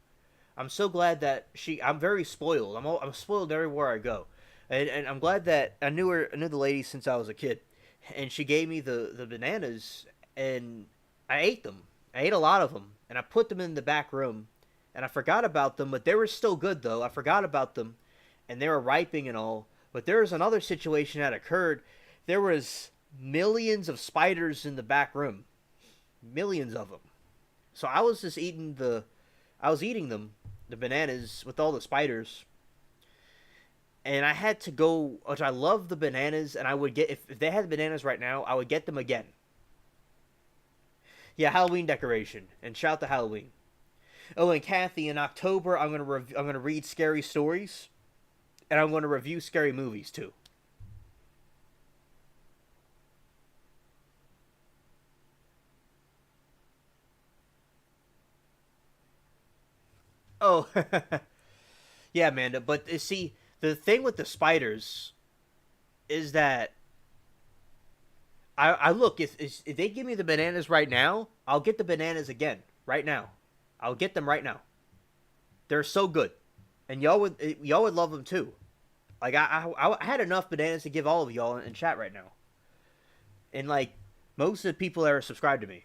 I'm so glad that I'm very spoiled. I'm spoiled everywhere I go, and I'm glad that I knew the lady since I was a kid, and she gave me the bananas, and I ate them. I ate a lot of them, and I put them in the back room, and I forgot about them, but they were still good though. I forgot about them, and they were ripening and all. But there was another situation that occurred. There was millions of spiders in the back room, millions of them. So I was just I was eating them, the bananas with all the spiders, and I had to go. Which I love the bananas, and I would get if they had the bananas right now, I would get them again. Yeah, Halloween decoration, and shout to Halloween. Oh, and Kathy, in October, I'm gonna read scary stories, and I'm gonna review scary movies too. Oh, yeah, Amanda. But see, the thing with the spiders is that I look if they give me the bananas right now, I'll get the bananas again right now. I'll get them right now. They're so good, and y'all would love them too. Like I had enough bananas to give all of y'all in chat right now, and like most of the people that are subscribed to me.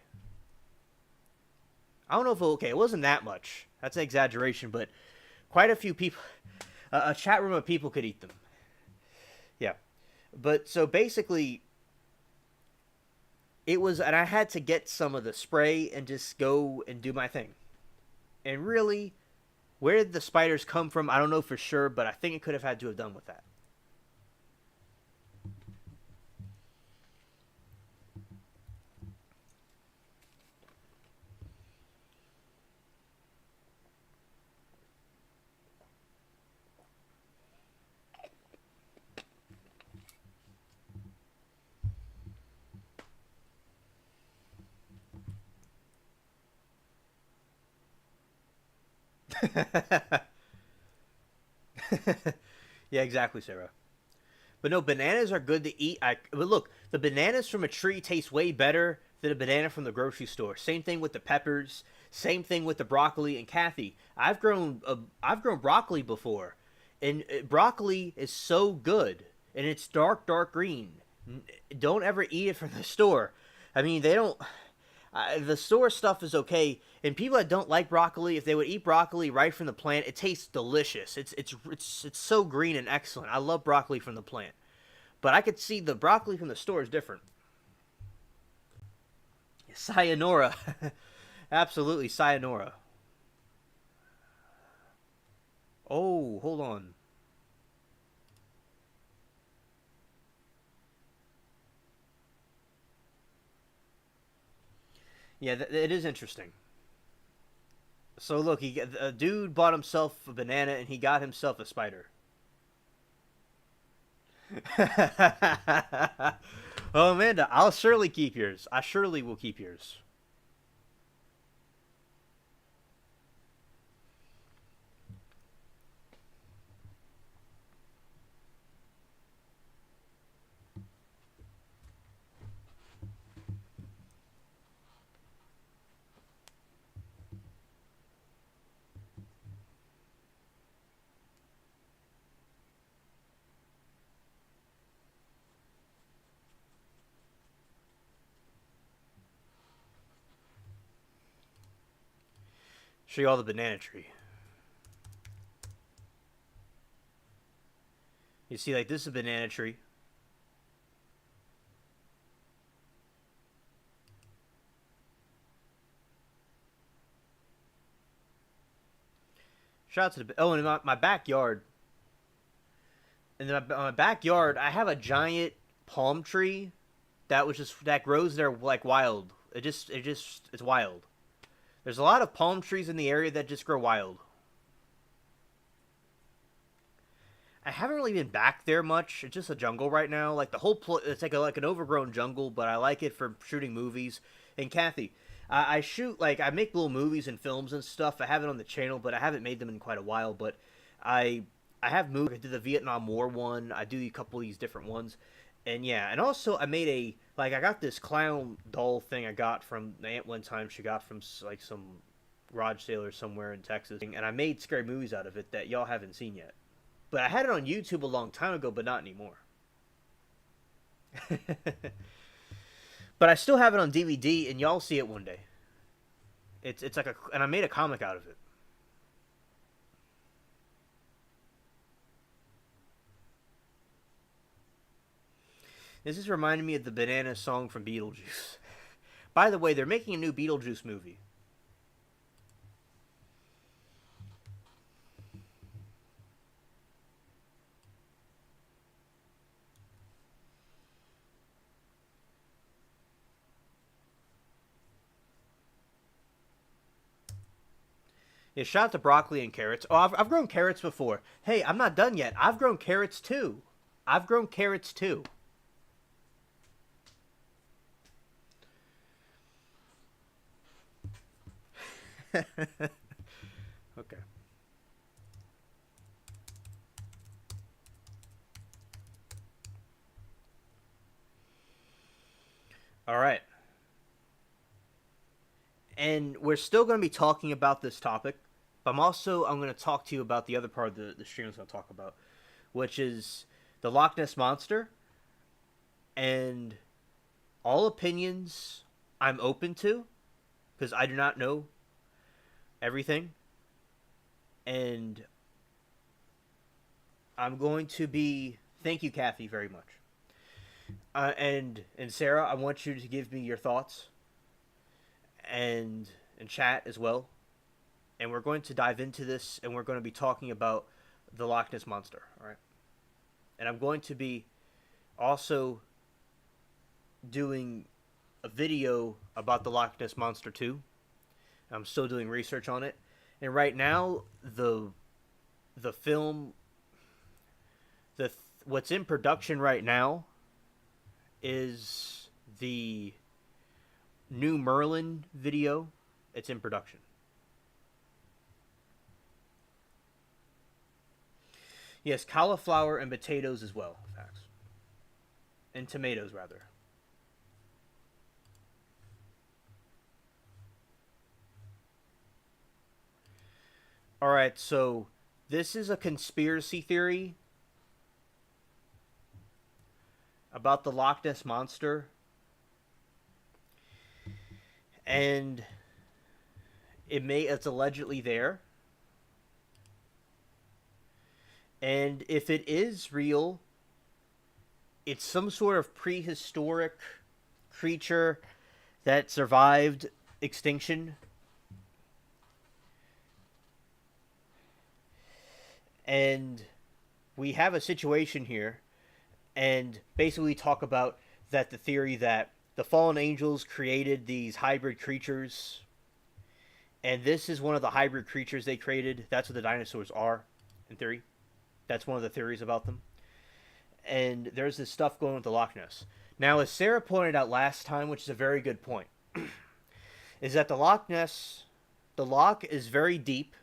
I don't know if it wasn't that much. That's an exaggeration, but quite a few people, a chat room of people could eat them. Yeah, but so basically, it was, and I had to get some of the spray and just go and do my thing. And really, where did the spiders come from? I don't know for sure, but I think it could have had to have done with that. Yeah, exactly, Sarah. But no, bananas are good to eat. But look, the bananas from a tree taste way better than a banana from the grocery store. Same thing with the peppers. Same thing with the broccoli. And Kathy, I've grown broccoli before, and broccoli is so good, and it's dark green. Don't ever eat it from the store. I mean, they don't. The store stuff is okay, and people that don't like broccoli, if they would eat broccoli right from the plant, it tastes delicious. It's so green and excellent. I love broccoli from the plant, but I could see the broccoli from the store is different. Sayonara, absolutely sayonara. Oh, hold on. Yeah, it is interesting. So look, a dude bought himself a banana and he got himself a spider. Oh, Amanda, I'll surely keep yours. I surely will keep yours. Show you all the banana tree. You see, like, this is a banana tree. Shout out to the... Oh, and my backyard. In my backyard, I have a giant palm tree that grows there like wild. It's wild. There's a lot of palm trees in the area that just grow wild. I haven't really been back there much. It's just a jungle right now. Like the it's like an overgrown jungle, but I like it for shooting movies. And Kathy, I shoot like I make little movies and films and stuff. I have it on the channel, but I haven't made them in quite a while. But I I have movies. I did the Vietnam War one. I do a couple of these different ones, and yeah, and also I made I got this clown doll thing I got from the aunt one time. She got from like some garage sale or somewhere in Texas, and I made scary movies out of it that y'all haven't seen yet. But I had it on YouTube a long time ago, but not anymore. But I still have it on DVD, and y'all see it one day. It's like and I made a comic out of it. This is reminding me of the banana song from Beetlejuice. By the way, they're making a new Beetlejuice movie. Yeah, shout out to broccoli and carrots. Oh, I've grown carrots before. Hey, I'm not done yet. I've grown carrots too. I've grown carrots too. Okay. All right. And we're still going to be talking about this topic, but I'm going to talk to you about the other part of the stream I was going to talk about, which is the Loch Ness Monster. And all opinions I'm open to, because I do not know everything. And I'm going to be... Thank you, Kathy, very much. And Sarah, I want you to give me your thoughts. And chat as well. And we're going to dive into this, and we're going to be talking about the Loch Ness Monster, all right? And I'm going to be also doing a video about the Loch Ness Monster too. I'm still doing research on it. And right now, the film, what's in production right now is the new Merlin video. It's in production. Yes, cauliflower and potatoes as well. Facts. And tomatoes, rather. Alright, so this is a conspiracy theory about the Loch Ness Monster. And it's allegedly there. And if it is real, it's some sort of prehistoric creature that survived extinction. And we have a situation here, and basically we talk about that the theory that the fallen angels created these hybrid creatures, and this is one of the hybrid creatures they created. That's what the dinosaurs are, in theory. That's one of the theories about them. And there's this stuff going with the Loch Ness. Now, as Sarah pointed out last time, which is a very good point, is that the Loch Ness, the Loch is very deep,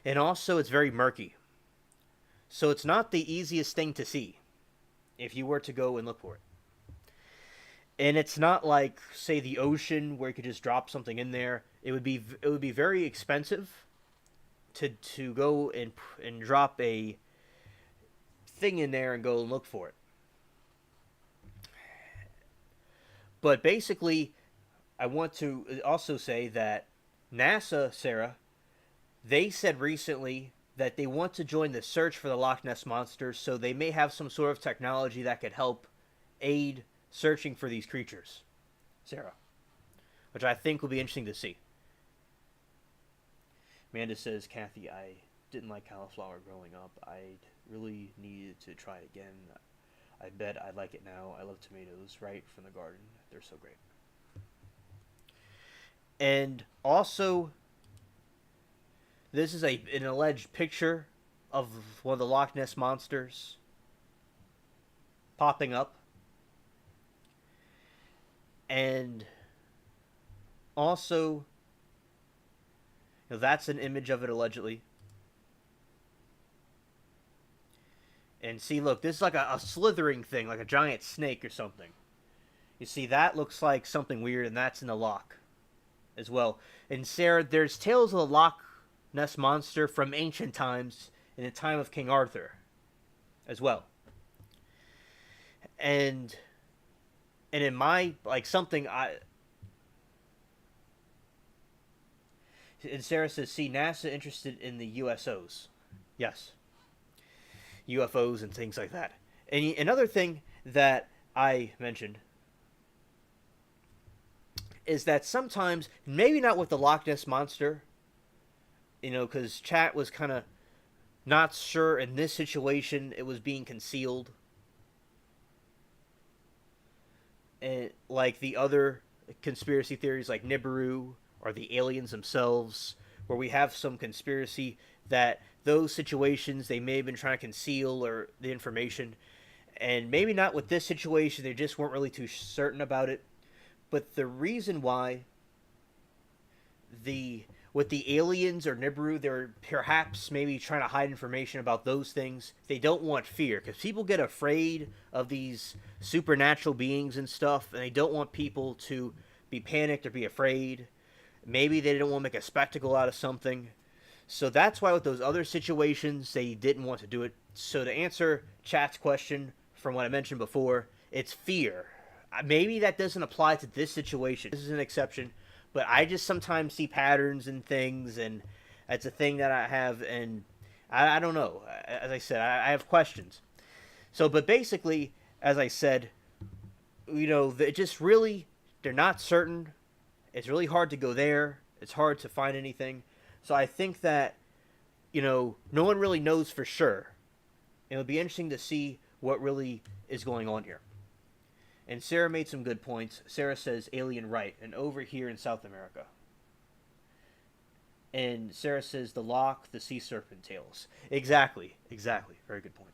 and also it's very murky. So it's not the easiest thing to see if you were to go and look for it. And it's not like, say, the ocean where you could just drop something in there. It would be very expensive to go and drop a thing in there and go and look for it. But basically, I want to also say that NASA, Sarah, they said recently that they want to join the search for the Loch Ness Monster, so they may have some sort of technology that could help aid searching for these creatures, Sarah, which I think will be interesting to see. Amanda says, Kathy, I didn't like cauliflower growing up. I really needed to try it again. I bet I like it now. I love tomatoes right from the garden. They're so great. And also, this is an alleged picture of one of the Loch Ness monsters popping up. And also, that's an image of it allegedly. And see, look, this is like a slithering thing, like a giant snake or something. You see, that looks like something weird, and that's in the Loch as well. And Sarah, there's tales of the Loch Ness Monster from ancient times, in the time of King Arthur as well. and in my like something I and Sarah says, see, NASA interested in the USOs. Yes, UFOs and things like that. And another thing that I mentioned is that sometimes, maybe not with the Loch Ness monster, because chat was kind of not sure in this situation it was being concealed, and like the other conspiracy theories like Nibiru or the aliens themselves, where we have some conspiracy that those situations they may have been trying to conceal or the information, and maybe not with this situation, they just weren't really too certain about it. But the reason why the with the aliens or Nibiru, they're perhaps maybe trying to hide information about those things. They don't want fear, because people get afraid of these supernatural beings and stuff, and they don't want people to be panicked or be afraid. Maybe they didn't want to make a spectacle out of something. So that's why with those other situations, they didn't want to do it. So to answer chat's question from what I mentioned before, it's fear. Maybe that doesn't apply to this situation. This is an exception. But I just sometimes see patterns and things, and that's a thing that I have, and I don't know. As I said, I have questions. So, but basically, as I said, it just really, they're not certain. It's really hard to go there. It's hard to find anything. So I think that, no one really knows for sure. It'll be interesting to see what really is going on here. And Sarah made some good points. Sarah says alien right, and over here in South America. And Sarah says the Loch, the sea serpent tails. Exactly. Very good point.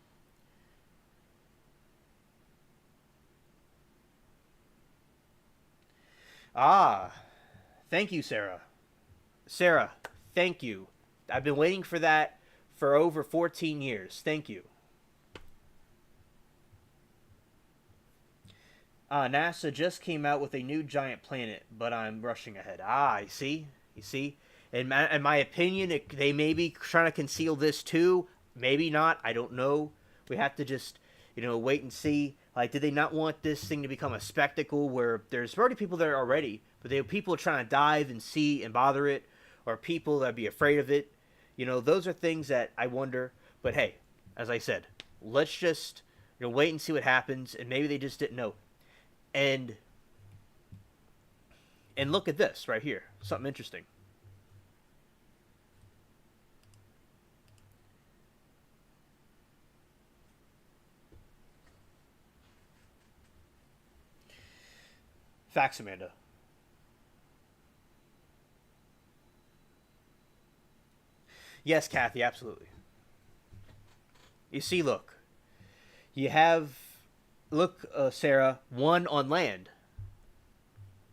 Ah, thank you, Sarah. Sarah, thank you. I've been waiting for that for over 14 years. Thank you. NASA just came out with a new giant planet, but I'm rushing ahead. You see? You see? In my opinion, they may be trying to conceal this too. Maybe not. I don't know. We have to just, wait and see. Like, did they not want this thing to become a spectacle where there's already people there already, but they have people trying to dive and see and bother it, or people that be afraid of it? Those are things that I wonder. But hey, as I said, let's just, wait and see what happens, and maybe they just didn't know. And look at this right here. Something interesting. Facts, Amanda. Yes, Kathy, absolutely. You see, look. You have, Sarah, one on land.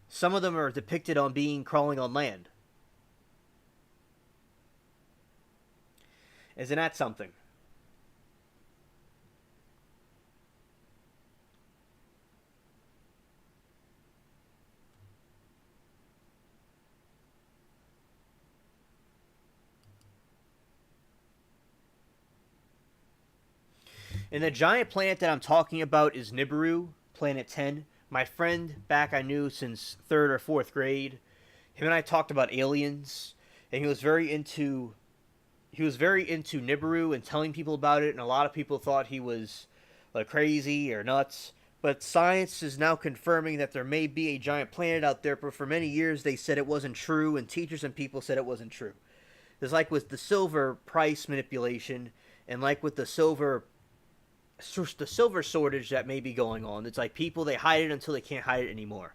Some of them are depicted on being crawling on land. Isn't that something? And the giant planet that I'm talking about is Nibiru, Planet 10. My friend back I knew since 3rd or 4th grade, him and I talked about aliens, and he was very into Nibiru and telling people about it, and a lot of people thought he was like crazy or nuts. But science is now confirming that there may be a giant planet out there, but for many years they said it wasn't true, and teachers and people said it wasn't true. It's like with the silver price manipulation, and like with the silver shortage that may be going on. It's like people, they hide it until they can't hide it anymore.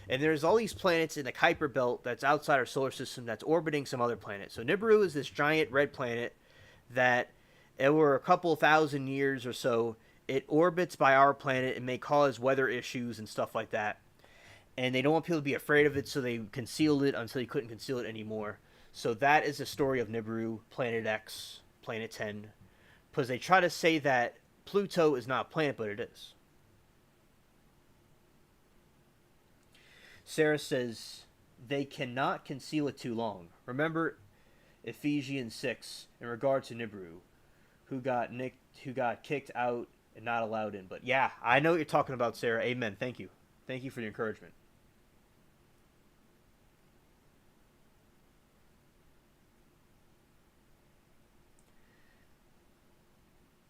And there's all these planets in the Kuiper Belt that's outside our solar system that's orbiting some other planet. So Nibiru is this giant red planet that over a couple thousand years or so, it orbits by our planet and may cause weather issues and stuff like that. And they don't want people to be afraid of it, so they concealed it until you couldn't conceal it anymore. So that is the story of Nibiru, Planet X, Planet 10. Because they try to say that Pluto is not a planet, but it is. Sarah says they cannot conceal it too long. Remember Ephesians 6 in regard to Nibiru, who got kicked out and not allowed in. But yeah, I know what you're talking about, Sarah. Amen. Thank you. Thank you for the encouragement.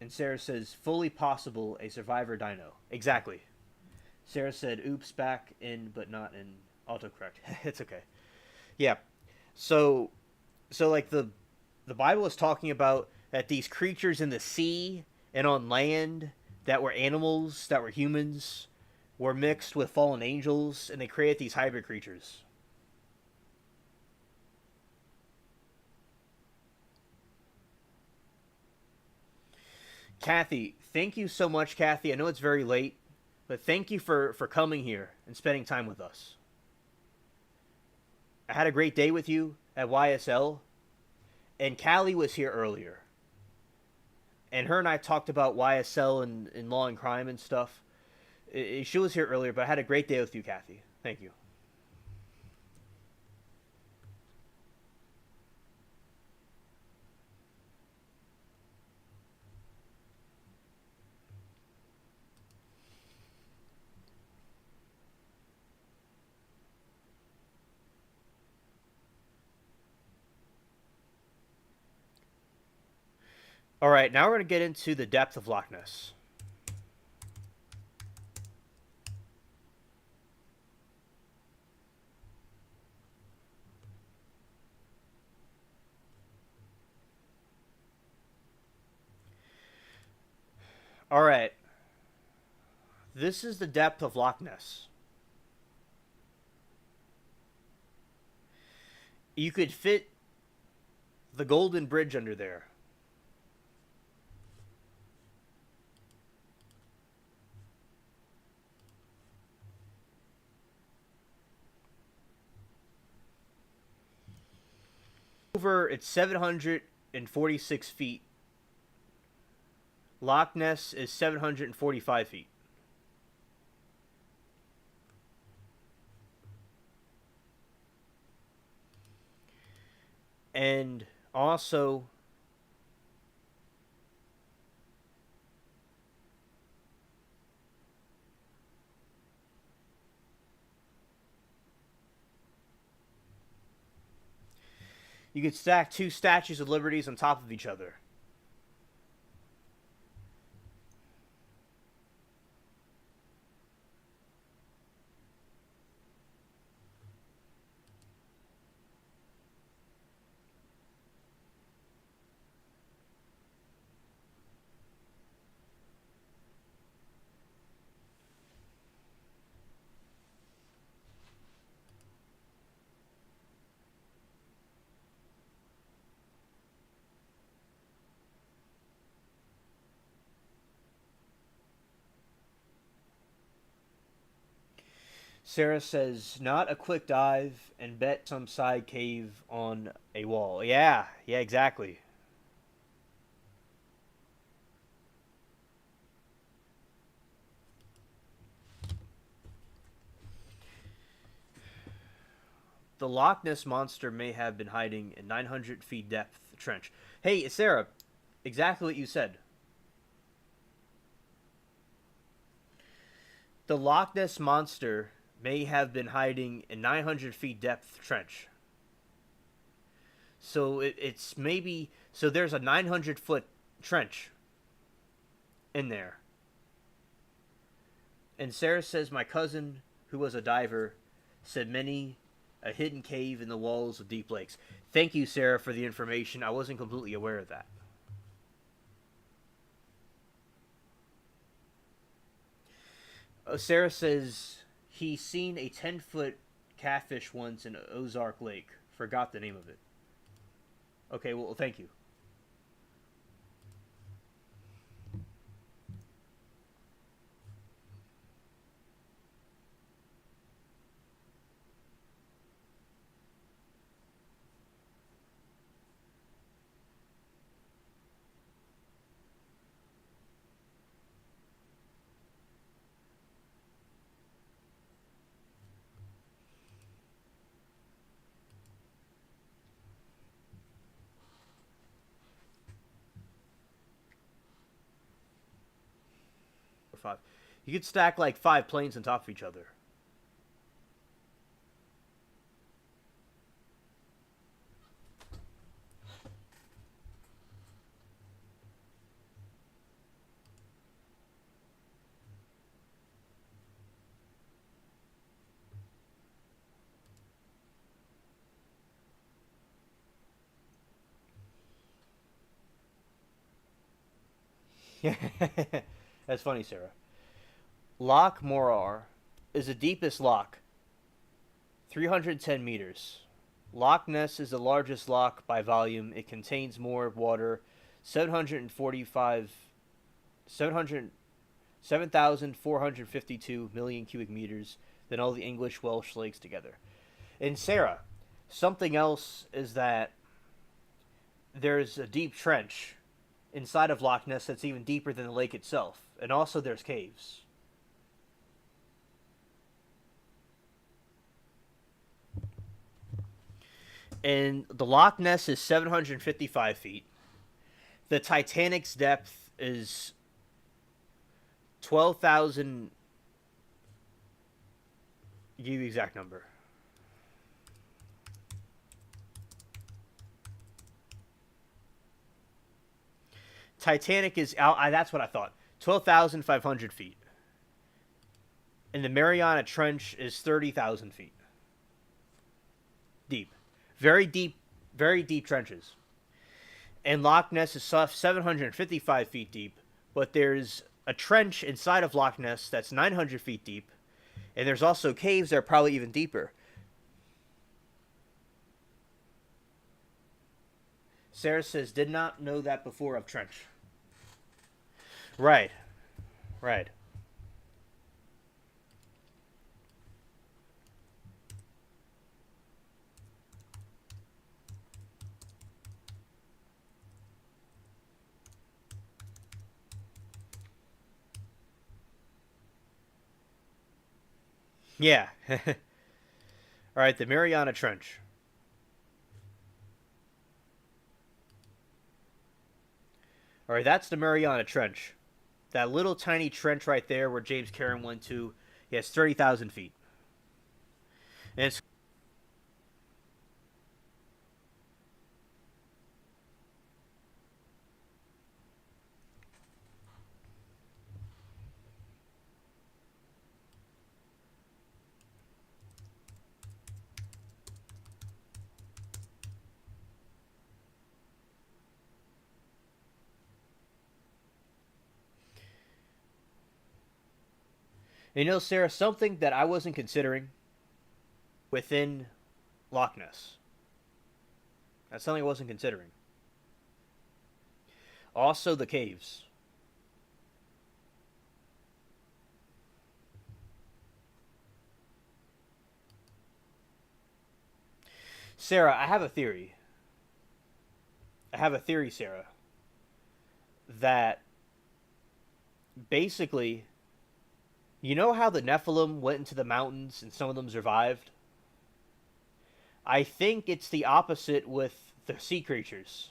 And Sarah says, fully possible a survivor dino. Exactly. Sarah said, oops, back in, but not in autocorrect. It's okay. Yeah. So, so like the Bible is talking about that these creatures in the sea and on land that were animals, that were humans, were mixed with fallen angels, and they created these hybrid creatures. Kathy, thank you so much, Kathy. I know it's very late, but thank you for coming here and spending time with us. I had a great day with you at YSL, and Callie was here earlier. And her and I talked about YSL and law and crime and stuff. She was here earlier, but I had a great day with you, Kathy. Thank you. All right, now we're going to get into the depth of Loch Ness. All right, this is the depth of Loch Ness. You could fit the Golden Bridge under there. Over, it's 746 feet. Loch Ness is 745 feet. And also, you could stack two statues of liberties on top of each other. Sarah says, not a quick dive and bet some side cave on a wall. Yeah, yeah, exactly. The Loch Ness monster may have been hiding in 900 feet depth trench. Hey, Sarah, exactly what you said. The Loch Ness monster may have been hiding in 900 feet depth trench. So it's maybe so there's a 900-foot trench in there. And Sarah says my cousin, who was a diver, said many a hidden cave in the walls of deep lakes. Thank you, Sarah, for the information. I wasn't completely aware of that. Sarah says he's seen a 10-foot catfish once in Ozark Lake. Forgot the name of it. Okay, well, thank you. 5. You could stack like 5 planes on top of each other. That's funny, Sarah. Loch Morar is the deepest loch, 310 meters. Loch Ness is the largest loch by volume. It contains more water, 745, 700, 7,452 million cubic meters than all the English Welsh lakes together. And Sarah, something else is that there's a deep trench inside of Loch Ness that's even deeper than the lake itself. And also there's caves. And the Loch Ness is 755 feet. The Titanic's depth is 12,000. Give you the exact number. Titanic is out. That's what I thought. 12,500 feet. And the Mariana Trench is 30,000 feet. Deep. Very deep trenches. And Loch Ness is 755 feet deep, but there's a trench inside of Loch Ness that's 900 feet deep, and there's also caves that are probably even deeper. Sarah says, did not know that before of trench. Right. Right. Yeah. All right, the Mariana Trench. All right, that's the Mariana Trench. That little tiny trench right there where James Cameron went to, yeah, it's 30,000 feet. And it's Sarah, something that I wasn't considering within Loch Ness. That's something I wasn't considering. Also, the caves. Sarah, I have a theory. Sarah, that basically, you know how the Nephilim went into the mountains and some of them survived? I think it's the opposite with the sea creatures.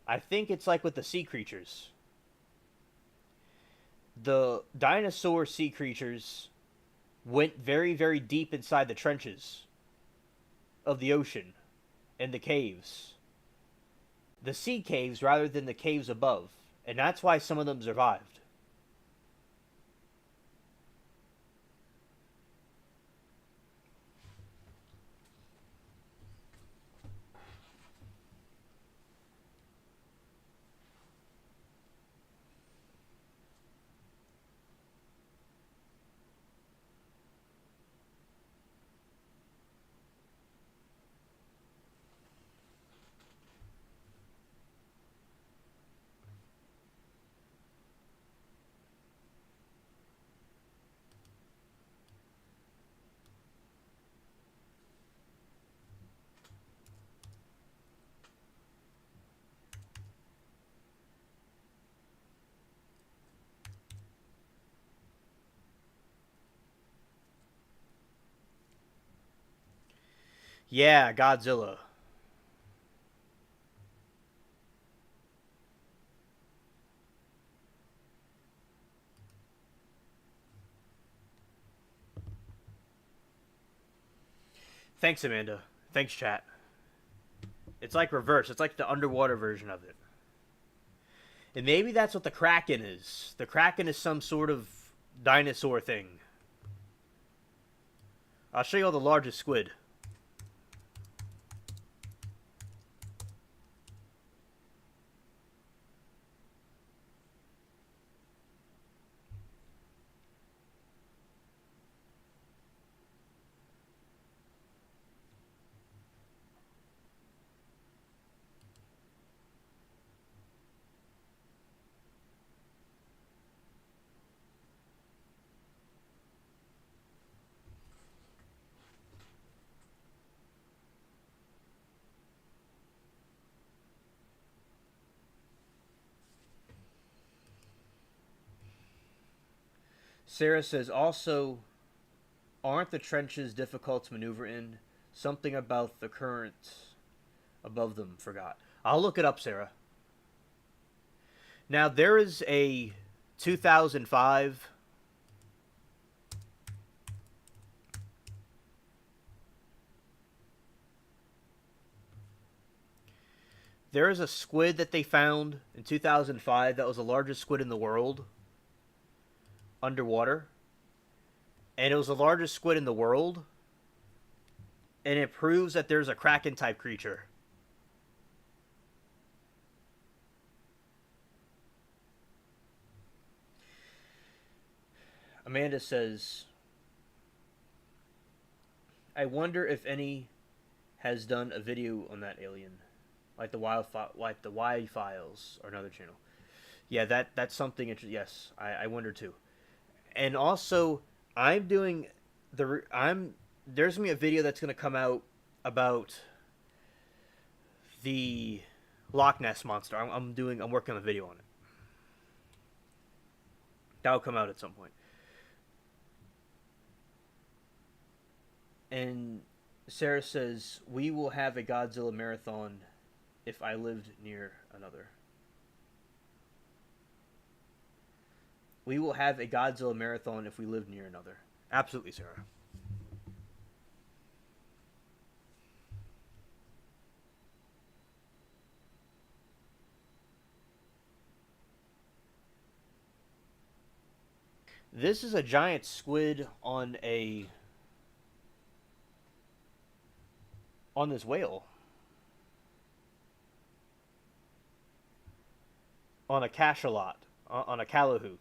I think it's like with the sea creatures. The dinosaur sea creatures went very, very deep inside the trenches of the ocean and the caves. The sea caves rather than the caves above. And that's why some of them survived. Yeah, Godzilla. Thanks, Amanda. Thanks, chat. It's like reverse. It's like the underwater version of it. And maybe that's what the Kraken is. The Kraken is some sort of dinosaur thing. I'll show you all the largest squid. Sarah says, also, aren't the trenches difficult to maneuver in? Something about the current above them forgot. I'll look it up, Sarah. Now, there is a 2005 there is a squid that they found in 2005 that was the largest squid in the world underwater. And it was the largest squid in the world. And it proves that there's a Kraken type creature. Amanda says, I wonder if any has done a video on that alien. Like the Y Files or another channel. Yeah, that's something interesting. Yes, I wonder too. And also, I'm doing there's gonna be a video that's gonna come out about the Loch Ness monster. I'm working on a video on it. That'll come out at some point. And Sarah says, we will have a Godzilla marathon if I lived near another. We will have a Godzilla marathon if we live near another. Absolutely, Sarah. This is a giant squid on this whale. On a cachalot. On a calahoot.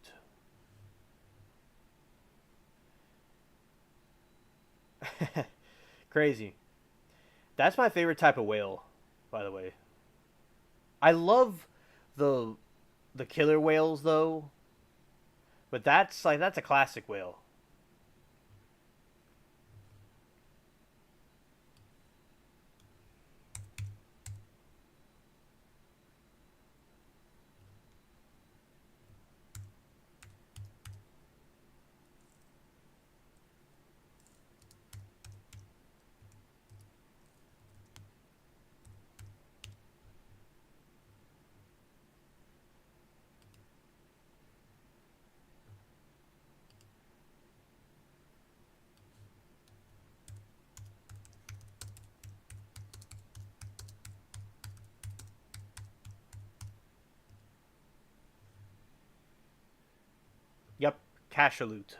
Crazy. That's my favorite type of whale, by the way. I love the killer whales though, but that's a classic whale. Yep, cachaloot.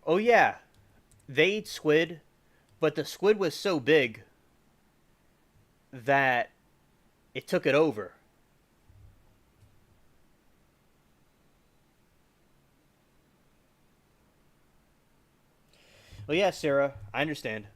Oh yeah, they eat squid, but the squid was so big that it took it over. Oh yeah, Sarah, I understand.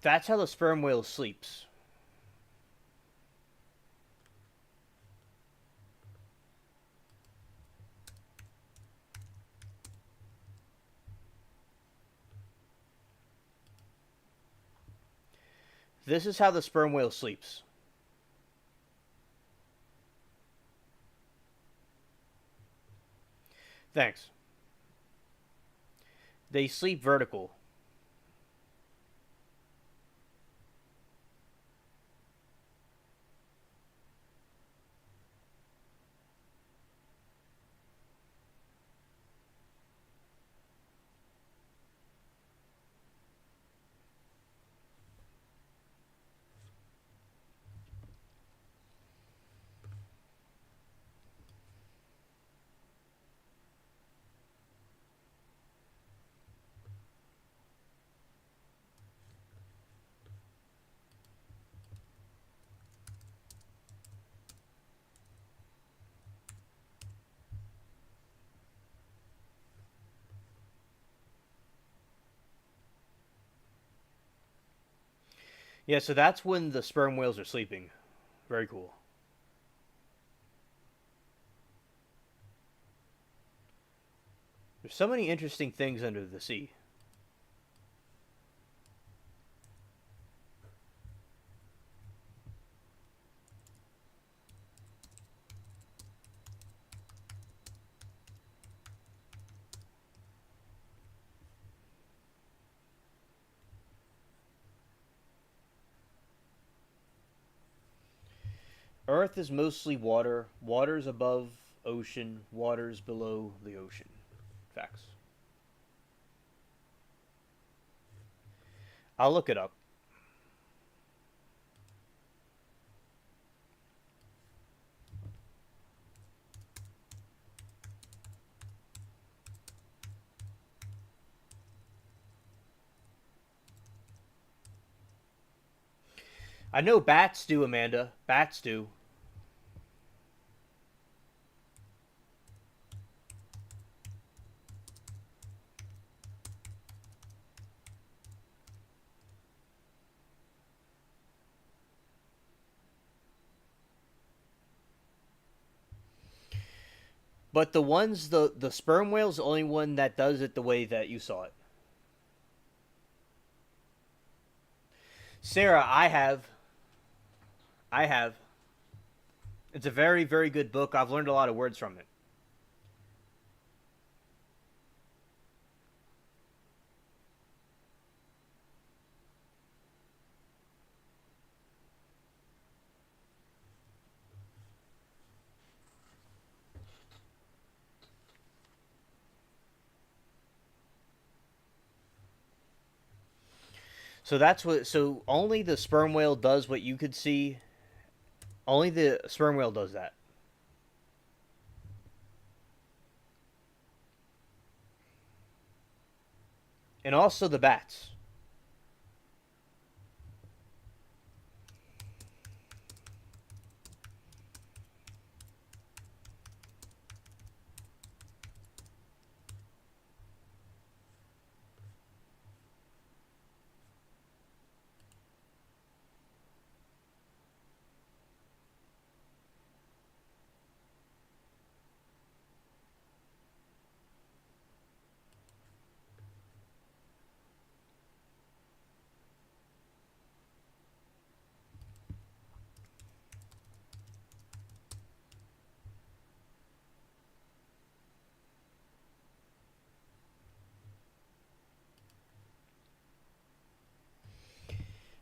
That's how the sperm whale sleeps. This is how the sperm whale sleeps. Thanks. They sleep vertical. Yeah, so that's when the sperm whales are sleeping. Very cool. There's so many interesting things under the sea. Earth is mostly water. Water's above ocean. Water's below the ocean. Facts. I'll look it up. I know bats do, Amanda. Bats do. But the sperm whale's the only one that does it the way that you saw it. Sarah, I have. I have. It's a very, very good book. I've learned a lot of words from it. So that's what. So only the sperm whale does what you could see. Only the sperm whale does that. And also the bats.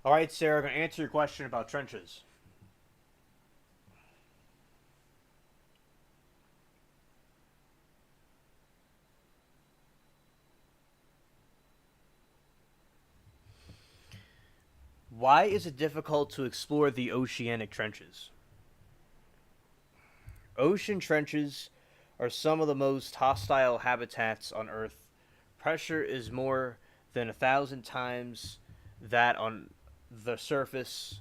All right, Sarah, I'm going to answer your question about trenches. Why is it difficult to explore the oceanic trenches? Ocean trenches are some of the most hostile habitats on Earth. Pressure is more than 1,000 times that on the surface,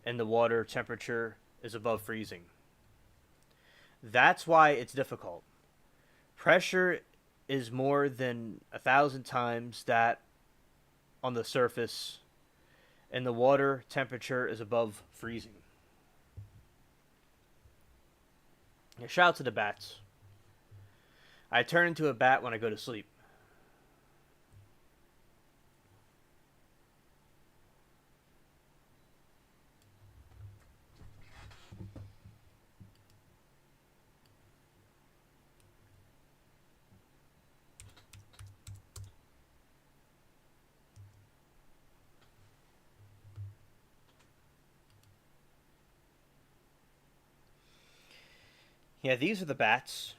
and the water temperature is above freezing. That's why it's difficult. Pressure is more than 1,000 times that on the surface, and the water temperature is above freezing. Shout out to the bats. I turn into a bat when I go to sleep. Yeah, these are the bats.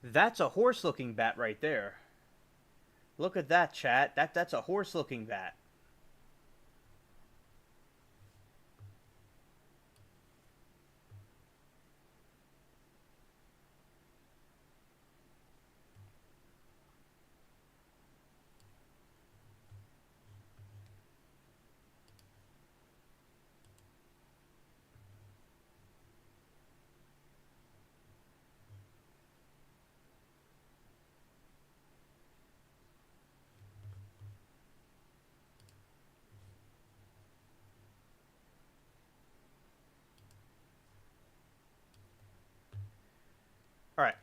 That's a horse-looking bat right there. Look at that, chat. That's a horse-looking bat. All right.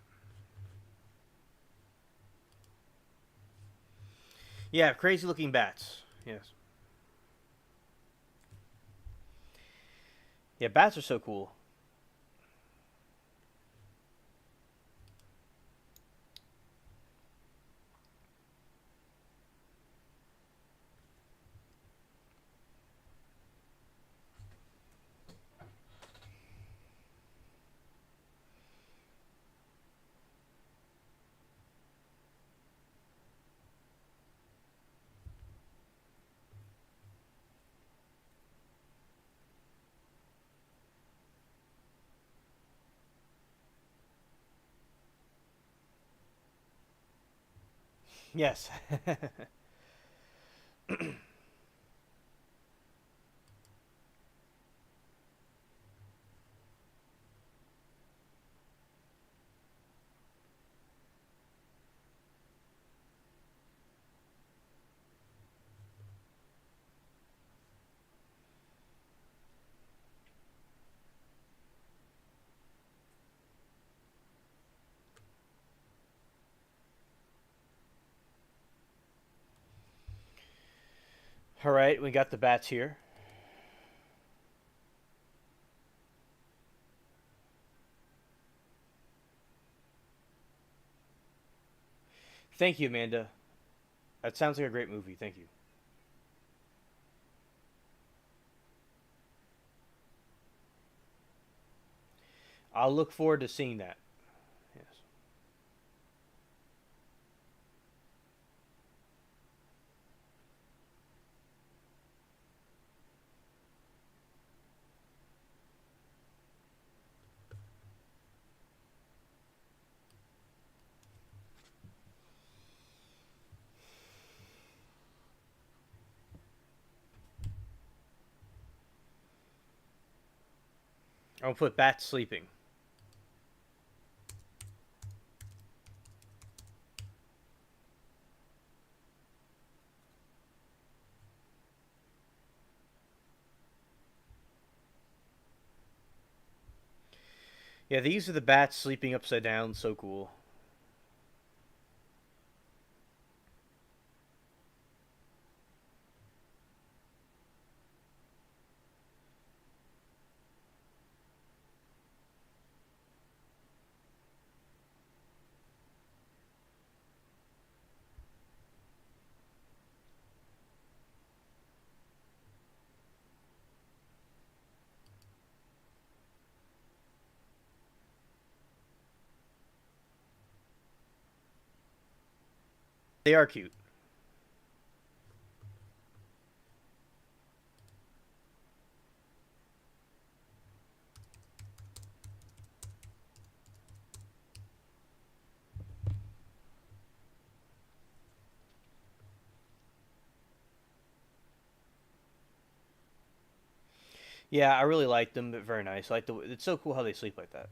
Yeah, crazy-looking bats. Yes. Yeah, bats are so cool. Yes. All right, we got the bats here. Thank you, Amanda. That sounds like a great movie. Thank you. I'll look forward to seeing that. Yes. I'll put bats sleeping. Yeah, these are the bats sleeping upside down. So cool. They are cute. Yeah, I really like them. They're very nice. I like the. It's so cool how they sleep like that.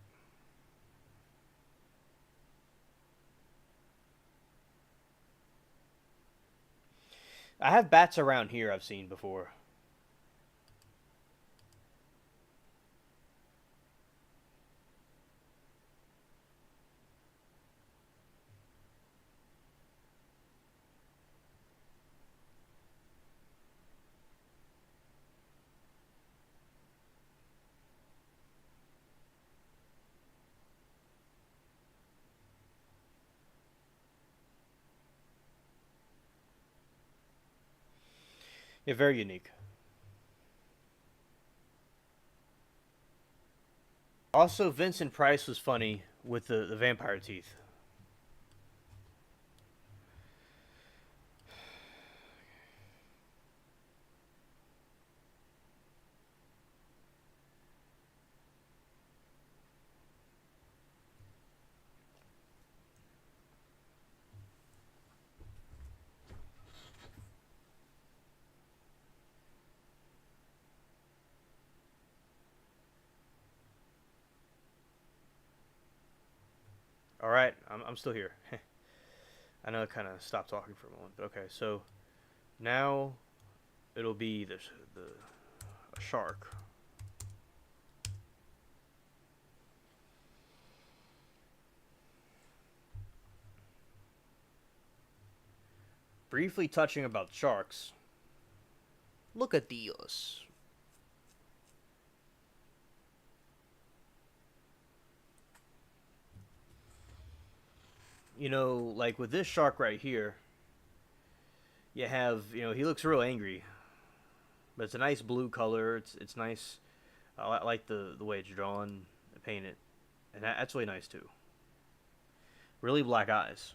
I have bats around here. I've seen before. Yeah, very unique. Also, Vincent Price was funny with the vampire teeth. All right, I'm still here. I know I kind of stopped talking for a moment, but okay. So now it'll be the a shark. Briefly touching about sharks. Look at these. You know, like with this shark right here, you have, he looks real angry, but it's a nice blue color. It's nice. I like the way it's drawn, painted, and that's really nice too. Really black eyes.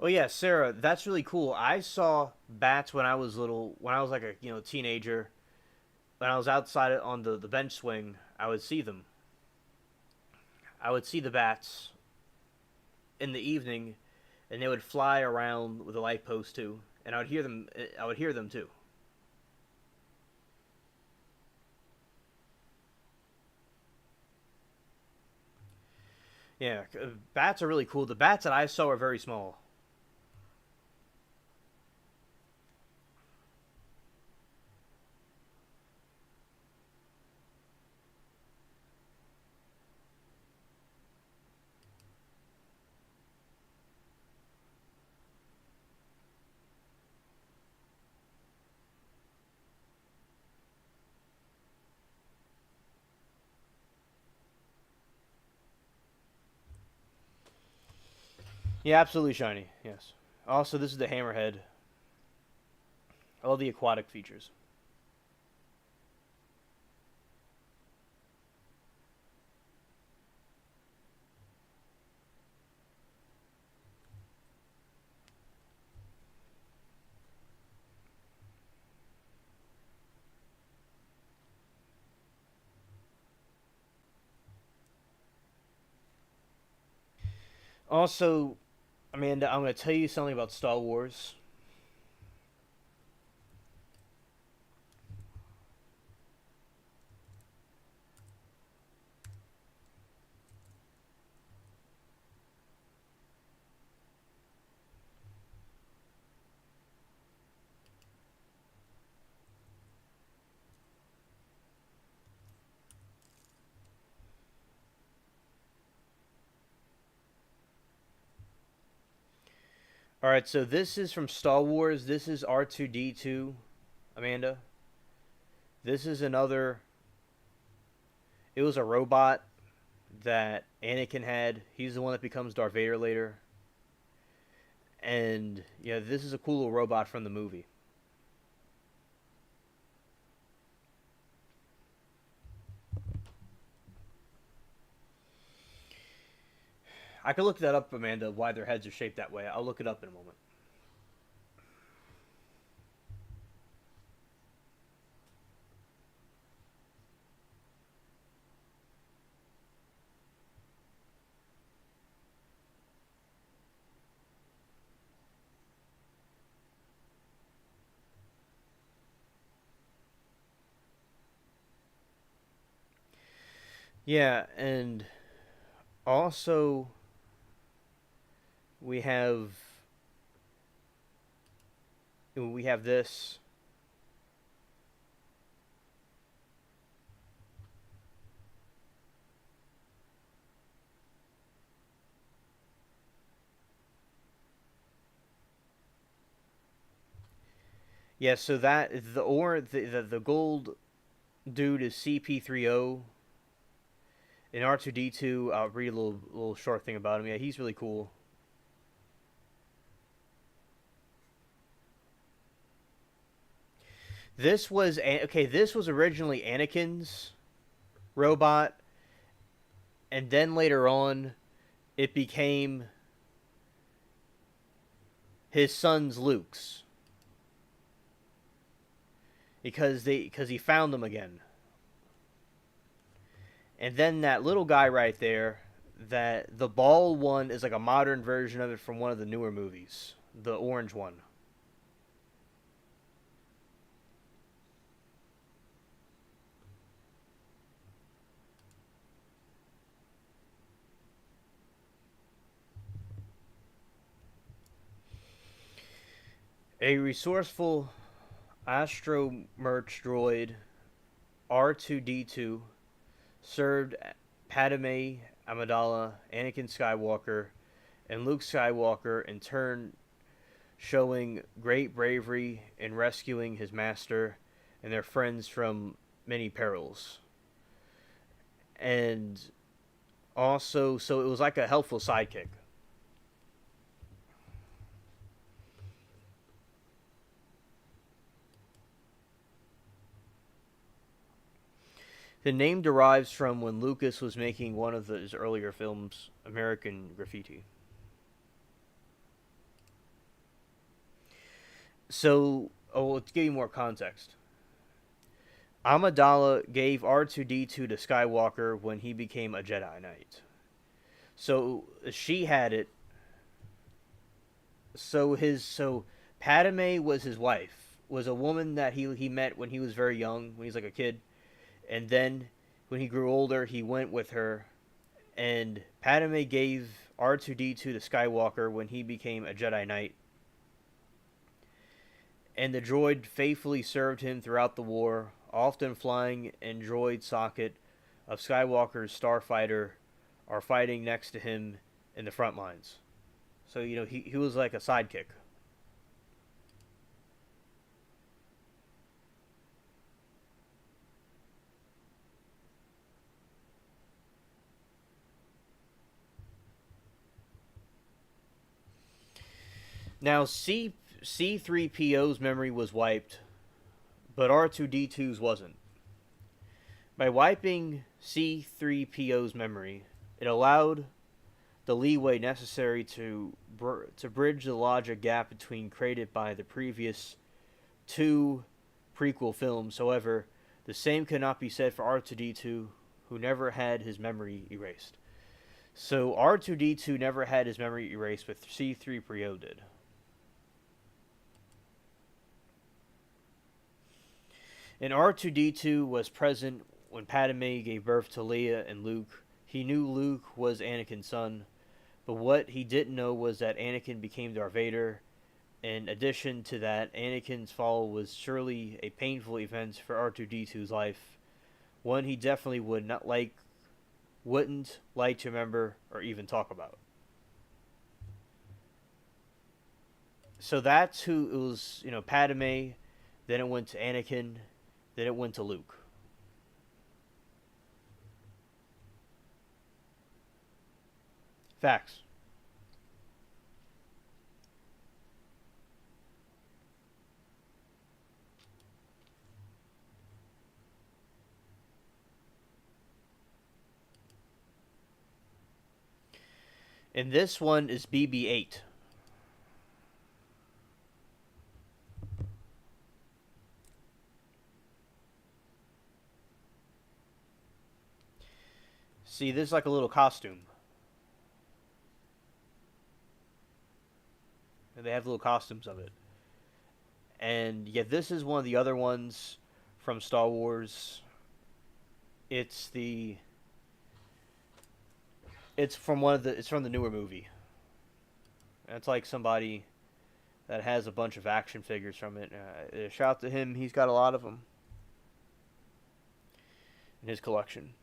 Oh yeah, Sarah, that's really cool. I saw bats when I was little, when I was like a teenager. When I was outside on the bench swing, I would see them. I would see the bats in the evening, and they would fly around with a light post too, and I would hear them. I would hear them too. Yeah, bats are really cool. The bats that I saw are very small. Yeah, absolutely shiny. Yes. Also, this is the hammerhead. I love the aquatic features. Also, Amanda, I'm going to tell you something about Star Wars. All right, so this is from Star Wars. This is R2D2, Amanda. This is another. It was a robot that Anakin had. He's the one that becomes Darth Vader later. And yeah, this is a cool little robot from the movie. I could look that up, Amanda, why their heads are shaped that way. I'll look it up in a moment. Yeah, and also we have this. Yeah, so that the gold dude is CP30, In R2D2, I'll read a little short thing about him. Yeah, he's really cool. This was originally Anakin's robot, and then later on, it became his son's Luke's because he found them again. And then that little guy right there, that the ball one is like a modern version of it from one of the newer movies, the orange one. A resourceful astro merch droid R2D2 served Padme Amidala, Anakin Skywalker, and Luke Skywalker, in turn showing great bravery in rescuing his master and their friends from many perils. And also, so it was like a helpful sidekick. The name derives from when Lucas was making one of his earlier films, American Graffiti. So, let's give you more context. Amidala gave R2D2 to Skywalker when he became a Jedi Knight. So she had it. So Padme was his wife. Was a woman that he met when he was very young, when he was like a kid, and then when he grew older, he went with her. And Padme gave R2D2 to Skywalker when he became a Jedi Knight. And the droid faithfully served him throughout the war, often flying in droid socket of Skywalker's starfighter or fighting next to him in the front lines. So, he was like a sidekick. Now, C3PO's memory was wiped, but R2D2's wasn't. By wiping C3PO's memory, it allowed the leeway necessary to bridge the logic gap between created by the previous two prequel films. However, the same could not be said for R2D2, who never had his memory erased. So R2D2 never had his memory erased, but C3PO did. And R2D2 was present when Padme gave birth to Leia and Luke. He knew Luke was Anakin's son, but what he didn't know was that Anakin became Darth Vader. In addition to that, Anakin's fall was surely a painful event for R2D2's life, one he definitely wouldn't like to remember or even talk about. So that's who it was, Padme, then it went to Anakin, then it went to Luke. Facts. And this one is BB-8. See, this is like a little costume. And they have little costumes of it. And yeah, this is one of the other ones from Star Wars. It's from the newer movie. And it's like somebody that has a bunch of action figures from it. Shout out to him. He's got a lot of them in his collection.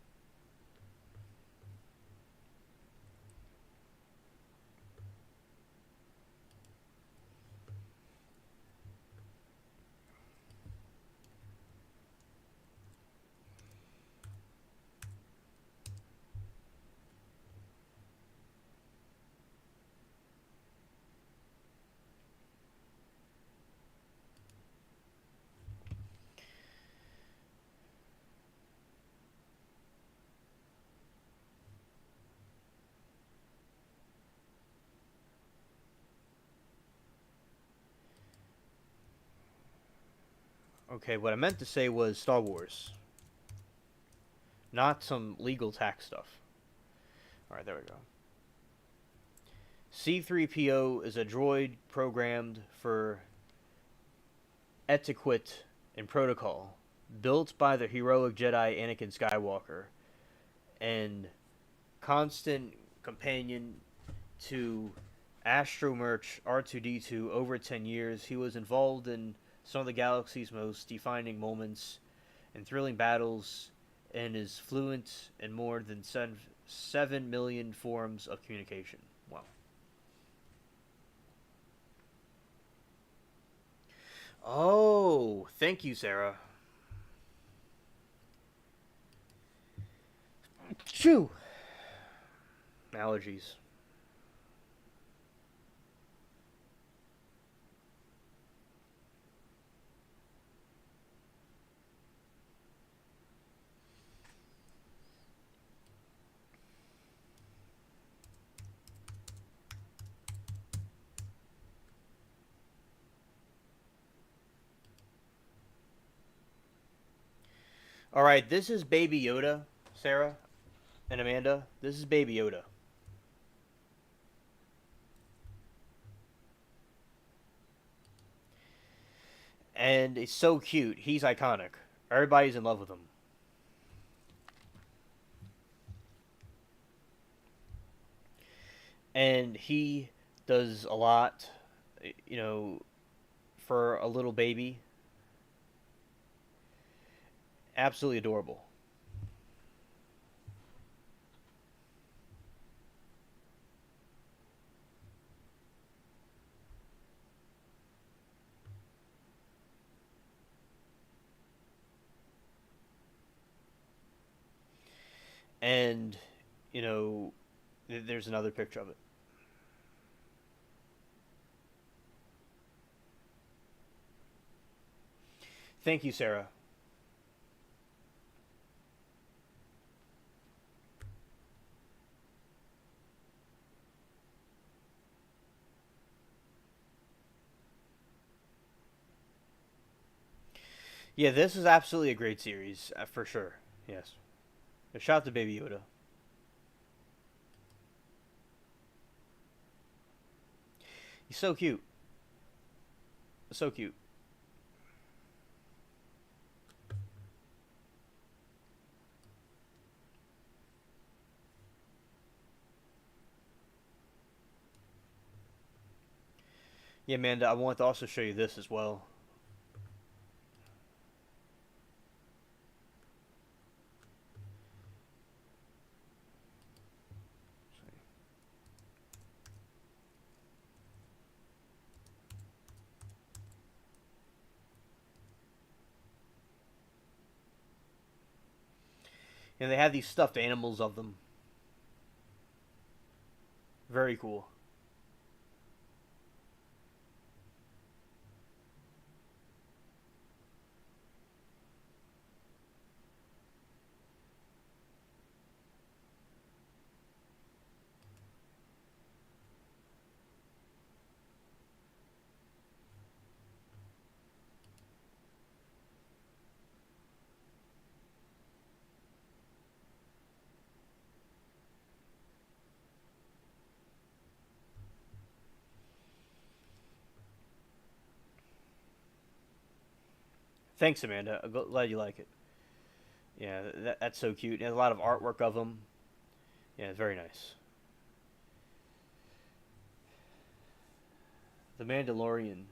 Okay, what I meant to say was Star Wars, not some legal tax stuff. All right, there we go. C-3PO is a droid programmed for etiquette and protocol, built by the heroic Jedi Anakin Skywalker, and constant companion to Astromerch R2-D2 over 10 years. He was involved in some of the galaxy's most defining moments and thrilling battles, and is fluent in more than 7 million forms of communication. Wow. Oh, thank you, Sarah. Phew. Allergies. All right, this is Baby Yoda, Sarah and Amanda. This is Baby Yoda. And he's so cute. He's iconic. Everybody's in love with him. And he does a lot, you know, for a little baby. Absolutely adorable. And, you know, there's another picture of it. Thank you, Sarah. Yeah, this is absolutely a great series, for sure. Yes. Shout out to Baby Yoda. He's so cute. So cute. Yeah, Amanda, I want to also show you this as well. And they have these stuffed animals of them. Very cool. Thanks, Amanda. I'm glad you like it. Yeah, that's so cute. There's a lot of artwork of them. Yeah, very nice. The Mandalorian.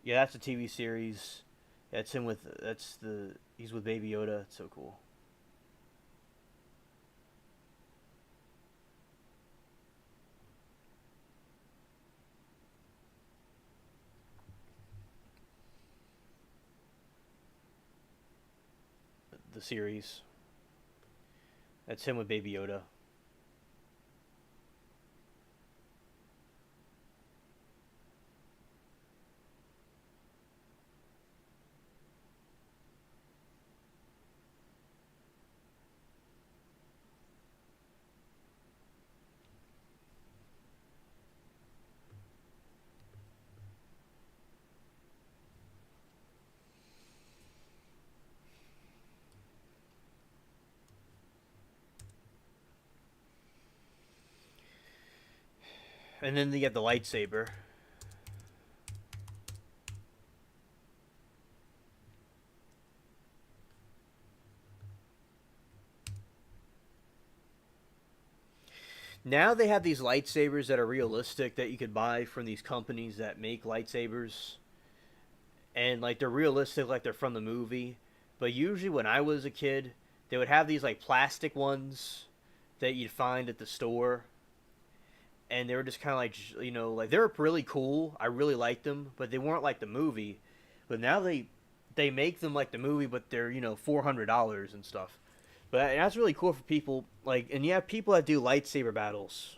Yeah, that's a TV series. That's him with. That's the. He's with Baby Yoda. It's so cool. The series. That's him with Baby Yoda. And then you get the lightsaber. Now they have these lightsabers that are realistic that you could buy from these companies that make lightsabers. And like they're realistic like they're from the movie. But usually when I was a kid, they would have these like plastic ones that you'd find at the store. And they were just kind of like, like they were really cool. I really liked them, but they weren't like the movie. But now they make them like the movie, but they're $400 and stuff. But that's really cool for people like, and you have people that do lightsaber battles.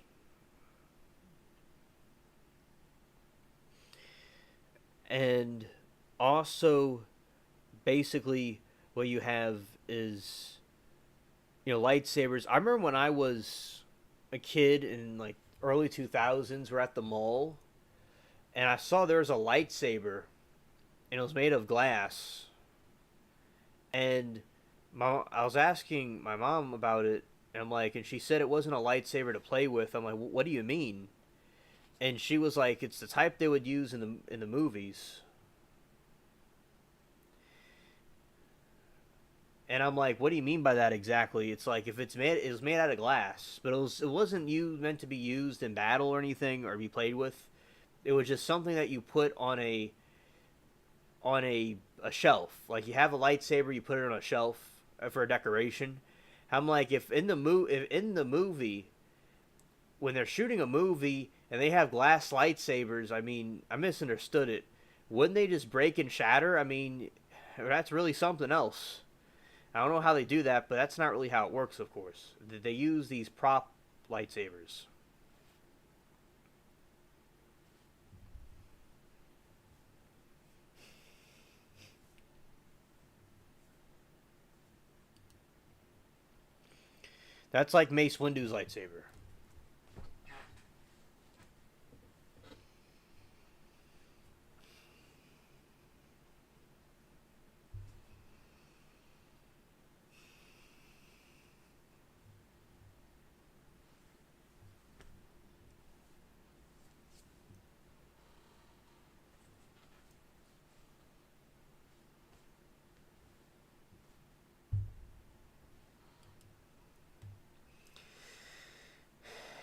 And also, basically, what you have is lightsabers. I remember when I was a kid in like early 2000s, we're at the mall, and I saw there was a lightsaber, and it was made of glass. And I was asking my mom about it, and I'm like, and she said it wasn't a lightsaber to play with. I'm like, what do you mean? And she was like, it's the type they would use in the movies. And I'm like, what do you mean by that exactly? It's like if it was made out of glass, but it wasn't meant to be used in battle or anything or be played with. It was just something that you put on a shelf. Like you have a lightsaber, you put it on a shelf for a decoration. I'm like, if in the movie when they're shooting a movie and they have glass lightsabers, I mean, I misunderstood it. Wouldn't they just break and shatter? I mean, that's really something else. I don't know how they do that, but that's not really how it works, of course. They use these prop lightsabers. That's like Mace Windu's lightsaber.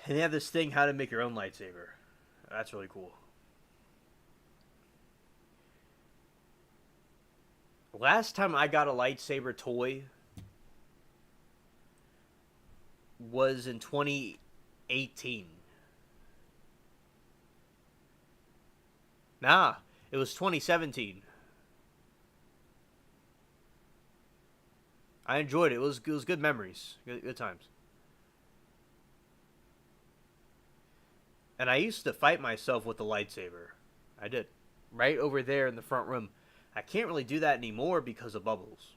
And they have this thing, how to make your own lightsaber. That's really cool. Last time I got a lightsaber toy was in 2018. Nah, it was 2017. I enjoyed it. It was good memories, good times. And I used to fight myself with the lightsaber. I did. Right over there in the front room. I can't really do that anymore because of Bubbles.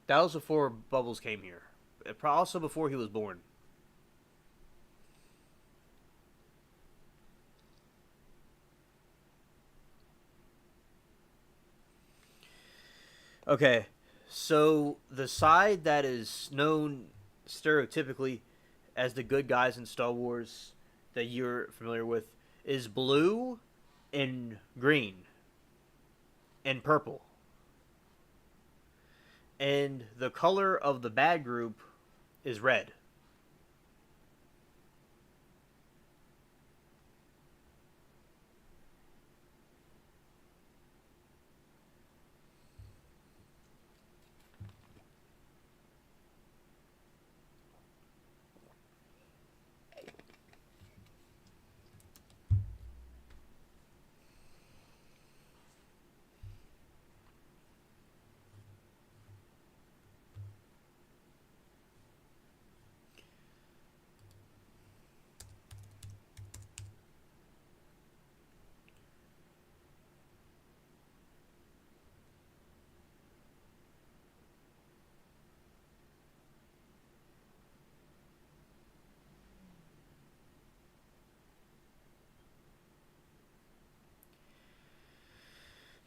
That was before Bubbles came here. Also before he was born. Okay, so the side that is known stereotypically as the good guys in Star Wars that you're familiar with is blue and green and purple. And the color of the bad group is red.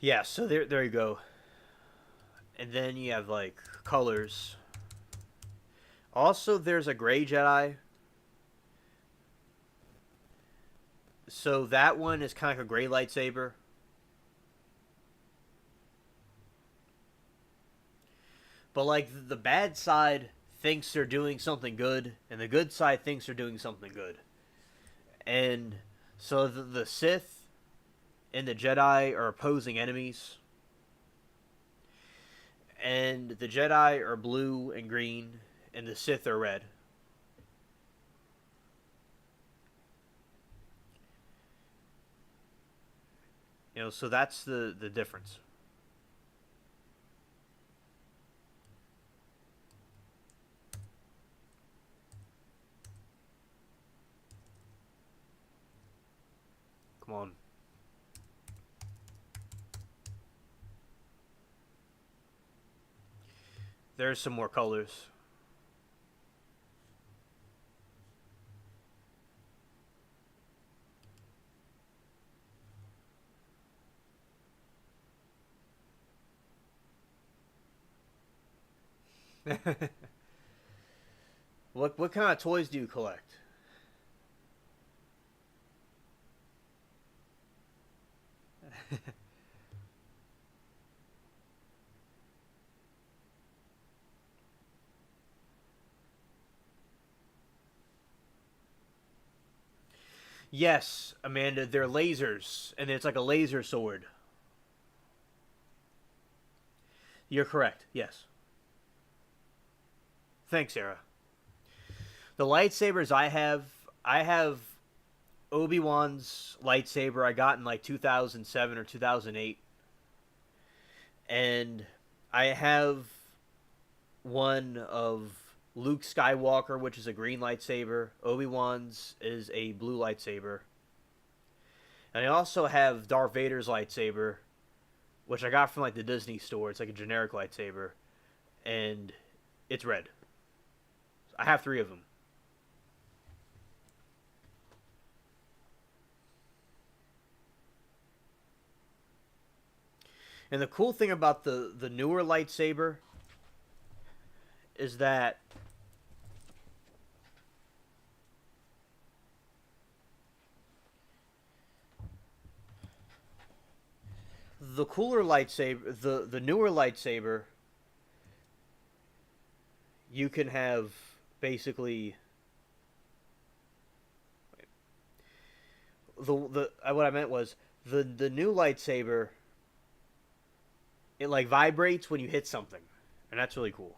Yeah, so there you go. And then you have like colors. Also, there's a gray Jedi. So that one is kind of like a gray lightsaber. But like the bad side thinks they're doing something good, and the good side thinks they're doing something good. And so the Sith and the Jedi are opposing enemies. And the Jedi are blue and green, and the Sith are red. So that's the difference. Come on. There's some more colors. What kind of toys do you collect? Yes, Amanda, they're lasers, and it's like a laser sword. You're correct. Yes. Thanks, Sarah. The lightsabers I have Obi-Wan's lightsaber I got in like 2007 or 2008, and I have one of Luke Skywalker, which is a green lightsaber. Obi-Wan's is a blue lightsaber. And I also have Darth Vader's lightsaber, which I got from like the Disney store. It's like a generic lightsaber, and it's red. I have 3 of them. And the cool thing about the newer lightsaber is that the cooler lightsaber, the newer lightsaber, you can have basically the what I meant was the new lightsaber, it like vibrates when you hit something, and that's really cool.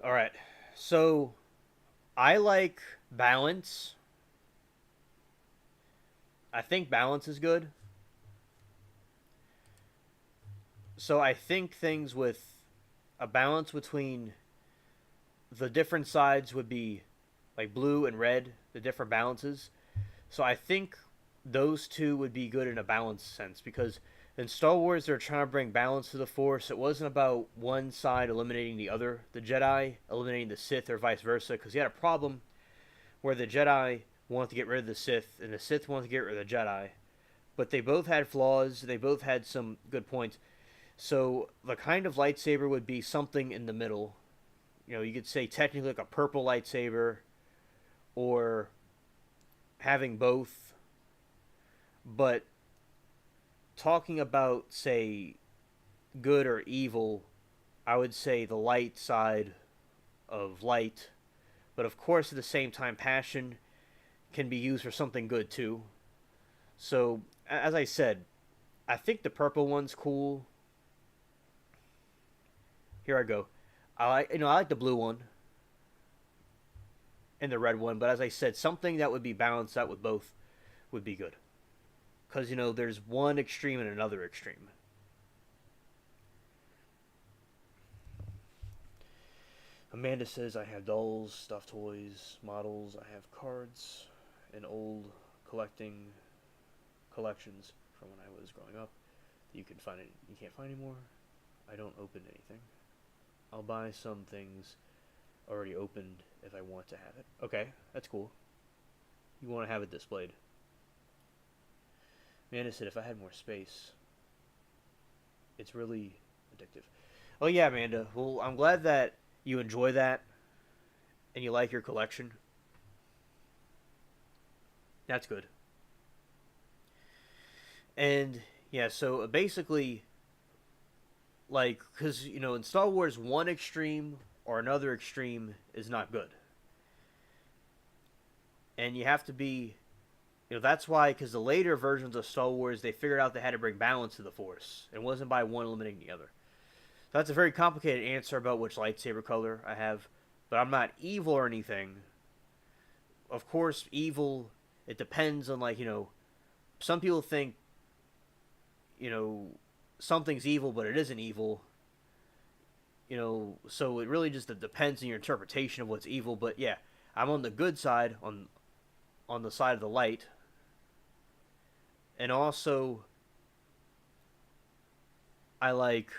All right, so I like balance. I think balance is good. So I think things with a balance between the different sides would be like blue and red, the different balances. So I think those two would be good in a balanced sense because in Star Wars they're trying to bring balance to the Force. It wasn't about one side eliminating the other, the Jedi eliminating the Sith or vice versa, because you had a problem where the Jedi wanted to get rid of the Sith and the Sith wanted to get rid of the Jedi. But they both had flaws, they both had some good points. So the kind of lightsaber would be something in the middle. You could say technically like a purple lightsaber or having both. But talking about, say, good or evil, I would say the light side of light. But of course, at the same time, passion can be used for something good too. So, as I said, I think the purple one's cool. Here I go. I like the blue one and the red one, but as I said, something that would be balanced out with both would be good. because you know there's one extreme and another extreme. Amanda says I have dolls, stuffed toys, models. I have cards and old collecting collections from when I was growing up. You can't find anymore. I don't open anything. I'll buy some things already opened if I want to have it. Okay, that's cool. You want to have it displayed. Amanda said if I had more space, it's really addictive. Oh yeah, Amanda. Well, I'm glad that you enjoy that and you like your collection. That's good. And yeah, so basically, like, because you know, in Star Wars, one extreme or another extreme is not good, and you have to be, you know, that's why because the later versions of Star Wars they figured out they had to bring balance to the Force. It wasn't by one eliminating the other. So that's a very complicated answer about which lightsaber color I have, but I'm not evil or anything. Of course, evil. It depends on like you know, some people think you know something's evil, but it isn't evil. You know, so it really just depends on your interpretation of what's evil. But yeah, I'm on the good side, on the side of the light, and also I like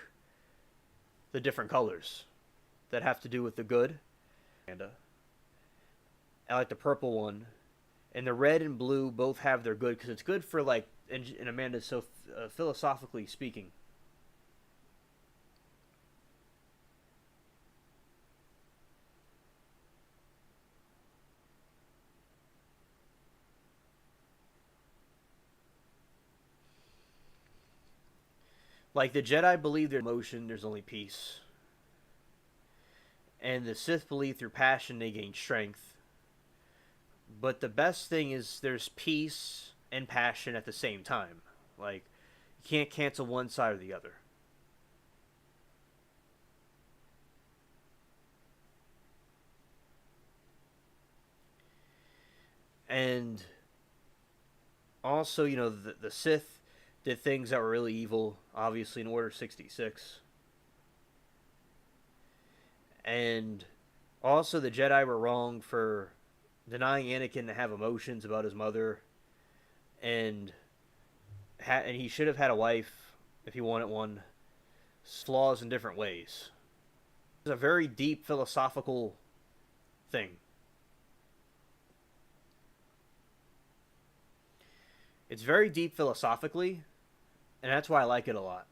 the different colors that have to do with the good. And I like the purple one, and the red and blue both have their good because it's good for like. And Amanda, so philosophically speaking, like the Jedi believe there's emotion, there's only peace, and the Sith believe through passion they gain strength. But the best thing is there's peace and passion at the same time. Like you can't cancel one side or the other. And also, you know, the Sith did things that were really evil, obviously in Order 66. And also the Jedi were wrong for denying Anakin to have emotions about his mother, and and he should have had a wife if he wanted one. Flaws in different ways. It's a very deep philosophical thing. It's very deep philosophically, and that's why I like it a lot.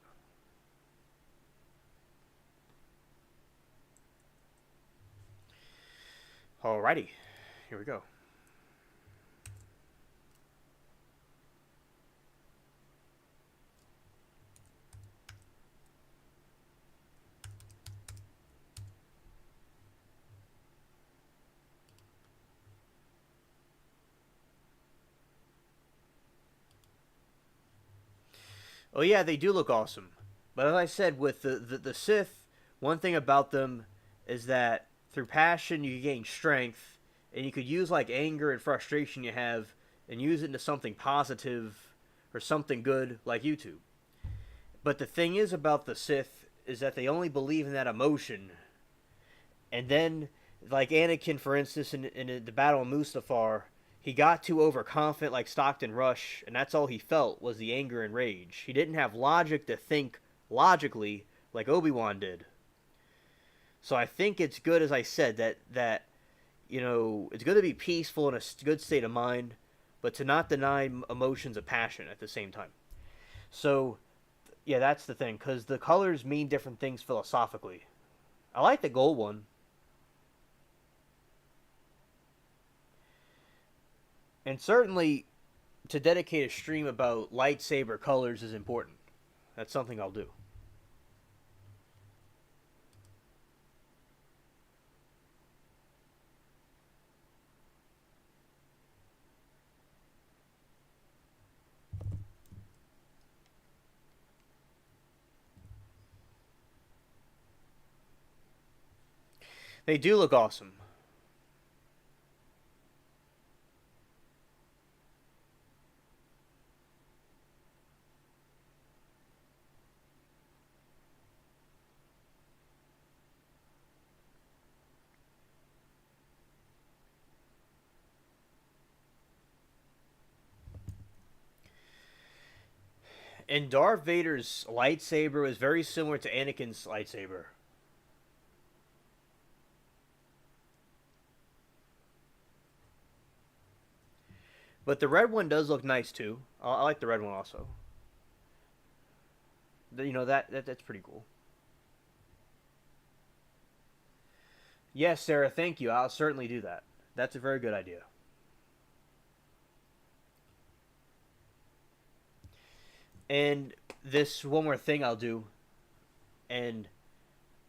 Alrighty, here we go. Oh yeah, they do look awesome. But as I said, with the Sith, one thing about them is that through passion you gain strength, and you could use like anger and frustration you have, and use it into something positive or something good like YouTube. But the thing is about the Sith is that they only believe in that emotion, and then like Anakin, for instance, in the Battle of Mustafar, he got too overconfident like Stockton Rush, and that's all he felt was the anger and rage. He didn't have logic to think logically like Obi-Wan did. So I think it's good, as I said, that you know it's good to be peaceful in a good state of mind, but to not deny emotions of passion at the same time. So yeah, that's the thing, because the colors mean different things philosophically. I like the gold one. And certainly, to dedicate a stream about lightsaber colors is important. That's something I'll do. They do look awesome. And Darth Vader's lightsaber was very similar to Anakin's lightsaber. But the red one does look nice too. I like the red one also. You know that's pretty cool. Yes, Sarah. Thank you. I'll certainly do that. That's a very good idea. And this one more thing I'll do, and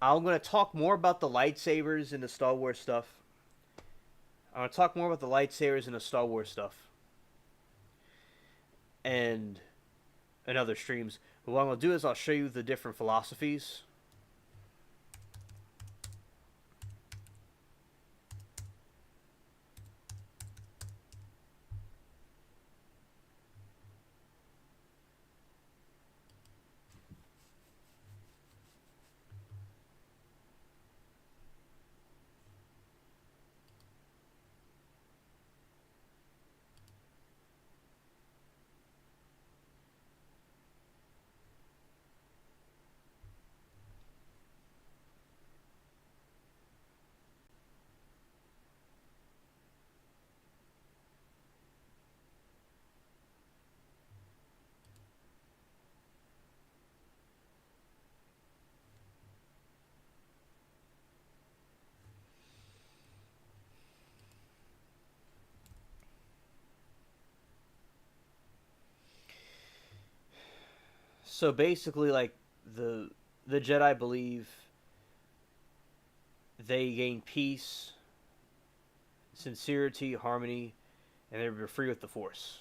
I'm gonna talk more about the lightsabers and the Star Wars stuff. I'm gonna talk more about the lightsabers and the Star Wars stuff, and in other streams. But what I'm gonna do is I'll show you the different philosophies. So basically, like the Jedi believe they gain peace, sincerity, harmony, and they're free with the Force.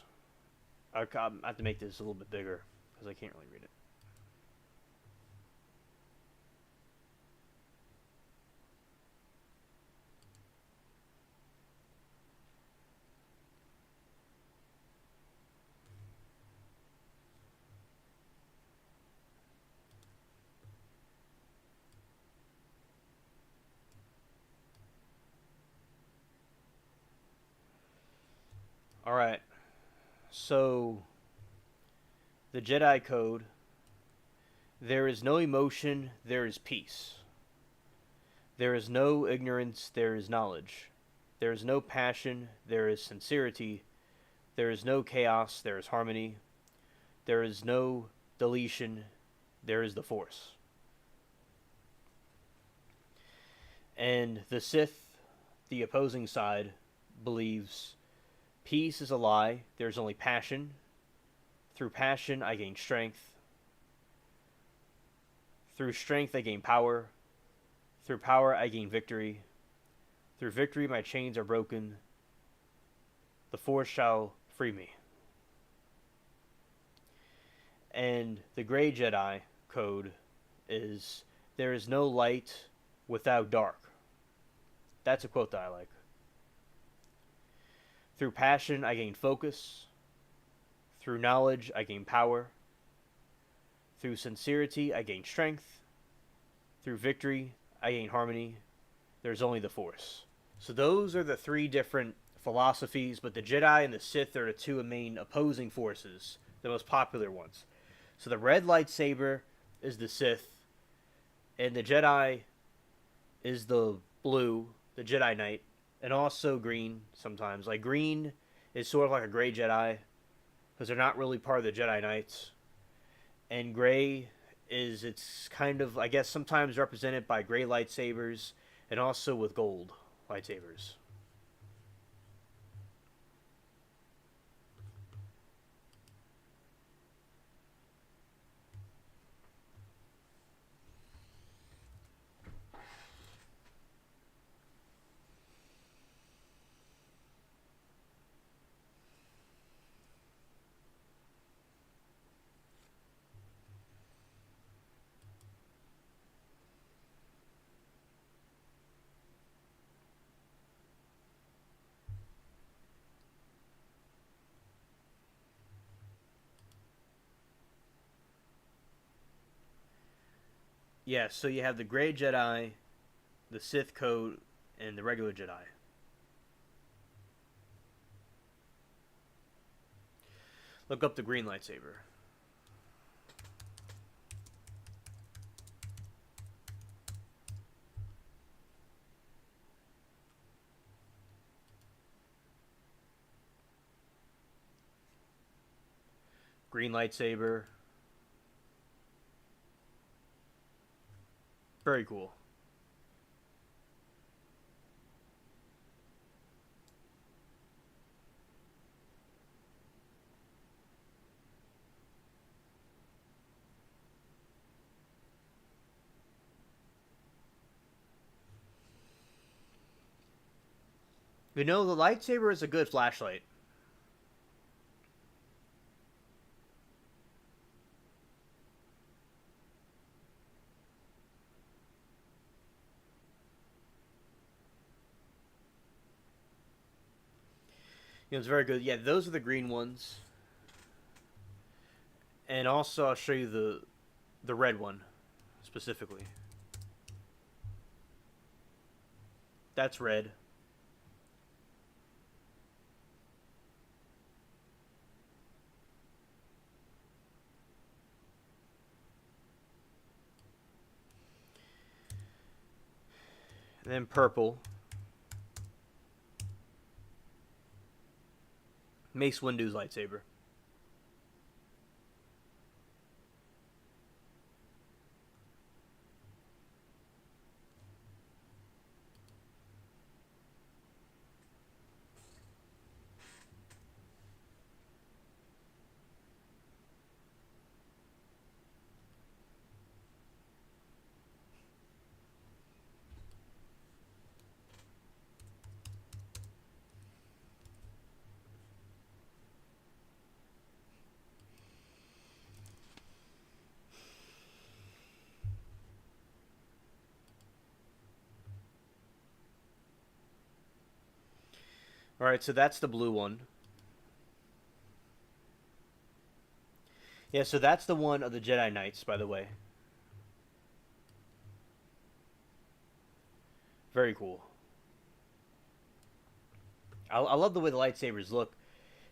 I have to make this a little bit bigger because I can't really read it. All right. So the Jedi Code: there is no emotion, there is peace. There is no ignorance, there is knowledge. There is no passion, there is sincerity. There is no chaos, there is harmony. There is no deletion, there is the Force. And the Sith, the opposing side, believes peace is a lie, there's only passion. Through passion, I gain strength. Through strength, I gain power. Through power, I gain victory. Through victory, my chains are broken. The Force shall free me. And the Grey Jedi Code is: there is no light without dark. That's a quote that I like. Through passion, I gain focus. Through knowledge, I gain power. Through sincerity, I gain strength. Through victory, I gain harmony. There's only the Force. So those are the three different philosophies, but the Jedi and the Sith are the two main opposing forces, the most popular ones. So the red lightsaber is the Sith, and the Jedi is the blue, the Jedi Knight, and also green sometimes. Like green is sort of like a gray Jedi, because they're not really part of the Jedi Knights. And gray is, it's kind of, I guess, sometimes represented by gray lightsabers, and also with gold lightsabers. Yeah, so you have the gray Jedi, the Sith Code, and the regular Jedi. Look up the green lightsaber. Green lightsaber. Very cool. You know, the lightsaber is a good flashlight. You know, it's very good. Yeah, those are the green ones. And also, I'll show you the red one specifically. That's red. And then purple. Mace Windu's lightsaber. Alright, so that's the blue one. Yeah, so that's the one of the Jedi Knights, by the way. Very cool. I love the way the lightsabers look.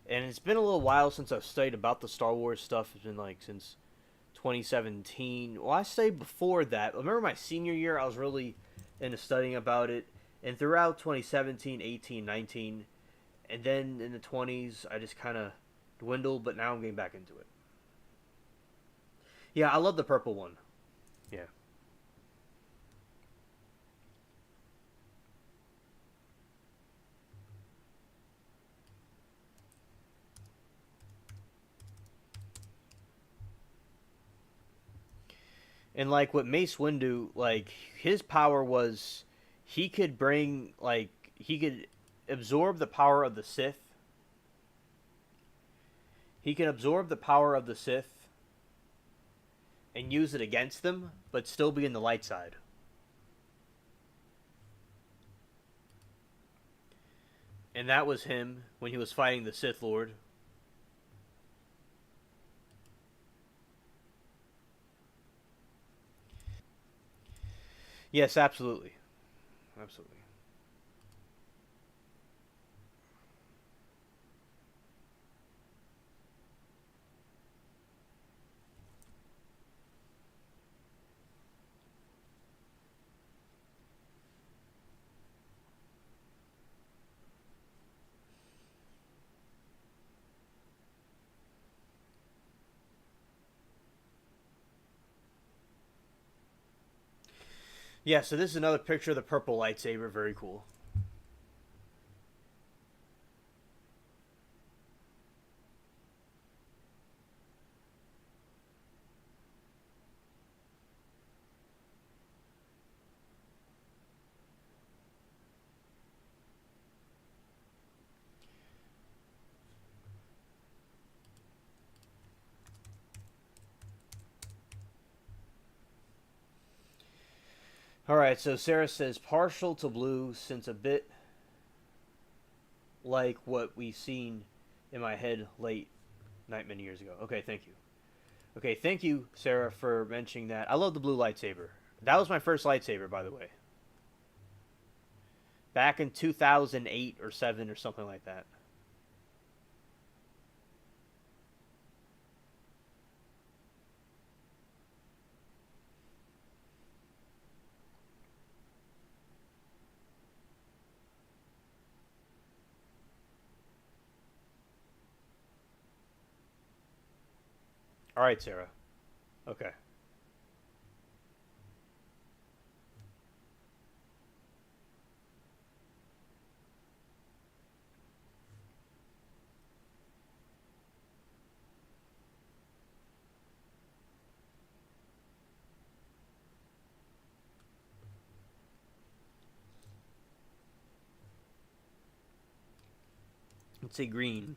And it's been a little while since I've studied about the Star Wars stuff. It's been like since 2017. Well, I studied before that. I remember my senior year, I was really into studying about it. And throughout 2017, 18, 19, and then in the 20s, I just kind of dwindled, but now I'm getting back into it. Yeah, I love the purple one. Yeah. And like with Mace Windu, like his power was he could bring like he could absorb the power of the Sith. He can absorb the power of the Sith and use it against them, but still be in the light side. And that was him when he was fighting the Sith Lord. Yes, absolutely. Absolutely. Yeah, so this is another picture of the purple lightsaber. Very cool. Alright, so Sarah says partial to blue since a bit like what we seen in my head late night many years ago. Okay, thank you. Okay, thank you, Sarah, for mentioning that. I love the blue lightsaber. That was my first lightsaber, by the way. Back in 2008 or 7 or something like that. All right, Sarah. Okay. Let's say green.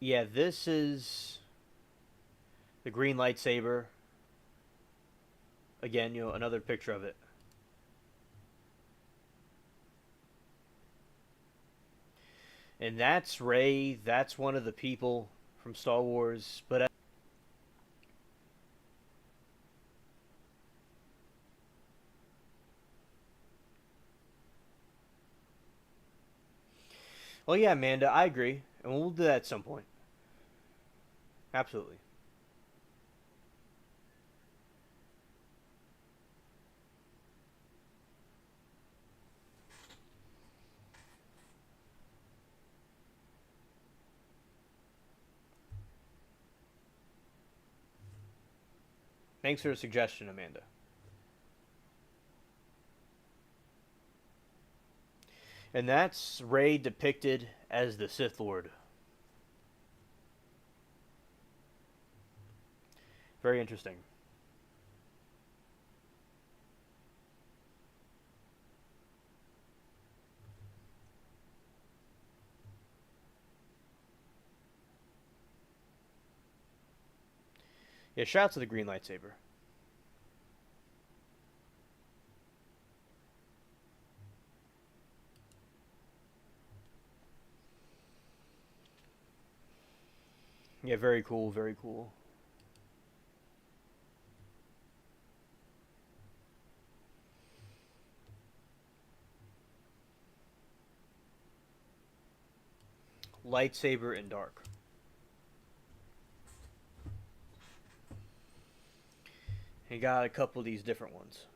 Yeah, this is the green lightsaber. Again, another picture of it. And that's Rey. That's one of the people from Star Wars. But well, yeah, Amanda, I agree, and we'll do that at some point. Absolutely. Thanks for the suggestion, Amanda. And that's Rey depicted as the Sith Lord. Very interesting. Yeah, shout out to the green lightsaber. Yeah, very cool, very cool. Lightsaber in dark. He got a couple of these different ones.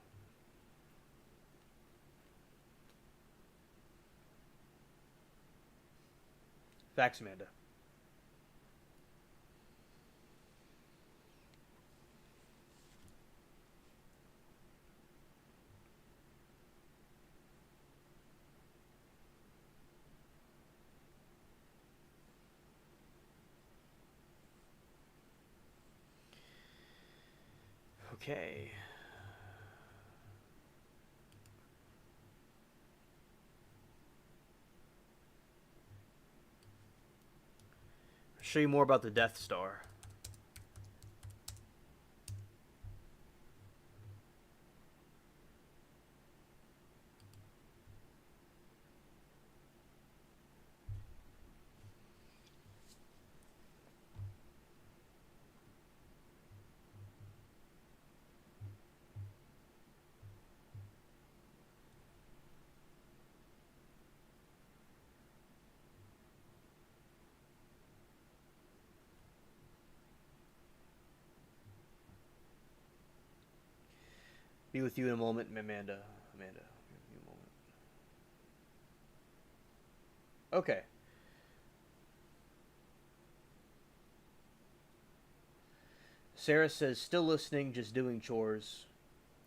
Facts, Amanda. Okay. I'll show you more about the Death Star. Be with you in a moment, Amanda. Amanda, give me a moment. Okay. Sarah says, still listening, just doing chores.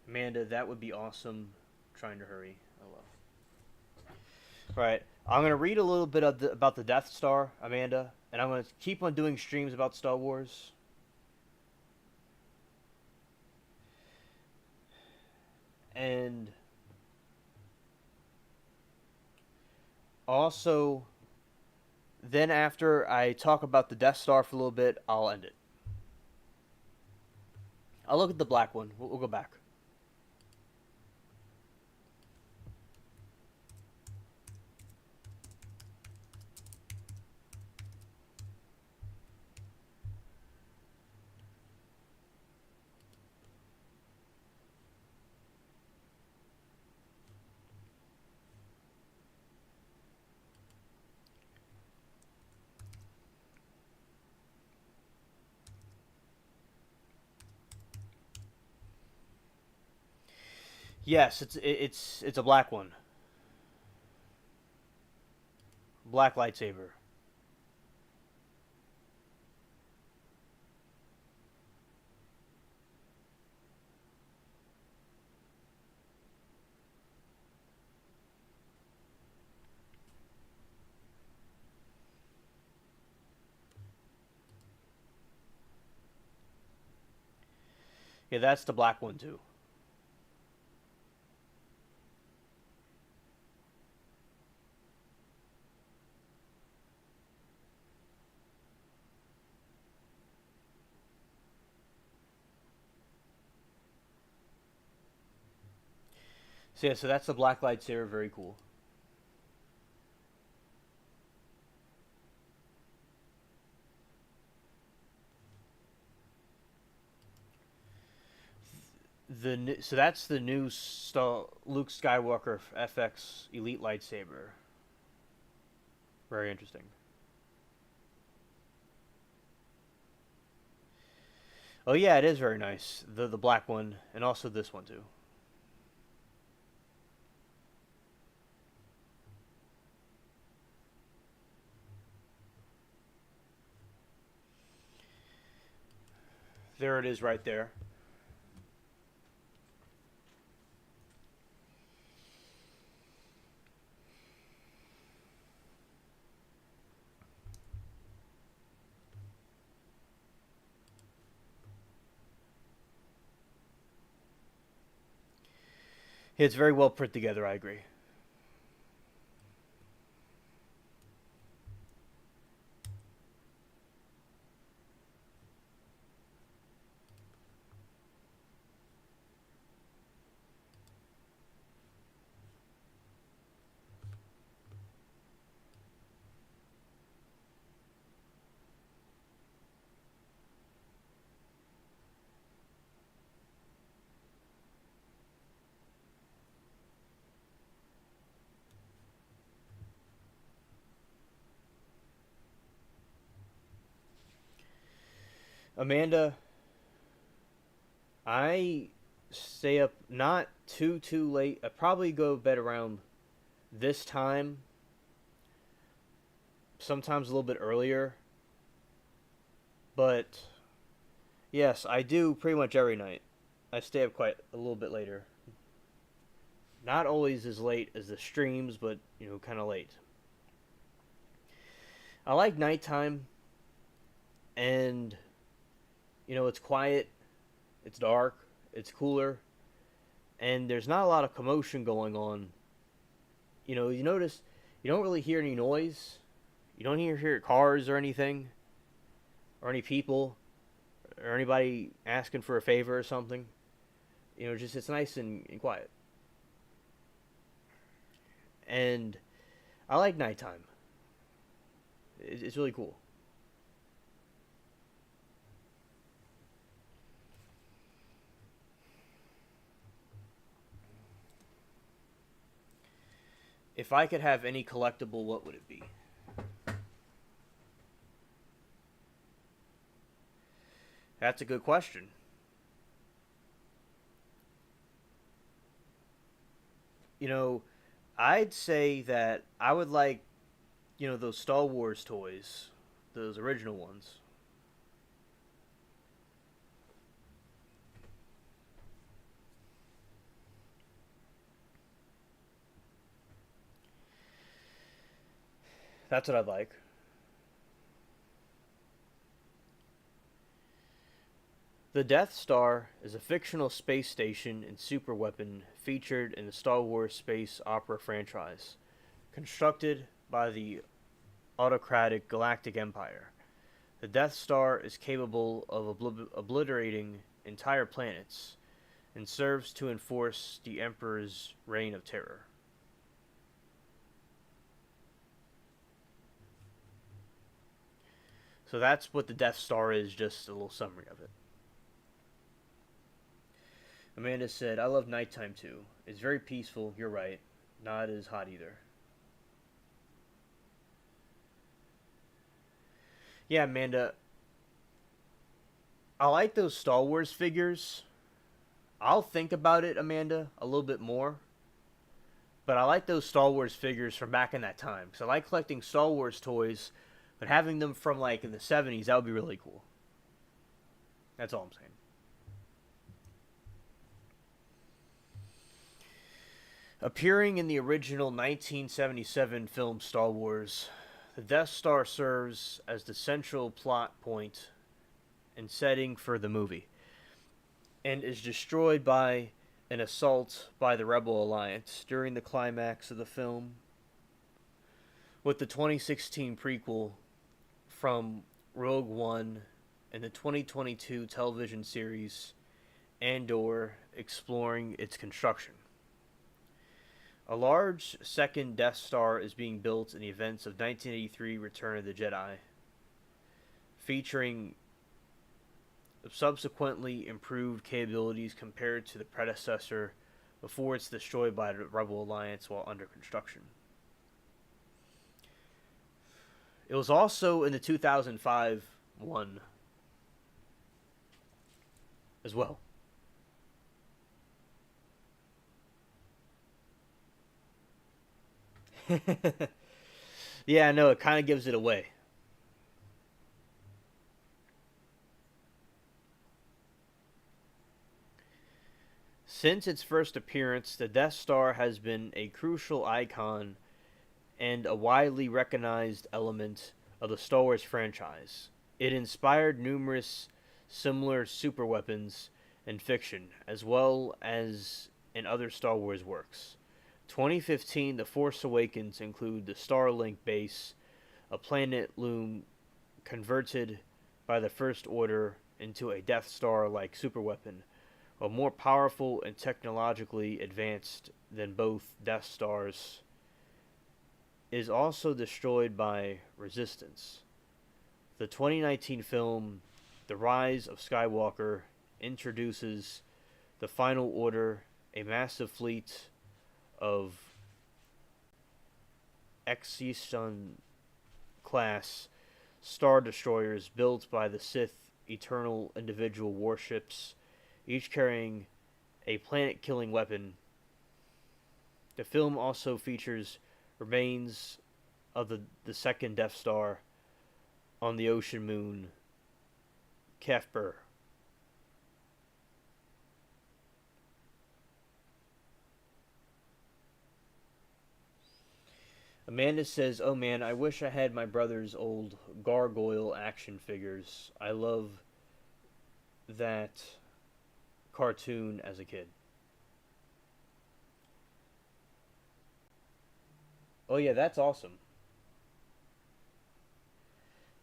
Amanda, that would be awesome. Trying to hurry. Oh well. All right. I'm going to read a little bit about the Death Star, Amanda, and I'm going to keep on doing streams about Star Wars. And also, then after I talk about the Death Star for a little bit, I'll end it. I'll look at the black one. We'll go back. Yes, it's a black one. Black lightsaber. Yeah, that's the black one too. So yeah, so that's the black lightsaber. Very cool. So that's the new Luke Skywalker FX Elite lightsaber. Very interesting. Oh yeah, it is very nice. The black one and also this one too. There it is right there. It's very well put together. I agree. Amanda, I stay up not too late. I probably go to bed around this time. Sometimes a little bit earlier, but yes, I do pretty much every night. I stay up quite a little bit later. Not always as late as the streams, but kind of late. I like nighttime, and it's quiet, it's dark, it's cooler, and there's not a lot of commotion going on. You notice you don't really hear any noise. You don't hear cars or anything, or any people, or anybody asking for a favor or something. Just it's nice and quiet. And I like nighttime. It's really cool. If I could have any collectible, what would it be? That's a good question. You know, I'd say that I would like, those Star Wars toys, those original ones. That's what I'd like. The Death Star is a fictional space station and superweapon featured in the Star Wars space opera franchise, constructed by the autocratic Galactic Empire. The Death Star is capable of obliterating entire planets and serves to enforce the Emperor's reign of terror. So that's what the Death Star is, just a little summary of it. Amanda said, I love nighttime too. It's very peaceful, you're right. Not as hot either. Yeah, Amanda, I like those Star Wars figures. I'll think about it, Amanda, a little bit more. But I like those Star Wars figures from back in that time. So I like collecting Star Wars toys, but having them from like in the 70s, that would be really cool. That's all I'm saying. Appearing in the original 1977 film Star Wars, the Death Star serves as the central plot point and setting for the movie, and is destroyed by an assault by the Rebel Alliance during the climax of the film, with the 2016 prequel from Rogue One and the 2022 television series Andor exploring its construction. A large second Death Star is being built in the events of 1983 Return of the Jedi, featuring subsequently improved capabilities compared to the predecessor before it's destroyed by the Rebel Alliance while under construction. It was also in the 2005 one as well. Yeah, I know, it kind of gives it away. Since its first appearance, the Death Star has been a crucial icon and a widely recognized element of the Star Wars franchise. It inspired numerous similar superweapons in fiction, as well as in other Star Wars works. 2015 The Force Awakens include the Starlink base, a planet loom converted by the First Order into a Death Star-like superweapon, while more powerful and technologically advanced than both Death Stars, is also destroyed by Resistance. The 2019 film The Rise of Skywalker introduces the Final Order, a massive fleet of Execution class Star Destroyers built by the Sith Eternal individual warships, each carrying a planet-killing weapon. The film also features remains of the second Death Star on the ocean moon Kefir. Amanda says, "Oh man, I wish I had my brother's old gargoyle action figures. I love that cartoon as a kid." Oh yeah, that's awesome.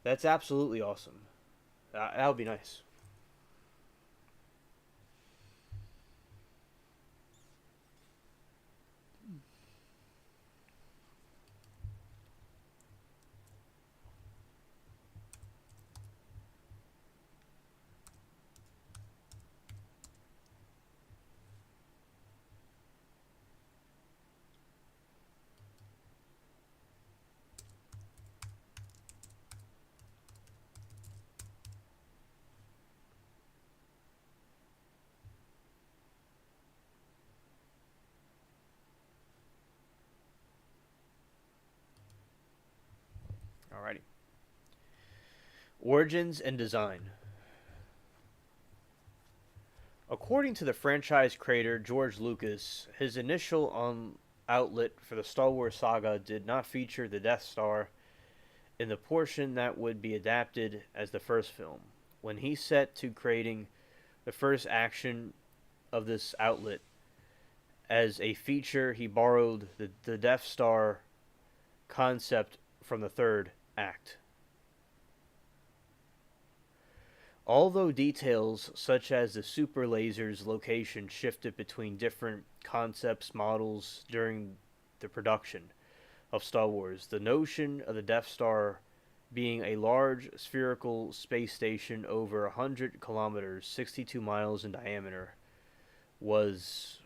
That's absolutely awesome. That would be nice. Alrighty. Origins and design. According to the franchise creator George Lucas, his initial outlet for the Star Wars saga did not feature the Death Star in the portion that would be adapted as the first film. When he set to creating the first action of this outlet as a feature, he borrowed the Death Star concept from the third act. Although details such as the super laser's location shifted between different concepts models during the production of Star Wars, the notion of the Death Star being a large spherical space station over 100 kilometers, 62 miles in diameter, was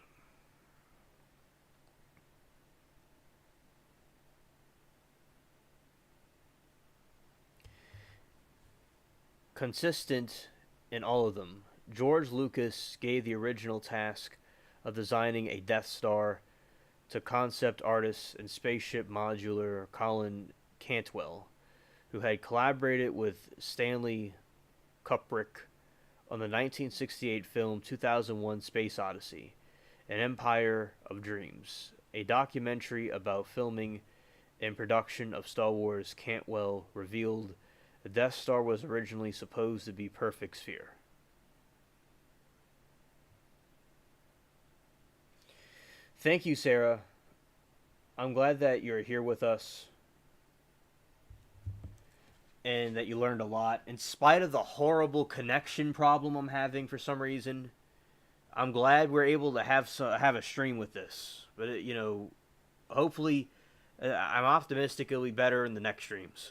consistent in all of them. George Lucas gave the original task of designing a Death Star to concept artist and spaceship modeler Colin Cantwell, who had collaborated with Stanley Kubrick on the 1968 film 2001 Space Odyssey, An Empire of Dreams, a documentary about filming and production of Star Wars. Cantwell revealed the Death Star was originally supposed to be perfect sphere. Thank you, Sarah. I'm glad that you're here with us and that you learned a lot. In spite of the horrible connection problem I'm having for some reason, I'm glad we're able to have a stream with this. But hopefully, I'm optimistic it'll be better in the next streams.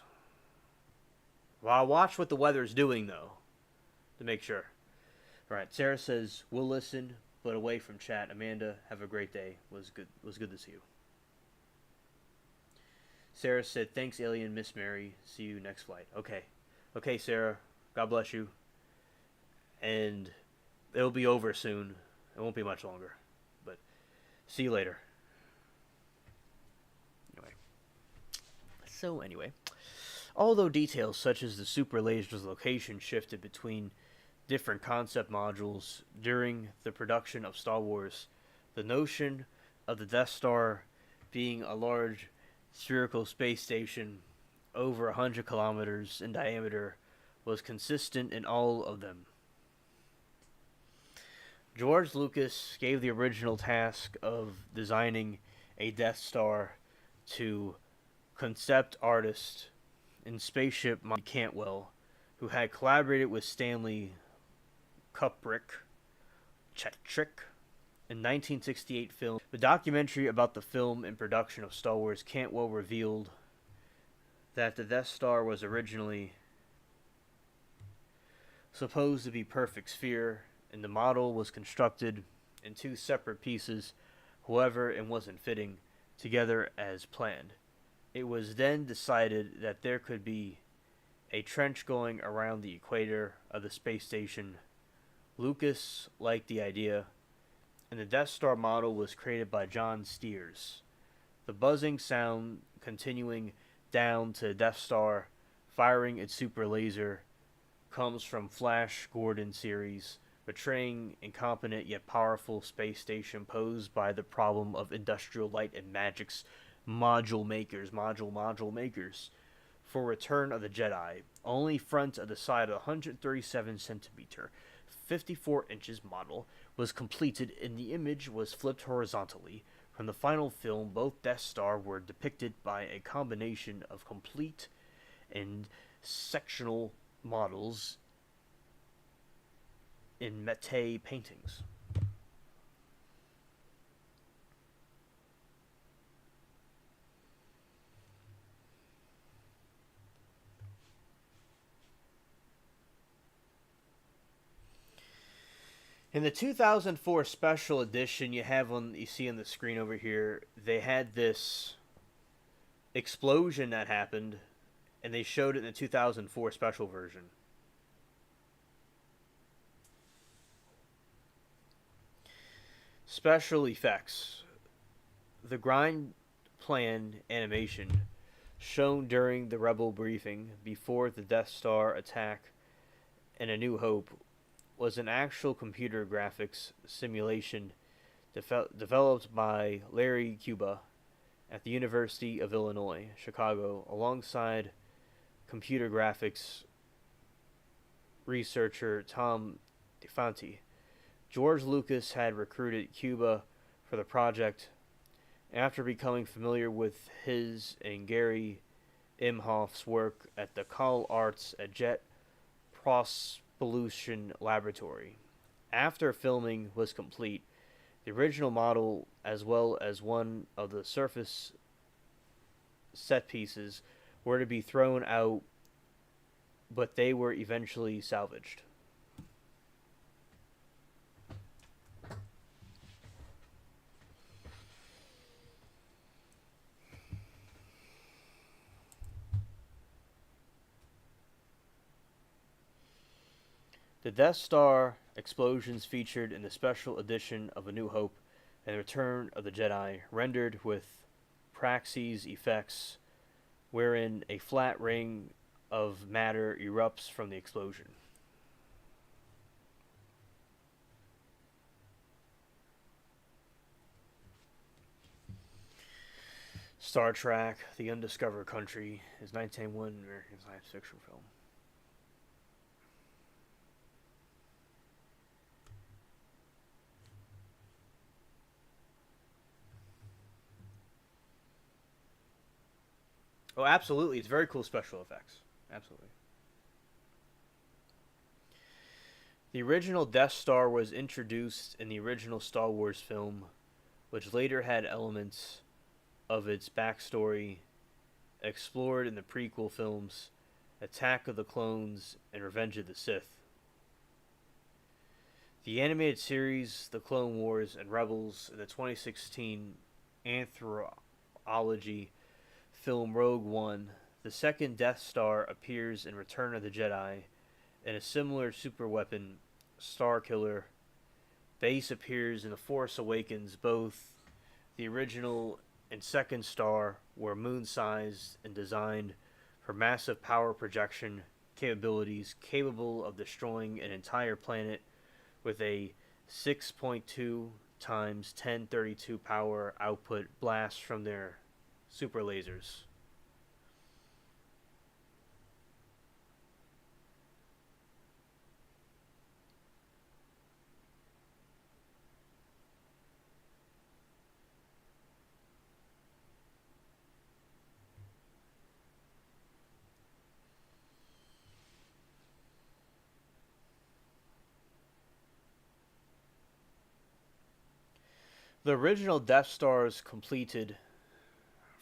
Well, I'll watch what the weather's doing though, to make sure. All right, Sarah says we'll listen, but away from chat. Amanda, have a great day. Was good to see you. Sarah said, thanks, Alien Miss Mary. See you next flight. Okay, Sarah. God bless you. And it'll be over soon. It won't be much longer. But see you later. Anyway. Although details such as the super laser's location shifted between different concept modules during the production of Star Wars, the notion of the Death Star being a large spherical space station over 100 kilometers in diameter was consistent in all of them. George Lucas gave the original task of designing a Death Star to concept artist and spaceship Cantwell, who had collaborated with Stanley Kubrick in 1968 film. The documentary about the film and production of Star Wars. Cantwell revealed that the Death Star was originally supposed to be perfect sphere, and the model was constructed in two separate pieces. However, it wasn't fitting together as planned. It was then decided that there could be a trench going around the equator of the space station. Lucas liked the idea, and the Death Star model was created by John Steers. The buzzing sound continuing down to Death Star firing its super laser comes from Flash Gordon series, portraying incompetent yet powerful space station posed by the problem of industrial light and magic's module makers for Return of the Jedi. Only front of the side of the 137 centimeter 54 inches model was completed, and the image was flipped horizontally. From the final film, both Death Star were depicted by a combination of complete and sectional models in Métis paintings. In the 2004 special edition you see on the screen over here, they had this explosion that happened, and they showed it in the 2004 special version. Special effects. The grind plan animation shown during the Rebel briefing before the Death Star attack in A New Hope was an actual computer graphics simulation developed by Larry Cuba at the University of Illinois, Chicago, alongside computer graphics researcher Tom DeFanti. George Lucas had recruited Cuba for the project after becoming familiar with his and Gary Imhoff's work at the Call Arts at Jet Propulsion Laboratory. After filming was complete, the original model, as well as one of the surface set pieces, were to be thrown out, but they were eventually salvaged. The Death Star explosions featured in the special edition of A New Hope and Return of the Jedi, rendered with Praxis effects, wherein a flat ring of matter erupts from the explosion. Star Trek: The Undiscovered Country is 1991 American science fiction film. Oh, absolutely. It's very cool special effects. Absolutely. The original Death Star was introduced in the original Star Wars film, which later had elements of its backstory explored in the prequel films Attack of the Clones and Revenge of the Sith. The animated series The Clone Wars and Rebels and the 2016 anthology film Rogue One, the second Death Star appears in Return of the Jedi, and a similar superweapon, Starkiller, base appears in The Force Awakens. Both the original and second star were moon-sized and designed for massive power projection capabilities, capable of destroying an entire planet with a 6.2 times 1032 power output blast from their super lasers. The original Death Stars completed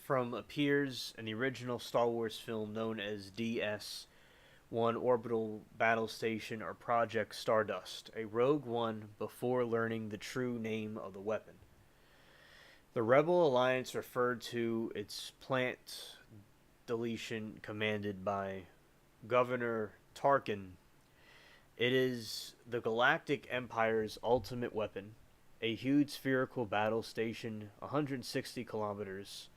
from appears in the original Star Wars film known as DS-1 Orbital Battle Station or Project Stardust, a Rogue One before learning the true name of the weapon. The Rebel Alliance referred to its plant deletion commanded by Governor Tarkin. It is the Galactic Empire's ultimate weapon, a huge spherical battle station 160 kilometers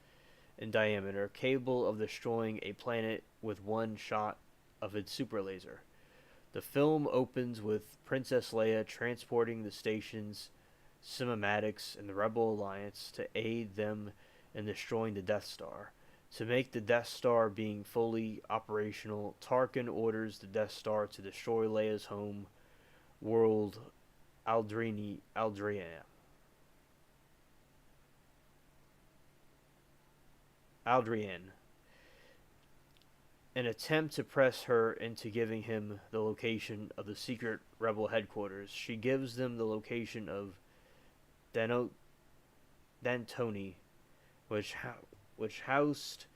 in diameter, capable of destroying a planet with one shot of its super laser. The film opens with Princess Leia transporting the station's cinematics and the Rebel Alliance to aid them in destroying the Death Star. To make the Death Star being fully operational, Tarkin orders the Death Star to destroy Leia's home world, Aldrian. An attempt to press her into giving him the location of the secret rebel headquarters. She gives them the location of Dantoni, which housed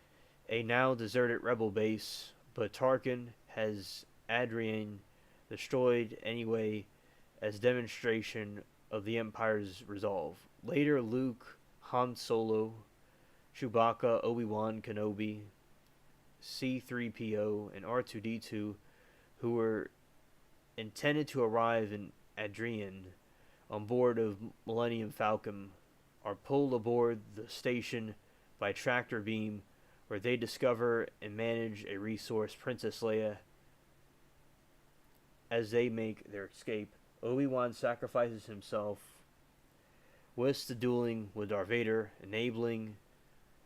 a now deserted rebel base, but Tarkin has Adrian destroyed anyway as demonstration of the Empire's resolve. Later, Luke, Han Solo, Chewbacca, Obi-Wan Kenobi, C-3PO, and R2-D2, who were intended to arrive in Adrian on board of Millennium Falcon, are pulled aboard the station by tractor beam, where they discover and manage a resource, Princess Leia. As they make their escape, Obi-Wan sacrifices himself, whisks the dueling with Darth Vader, enabling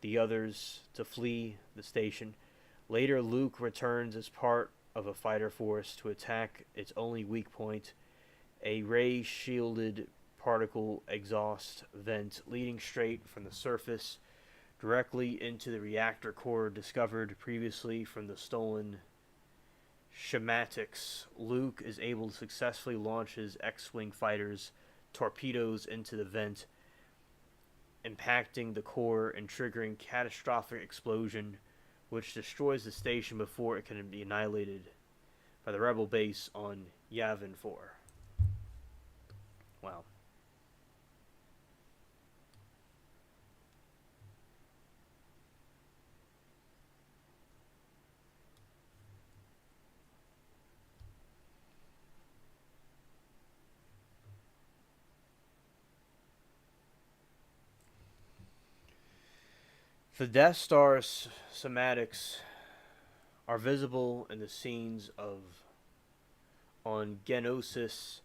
the others to flee the station. Later, Luke returns as part of a fighter force to attack its only weak point, a ray-shielded particle exhaust vent leading straight from the surface directly into the reactor core discovered previously from the stolen schematics. Luke is able to successfully launch his X-Wing fighters' torpedoes into the vent, impacting the core and triggering catastrophic explosion, which destroys the station before it can be annihilated by the rebel base on Yavin 4. Wow. The Death Star schematics are visible in the scenes of on Geonosis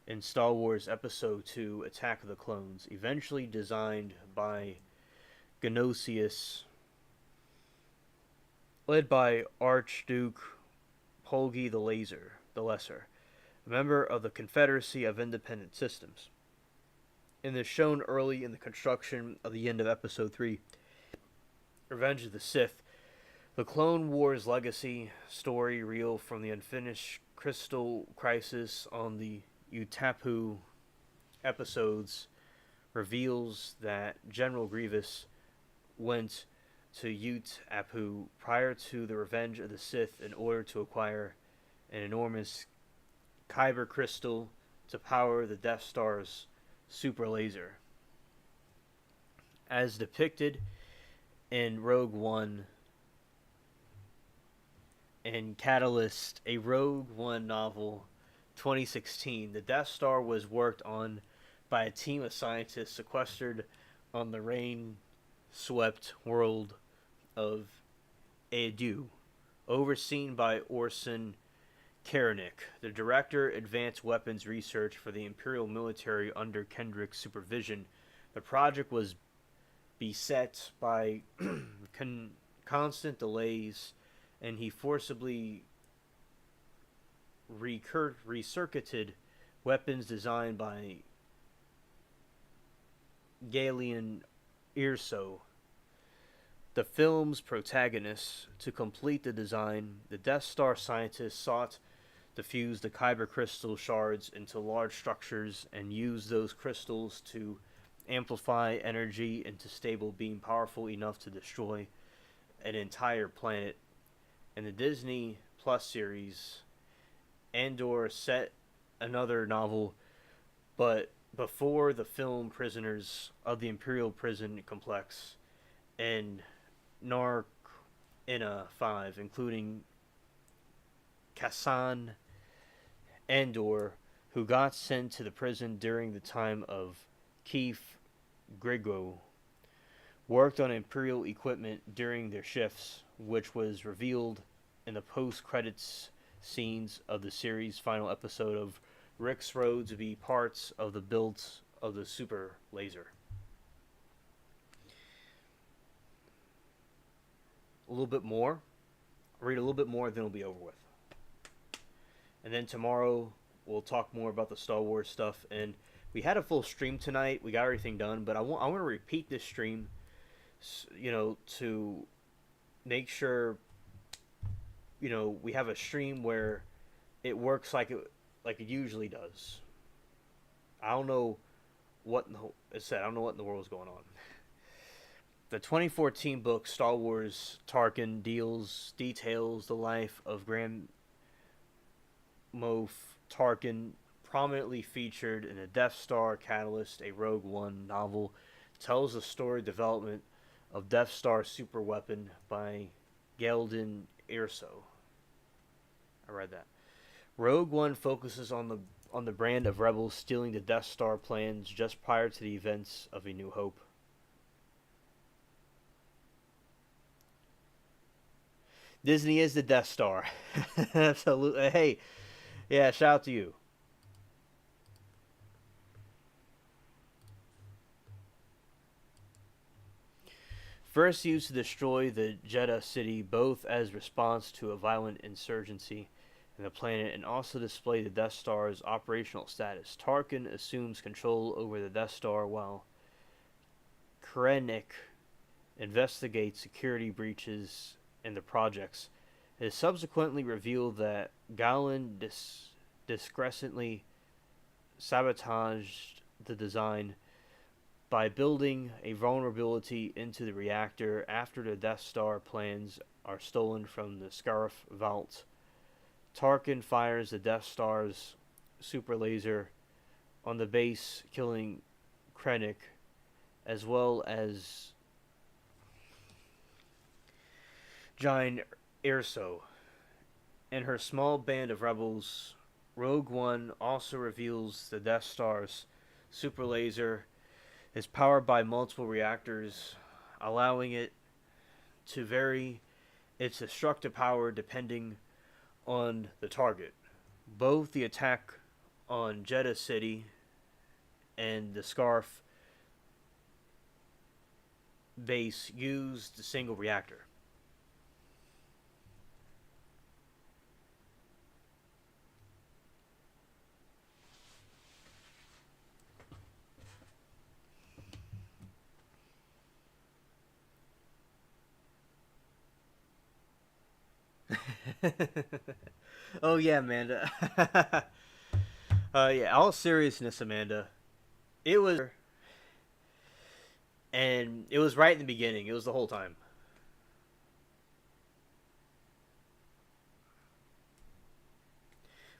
in Star Wars Episode 2 Attack of the Clones, eventually designed by Genosius, led by Archduke Polgi the Lesser, a member of the Confederacy of Independent Systems, and is shown early in the construction of the end of Episode 3, Revenge of the Sith. The Clone Wars legacy story reel from the unfinished Crystal Crisis on the Utapu episodes reveals that General Grievous went to Utapu prior to the Revenge of the Sith in order to acquire an enormous kyber crystal to power the Death Star's super laser. As depicted in Rogue One and Catalyst, a Rogue One novel, 2016, the Death Star was worked on by a team of scientists sequestered on the rain-swept world of Edu, overseen by Orson Karanik, the director advanced weapons research for the Imperial military under Kendrick's supervision. The project was beset by constant delays, and he forcibly recircuited weapons designed by Galen Erso, the film's protagonist. To complete the design, the Death Star scientists sought to fuse the kyber crystal shards into large structures and use those crystals to amplify energy into stable beam powerful enough to destroy an entire planet. In the Disney Plus series, Andor set another novel, but before the film Prisoners of the Imperial Prison Complex and Narc-Ina 5, including Kassan Andor, who got sent to the prison during the time of Keith Grigo, worked on Imperial equipment during their shifts, which was revealed in the post-credits scenes of the series' final episode of Rick's Road to be parts of the build of the super laser. A little bit more. Read a little bit more, then it'll be over with. And then tomorrow we'll talk more about the Star Wars stuff. And we had a full stream tonight. We got everything done, but I want to repeat this stream, to make sure, we have a stream where it works like it usually does. I don't know what in the world is going on. The 2014 book Star Wars Tarkin details the life of Grand Moff Tarkin, prominently featured in the Death Star Catalyst, a Rogue One novel. Tells the story development of Death Star super weapon by Galen Erso. I read that. Rogue One focuses on the brand of rebels stealing the Death Star plans just prior to the events of A New Hope. Disney is the Death Star. Absolutely. Hey, yeah, shout out to you. First used to destroy the Jeddah city, both as response to a violent insurgency in the planet and also display the Death Star's operational status. Tarkin assumes control over the Death Star while Krennic investigates security breaches in the projects. It is subsequently revealed that Galen discreetly sabotaged the design by building a vulnerability into the reactor after the Death Star plans are stolen from the Scarif Vault. Tarkin fires the Death Star's super laser on the base, killing Krennic, as well as Jyn Erso and her small band of rebels. Rogue One also reveals the Death Star's super laser is powered by multiple reactors, allowing it to vary its destructive power depending on the target. Both the attack on Jeddah City and the Scarf base used the single reactor. Oh yeah, Amanda. Yeah, all seriousness, Amanda. It was, and it was right in the beginning. It was the whole time.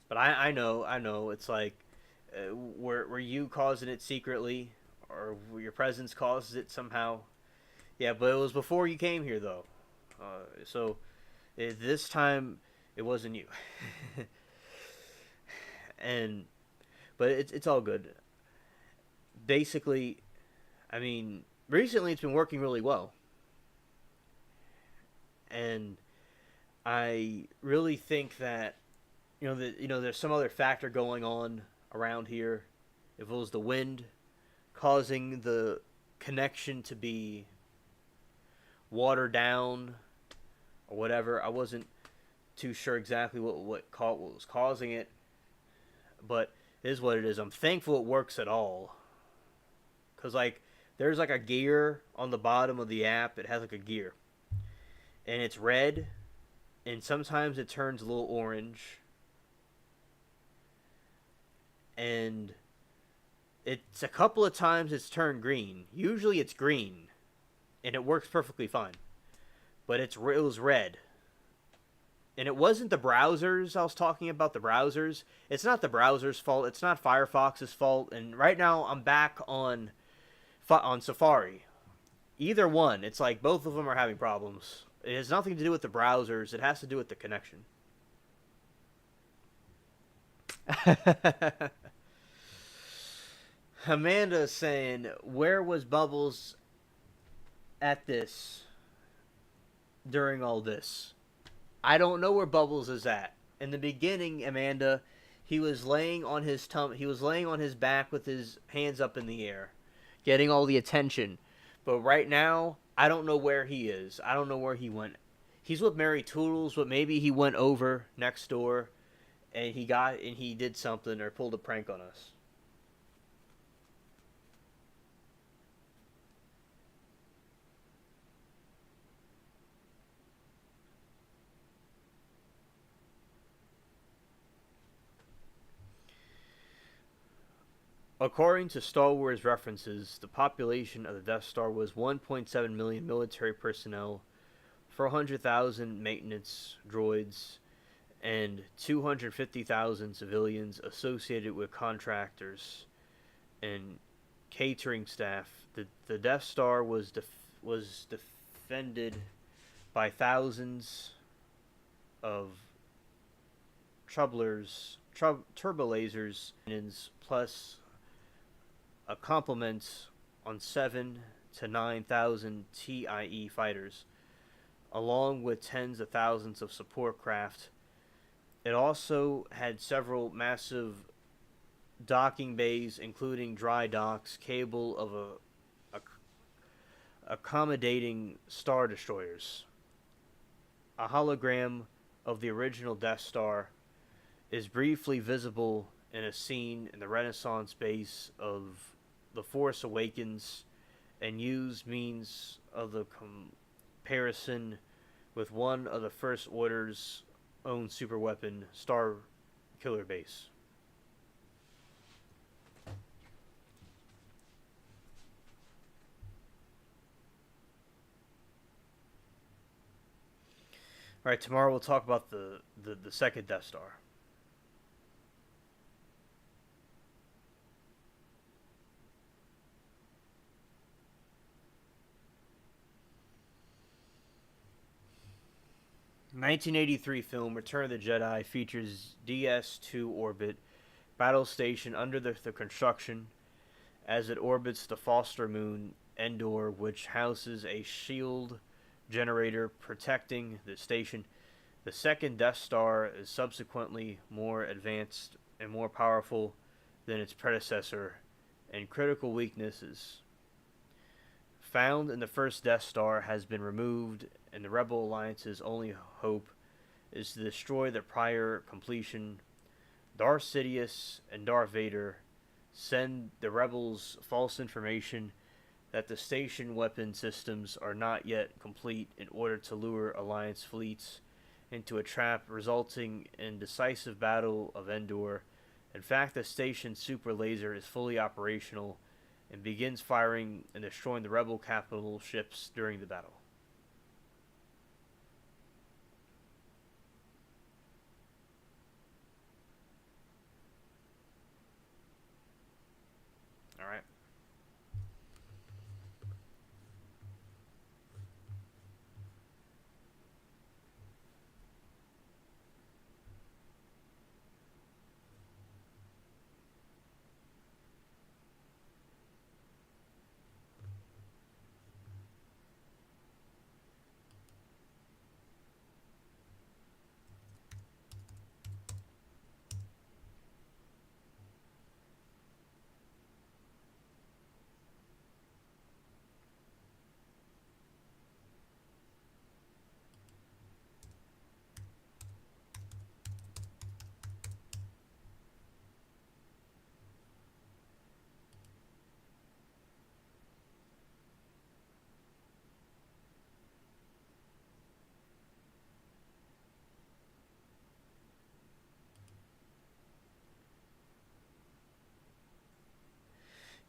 But I know. It's like, were you causing it secretly, or your presence causes it somehow? Yeah, but it was before you came here, though. So this time it wasn't you. And but it's all good. Basically, I mean, recently it's been working really well, and I really think that there's some other factor going on around here. If it was the wind causing the connection to be watered down or whatever, I wasn't too sure exactly what was causing it, but it is what it is. I'm thankful it works at all, cause like there's like a gear on the bottom of the app. It has like a gear, and it's red, and sometimes it turns a little orange, and it's a couple of times it's turned green. Usually it's green, and it works perfectly fine. But it was red, and it wasn't the browsers. I was talking about the browsers. It's not the browser's fault. It's not Firefox's fault. And right now I'm back on Safari. Either one, it's like both of them are having problems. It has nothing to do with the browsers. It has to do with the connection. Amanda's saying, where was Bubbles at this during all this? I don't know where Bubbles is at. In the beginning, Amanda, he was laying on his he was laying on his back with his hands up in the air, getting all the attention. But right now, I don't know where he is. I don't know where he went. He's with Mary Toodles, but maybe he went over next door and he did something or pulled a prank on us. According to Star Wars references, the population of the Death Star was 1.7 million military personnel, 400,000 maintenance droids, and 250,000 civilians associated with contractors and catering staff. The Death Star was defended by thousands of turbolasers, plus a complement on 7 to 9,000 TIE fighters, along with tens of thousands of support craft. It also had several massive docking bays, including dry docks, capable of accommodating star destroyers. A hologram of the original Death Star is briefly visible in a scene in the Renaissance base of The Force Awakens, and used means of the comparison with one of the First Order's own superweapon, Star Killer Base. Alright, tomorrow we'll talk about the second Death Star. The 1983 film Return of the Jedi features DS-2 orbit battle station under the construction as it orbits the Foster moon Endor, which houses a shield generator protecting the station. The second Death Star is subsequently more advanced and more powerful than its predecessor, and critical weaknesses found in the first Death Star has been removed, and the Rebel Alliance's only hope is to destroy the prior completion. Darth Sidious and Darth Vader send the Rebels false information that the station weapon systems are not yet complete in order to lure Alliance fleets into a trap, resulting in decisive battle of Endor. In fact, the station's super laser is fully operational and begins firing and destroying the Rebel capital ships during the battle. Alright.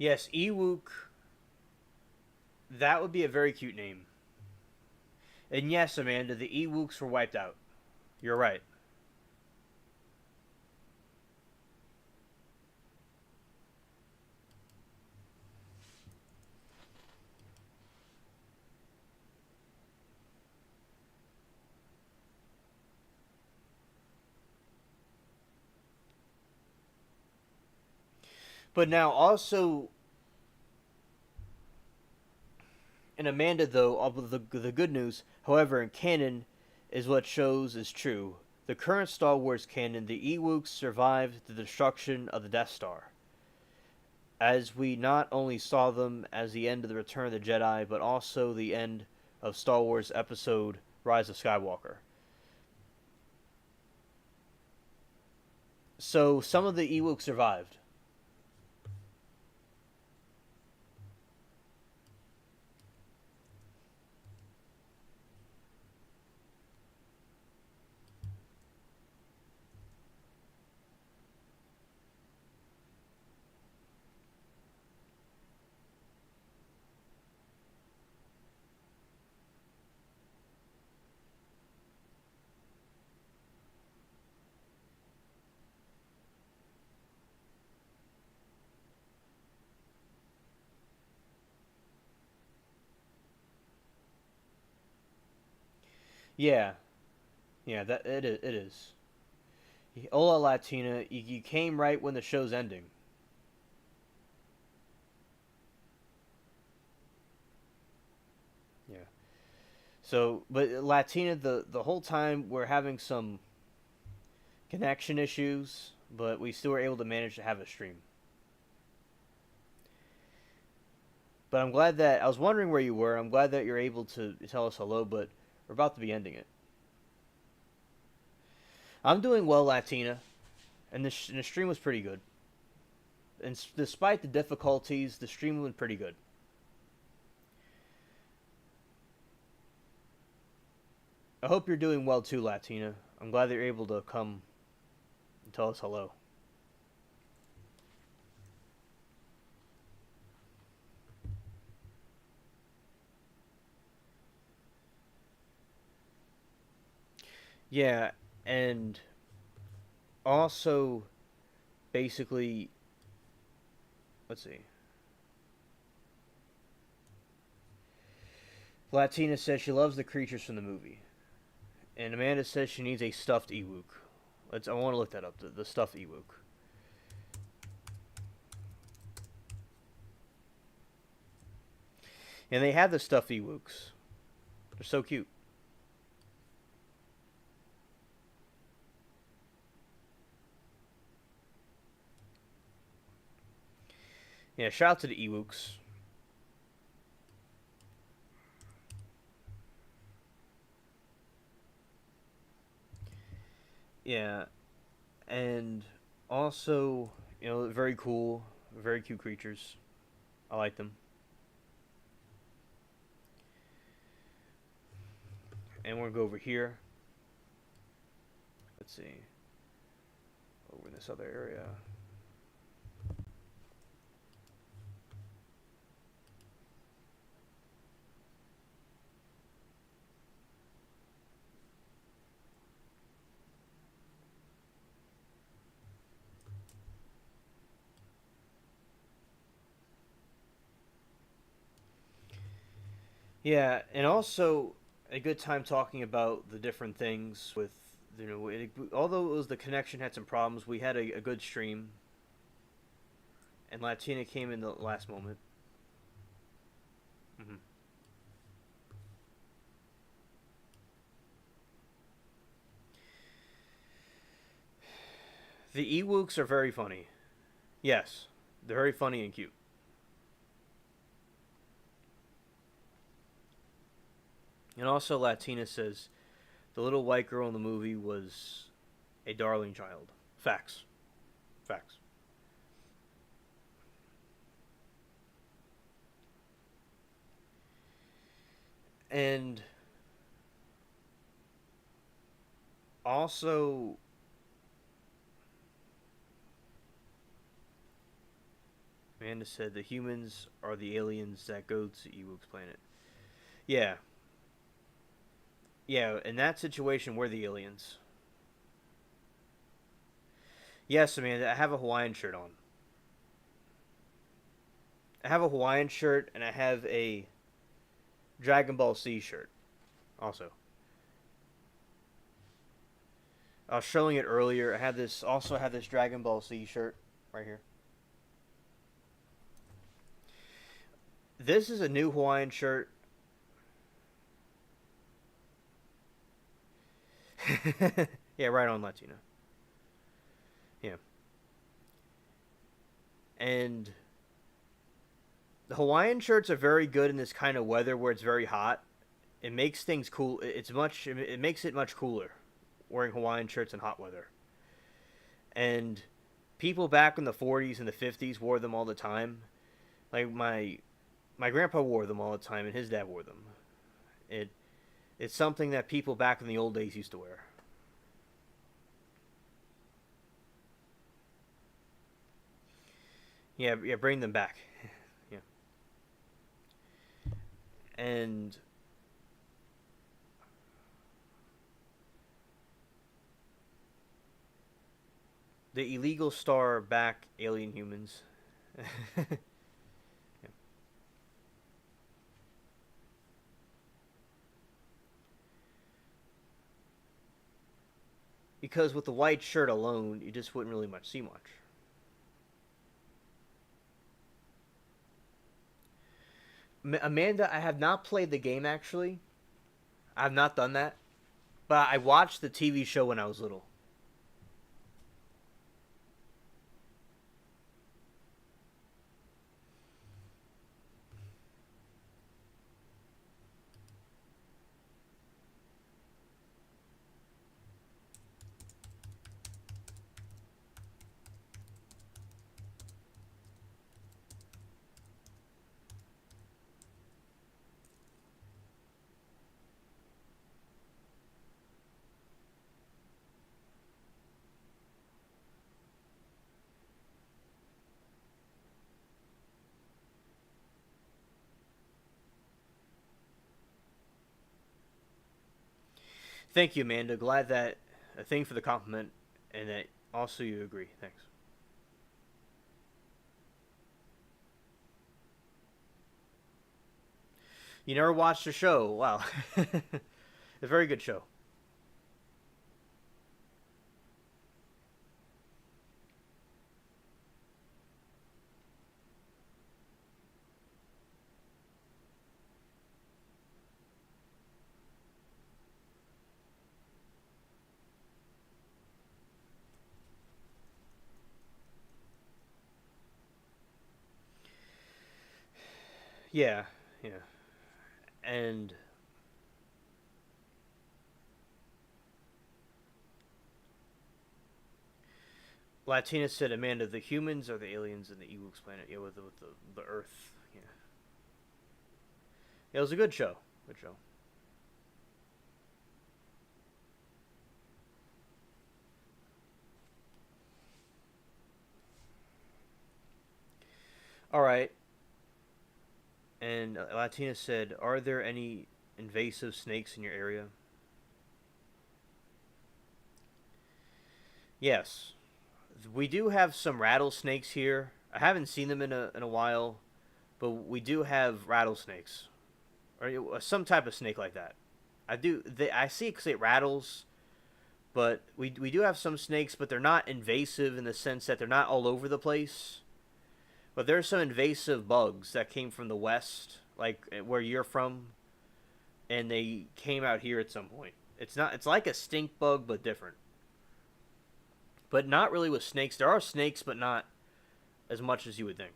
Yes, Ewok. That would be a very cute name. And yes, Amanda, the Ewoks were wiped out. You're right. But now also, in Amanda though, all the good news, however, in canon, is what shows is true. The current Star Wars canon, the Ewoks survived the destruction of the Death Star, as we not only saw them as the end of the Return of the Jedi, but also the end of Star Wars Episode Rise of Skywalker. So some of the Ewoks survived. Yeah, yeah, that it is. Hola Latina, you came right when the show's ending. Yeah. So, but Latina, the whole time we're having some connection issues, but we still were able to manage to have a stream. But I'm glad that I was wondering where you were. I'm glad that you're able to tell us hello, but we're about to be ending it. I'm doing well, Latina, and the stream was pretty good. And despite the difficulties, the stream went pretty good. I hope you're doing well too, Latina. I'm glad that you're able to come and tell us hello. Yeah, and also, basically, let's see. Latina says she loves the creatures from the movie. And Amanda says she needs a stuffed Ewok. I want to look that up. The stuffed Ewok. And they have the stuffed Ewoks. They're so cute. Yeah, shout out to the Ewoks. Yeah, and also, very cool, very cute creatures. I like them. And we're gonna go over here. Let's see. Over in this other area. Yeah, and also a good time talking about the different things with although it was the connection had some problems, we had a good stream, and Latina came in the last moment. Hmm. The Ewoks are very funny. Yes, they're very funny and cute. And also, Latina says the little white girl in the movie was a darling child. Facts. Facts. And also, Amanda said the humans are the aliens that go to Ewok's planet. Yeah. Yeah, in that situation, we're the aliens. Yes, Amanda, I have a Hawaiian shirt on. I have a Hawaiian shirt and I have a Dragon Ball Z shirt also. I was showing it earlier. I have this Dragon Ball Z shirt right here. This is a new Hawaiian shirt. Yeah, right on, Latina. Yeah. And the Hawaiian shirts are very good in this kind of weather where it's very hot. It makes things cool. It makes it much cooler wearing Hawaiian shirts in hot weather. And people back in the 40s and the 50s wore them all the time. Like my grandpa wore them all the time and his dad wore them. It it's something that people back in the old days used to wear. Yeah, yeah, bring them back. Yeah. And the illegal star back alien humans. Yeah. Because with the white shirt alone, you just wouldn't really see much. Amanda, I have not played the game actually. I have not done that, but I watched the TV show when I was little. Thank you, Amanda. Glad that a thing for the compliment, and that also you agree. Thanks. You never watched the show? Wow, a very good show. Yeah, yeah. And Latina said, Amanda, the humans are the aliens in the Ewoks planet. Yeah, with the Earth. Yeah. It was a good show. Good show. All right. And Latina said, are there any invasive snakes in your area? Yes. We do have some rattlesnakes here. I haven't seen them in a while, but we do have rattlesnakes or some type of snake like that. I see it because it rattles, but we do have some snakes, but they're not invasive in the sense that they're not all over the place. But there's some invasive bugs that came from the west, like where you're from, and they came out here at some point. It's not. It's like a stink bug, but different. But not really with snakes. There are snakes, but not as much as you would think.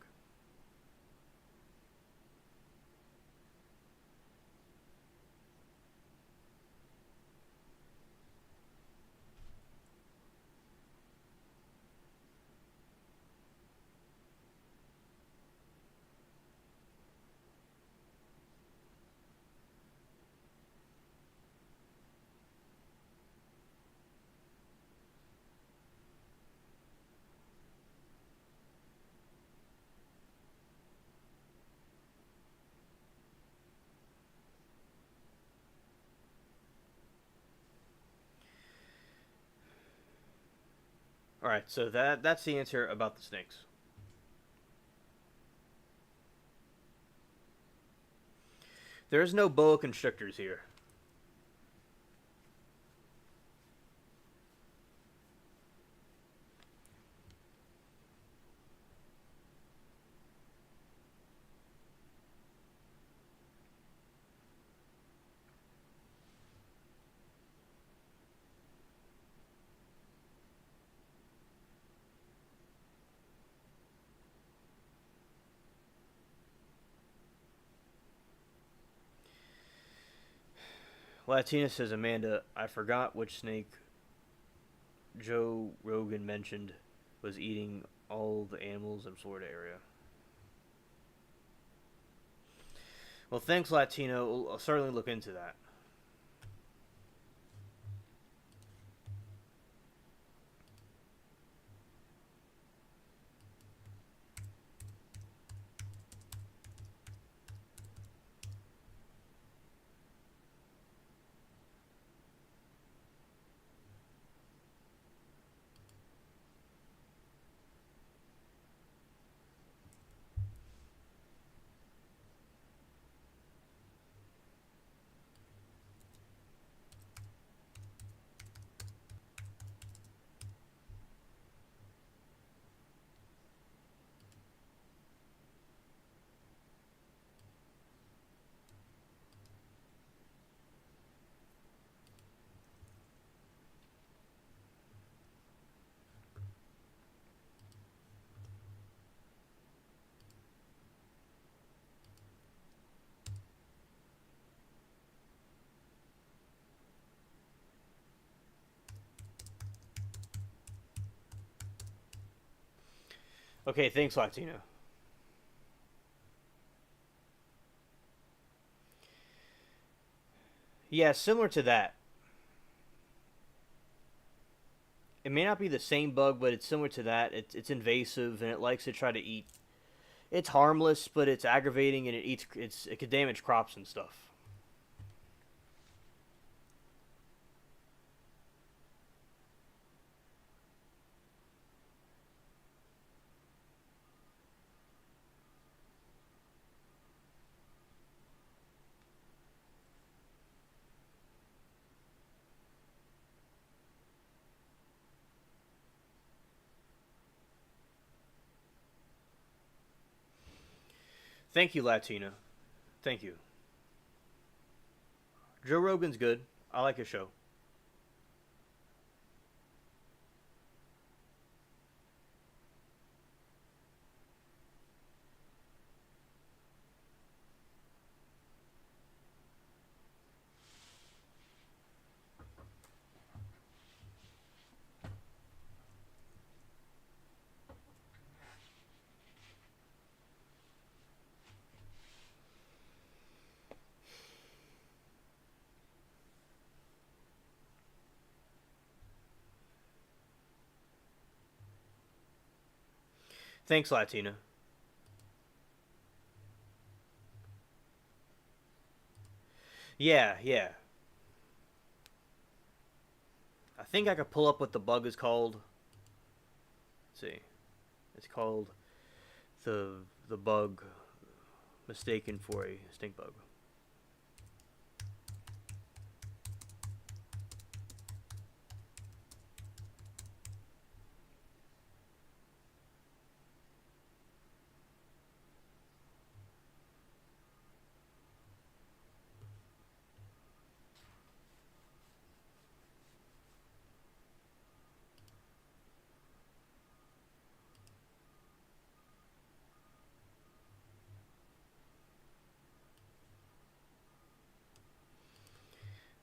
All right, so that's the answer about the snakes. There's no boa constrictors here. Latina says, Amanda, I forgot which snake Joe Rogan mentioned was eating all the animals in Florida area. Well, thanks, Latino. I'll certainly look into that. Okay, thanks, Latino. Yeah, similar to that. It may not be the same bug, but it's similar to that. It's invasive and it likes to try to eat. It's harmless, but it's aggravating and it could damage crops and stuff. Thank you, Latina. Thank you. Joe Rogan's good. I like his show. Thanks, Latina. Yeah, yeah. I think I could pull up what the bug is called. Let's see. It's called the bug mistaken for a stink bug.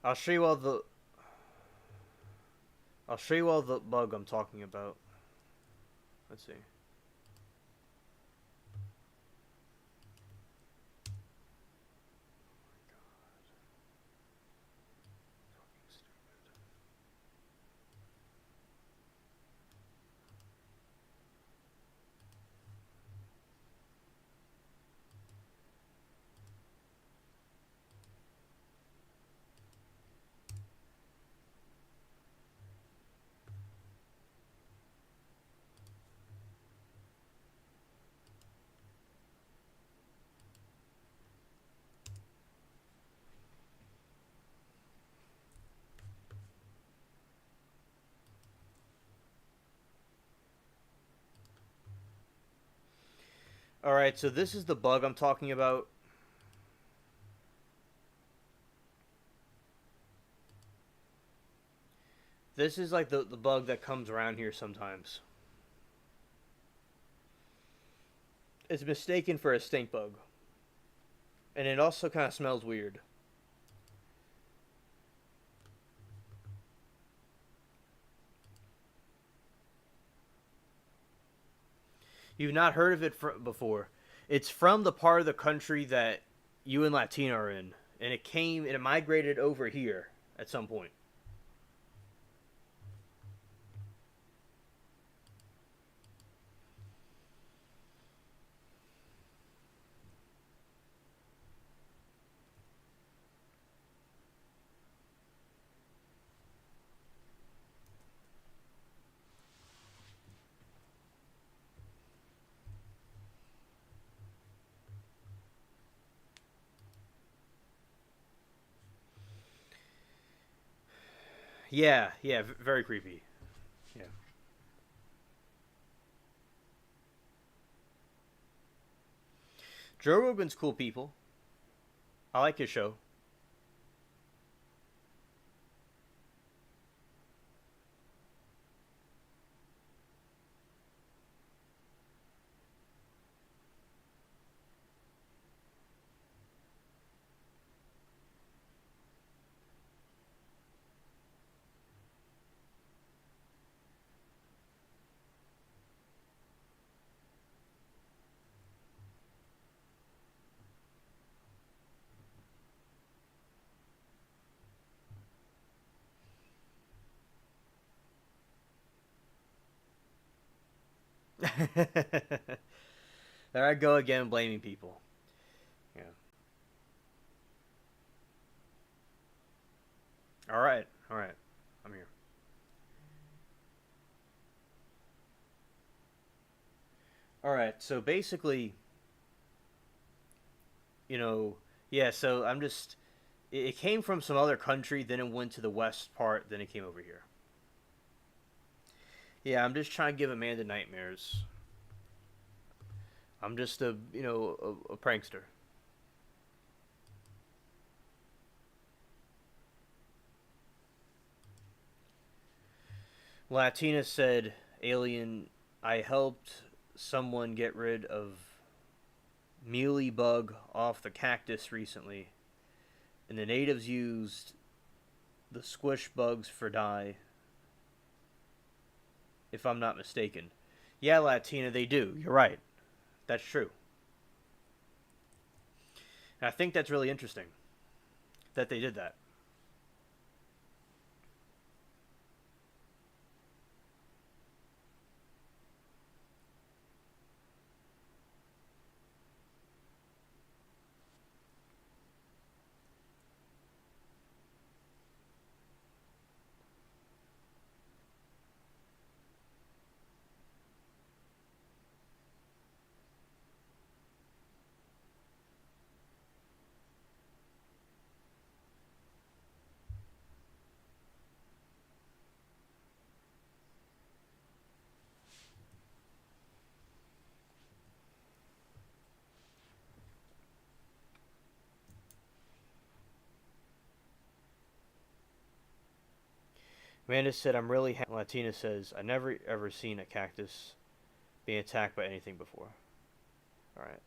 I'll show you all the I'll show you all the bug I'm talking about. Let's see. Alright, so this is the bug I'm talking about. This is like the bug that comes around here sometimes. It's mistaken for a stink bug. And it also kind of smells weird. You've not heard of it before. It's from the part of the country that you and Latina are in. And it migrated over here at some point. Yeah, yeah, very creepy. Yeah. Joe Rogan's cool people. I like his show. There I go again, blaming people. Yeah. All right, all right. I'm here. All right. So basically, you know, yeah. So I'm just. It came from some other country, then it went to the west part, then it came over here. Yeah, I'm just trying to give Amanda nightmares. I'm just a prankster. Latina said, "Alien, I helped someone get rid of mealy bug off the cactus recently, and the natives used the squish bugs for dye, if I'm not mistaken." Yeah, Latina, they do. You're right. That's true. And I think that's really interesting that they did that. Amanda said, I'm really happy. Latina says, I never ever seen a cactus being attacked by anything before. Alright.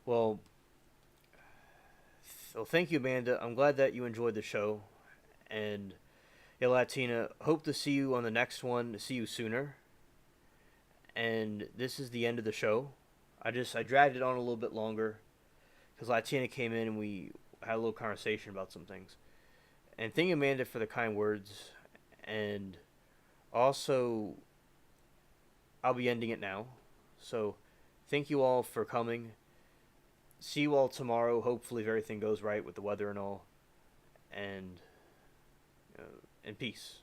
Well, thank you, Amanda. I'm glad that you enjoyed the show. And, yeah, Latina, hope to see you on the next one, to see you sooner. And this is the end of the show. I dragged it on a little bit longer because Latina came in and we had a little conversation about some things. And thank you, Amanda, for the kind words. And also, I'll be ending it now. So, thank you all for coming. See you all tomorrow. Hopefully, if everything goes right with the weather and all. And peace.